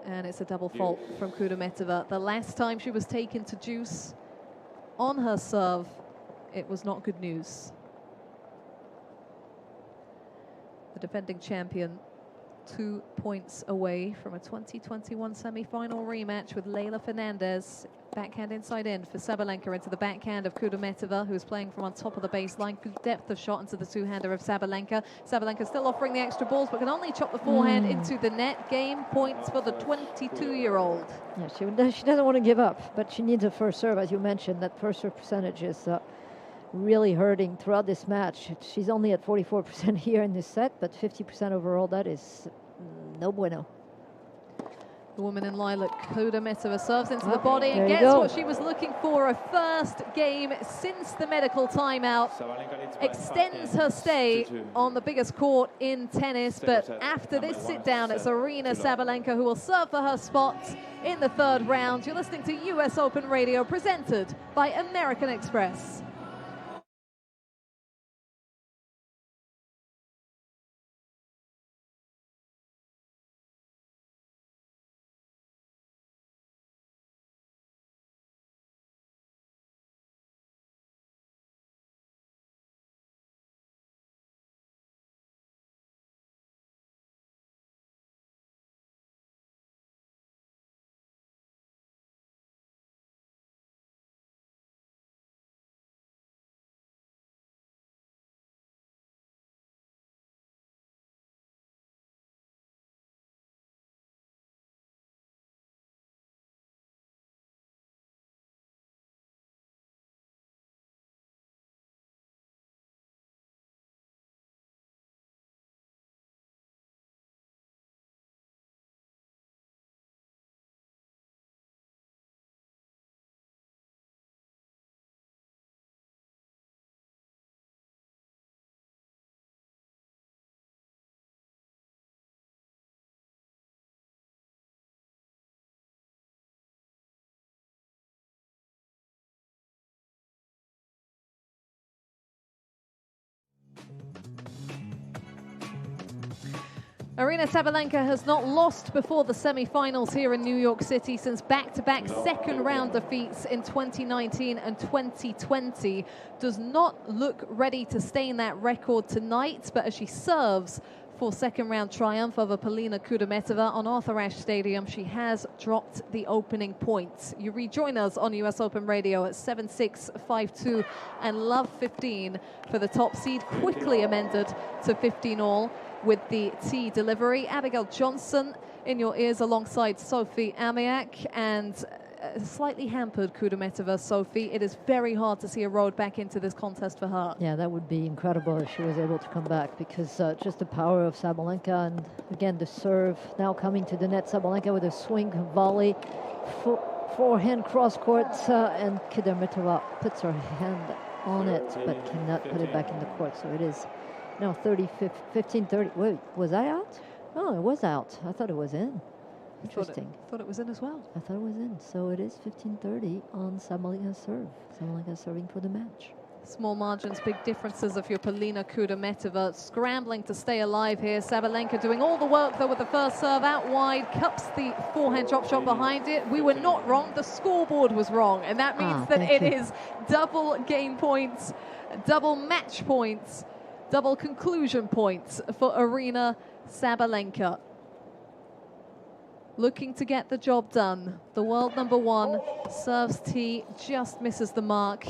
And it's a double fault from Kudermetova. The last time she was taken to juice on her serve, it was not good news. The defending champion 2 points away from a 2021 semi-final rematch with Leylah Fernandez. Backhand inside in for Sabalenka into the backhand of Kudermetova, who is playing from on top of the baseline. Good depth of shot into the two-hander of Sabalenka. Sabalenka still offering the extra balls, but can only chop the forehand into the net. Game points for the 22-year-old. Yeah, she doesn't want to give up, but she needs a first serve, as you mentioned. That first serve percentage is really hurting throughout this match. She's only at 44% here in this set, but 50% overall. That is no bueno. The woman in lilac, Kudermetova, serves into the body and there you gets go. what she was looking for, a first game since the medical timeout. Extends her stay on the biggest court in tennis, but after this sit-down, it's Aryna Sabalenka who will serve for her spot in the third round. You're listening to US Open Radio, presented by American Express. Aryna Sabalenka has not lost before the semi-finals here in New York City since back-to-back second-round defeats in 2019 and 2020. Does not look ready to stain that record tonight, but as she serves for second-round triumph over Polina Kudermetova on Arthur Ashe Stadium, she has dropped the opening points. You rejoin us on US Open Radio at 7-6, 5-2, and love 15 for the top seed, quickly amended to 15 all. With the tee delivery, Abigail Johnson in your ears alongside Sophie Amiak, and slightly hampered Kudermetova. Sophie, it is very hard to see a road back into this contest for her. Yeah, that would be incredible if she was able to come back, because just the power of Sabalenka, and again the serve now coming to the net. Sabalenka with a swing volley, forehand cross court, and Kudermetova puts her hand on it but cannot put it back in the court. So it is now 15-30. Wait, was I out? Oh, it was out. I thought it was in. Interesting. Thought it was in as well. I thought it was in. So it is 15-30 on Sabalenka's serve. Sabalenka serving for the match. Small margins, big differences if you're Polina Kudermetova. Scrambling to stay alive here. Sabalenka doing all the work, though, with the first serve out wide. Cups the forehand drop shot behind it. We were not wrong. The scoreboard was wrong. And that means that it is double game points, double match points, double conclusion points for Aryna Sabalenka. Looking to get the job done. The world number one serves tee, just misses the mark.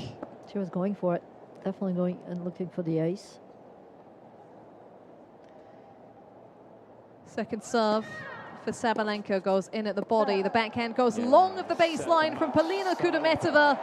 She was going for it. Definitely going and looking for the ace. Second serve for Sabalenka goes in at the body. The backhand goes long of the baseline from Polina Kudermetova,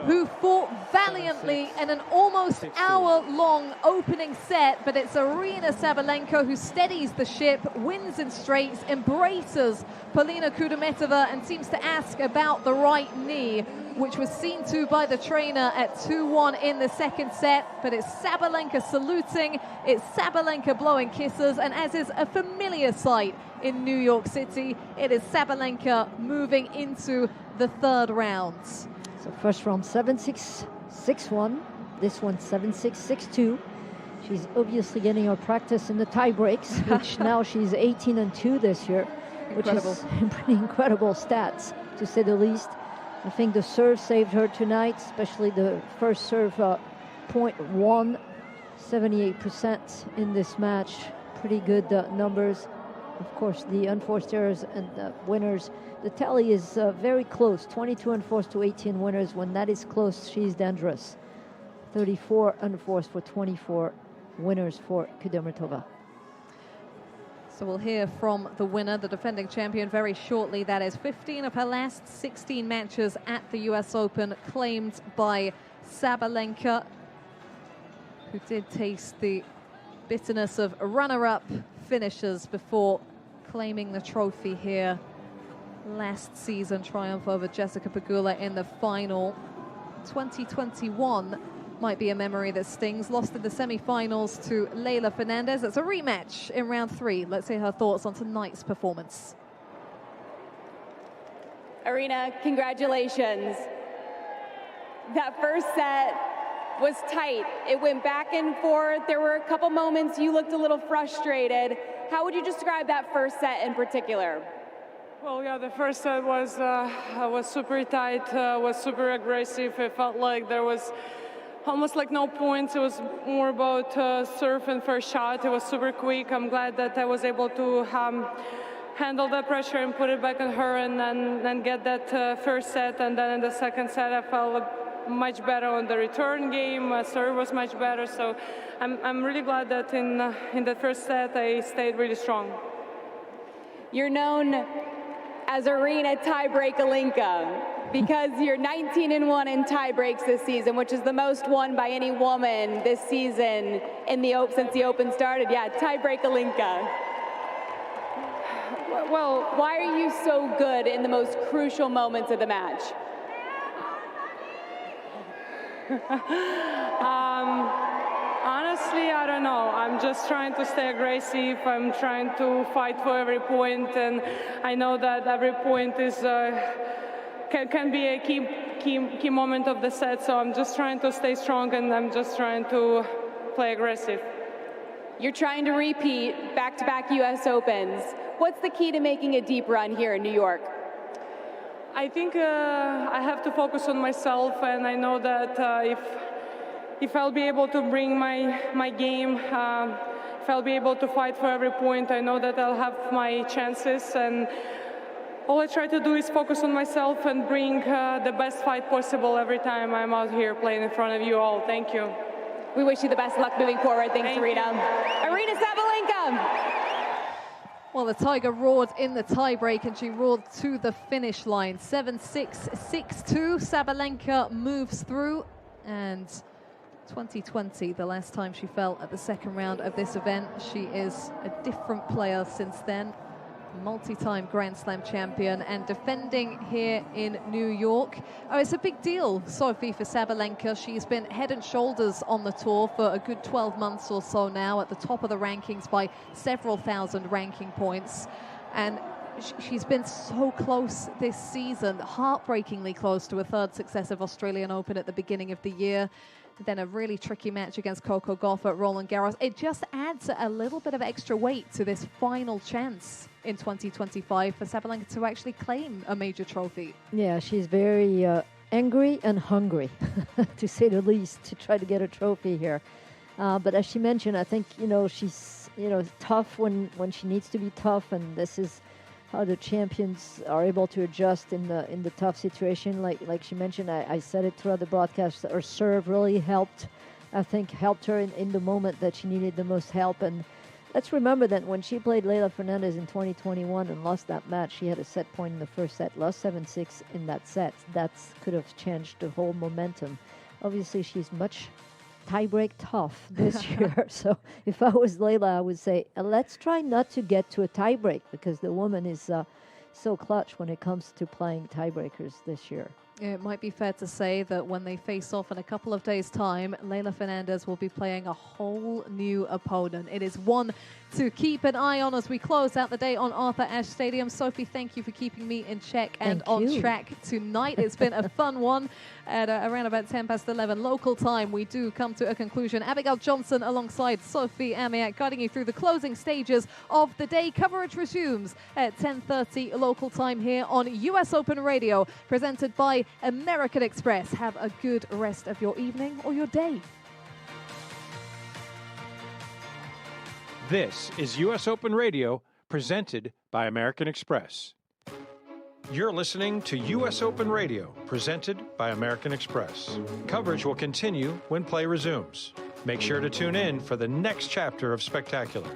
who fought valiantly in an almost hour-long opening set, but it's Aryna Sabalenka who steadies the ship, wins in straights, embraces Polina Kudermetova, and seems to ask about the right knee, which was seen to by the trainer at 2-1 in the second set. But it's Sabalenka saluting, it's Sabalenka blowing kisses, and as is a familiar sight in New York City, it is Sabalenka moving into the third round. So first round 7-6, 6-1. This one 7-6, 6-2. She's obviously getting her practice in the tie breaks, which now she's 18-2 this year, Incredible. which is pretty incredible stats, to say the least. I think the serve saved her tonight, especially the first serve, .1, 78% in this match. Pretty good numbers. Of course, the unforced errors and winners. The tally is very close, 22 unforced to 18 winners. When that is close, she's dangerous. 34 unforced for 24 winners for Kudermetova. So we'll hear from the winner, the defending champion, very shortly. That is 15 of her last 16 matches at the US Open claimed by Sabalenka, who did taste the bitterness of runner-up finishes before claiming the trophy here. Last season triumph over Jessica Pegula in the final. 2021 might be a memory that stings. Lost in the semi-finals to Leylah Fernandez. It's a rematch in round 3. Let's hear her thoughts on tonight's performance. Aryna, congratulations. That first set was tight. It went back and forth. There were a couple moments you looked a little frustrated. How would you describe that first set in particular? Well, yeah, the first set was super tight, was super aggressive. It felt like there was almost like no points. It was more about serve and first shot. It was super quick. I'm glad that I was able to handle that pressure and put it back on her, and then get that first set. And then in the second set, I felt much better on the return game. Serve was much better. So I'm really glad that in the first set I stayed really strong. You're known as Aryna Tiebreak-Alenka because you're 19-1 in tie breaks this season, which is the most won by any woman this season in the since the Open started. Yeah, Tiebreak-Alenka. Well, why are you so good in the most crucial moments of the match? Honestly, I don't know. I'm just trying to stay aggressive. I'm trying to fight for every point, and I know that every point is can be a key moment of the set. So I'm just trying to stay strong, and I'm just trying to play aggressive. You're trying to repeat back-to-back US Opens. What's the key to making a deep run here in New York? I think I have to focus on myself, and I know that if I'll be able to bring my game, if I'll be able to fight for every point, I know that I'll have my chances. And all I try to do is focus on myself and bring the best fight possible every time I'm out here playing in front of you all. Thank you. We wish you the best luck moving forward. Thanks, Aryna. Aryna Sabalenka. Well, the Tiger roared in the tiebreak, and she roared to the finish line. 7-6, 6-2. Sabalenka moves through, and 2020, the last time she fell at the second round of this event. She is a different player since then. Multi-time Grand Slam champion and defending here in New York. Oh, it's a big deal, Sophie, for Sabalenka. She's been head and shoulders on the tour for a good 12 months or so now, at the top of the rankings by several thousand ranking points. And she's been so close this season, heartbreakingly close to a third successive Australian Open at the beginning of the year. Then a really tricky match against Coco Gauff at Roland Garros. It just adds a little bit of extra weight to this final chance in 2025 for Sabalenka to actually claim a major trophy. Yeah, she's very angry and hungry, to say the least, to try to get a trophy here. But as she mentioned, I think, she's, tough when she needs to be tough, and this is how the champions are able to adjust in the tough situation. Like she mentioned, I said it throughout the broadcast, her serve really helped her in the moment that she needed the most help. And let's remember that when she played Leylah Fernandez in 2021 and lost that match, she had a set point in the first set, lost 7-6 in that set. That could have changed the whole momentum. Obviously, she's much tiebreak tough this year. So if I was Leylah, I would say, let's try not to get to a tiebreak, because the woman is so clutch when it comes to playing tiebreakers this year. It might be fair to say that when they face off in a couple of days' time, Leylah Fernandez will be playing a whole new opponent. It is one to keep an eye on as we close out the day on Arthur Ashe Stadium. Sophie, thank you for keeping me in check and on track tonight. It's been a fun one. At around about 11:10 local time, we do come to a conclusion. Abigail Johnson alongside Sophie Amiak guiding you through the closing stages of the day. Coverage resumes at 10:30 local time here on US Open Radio, presented by American Express. Have a good rest of your evening or your day. This is US Open Radio, presented by American Express. You're listening to US Open Radio, presented by American Express. Coverage will continue when play resumes. Make sure to tune in for the next chapter of Spectacular.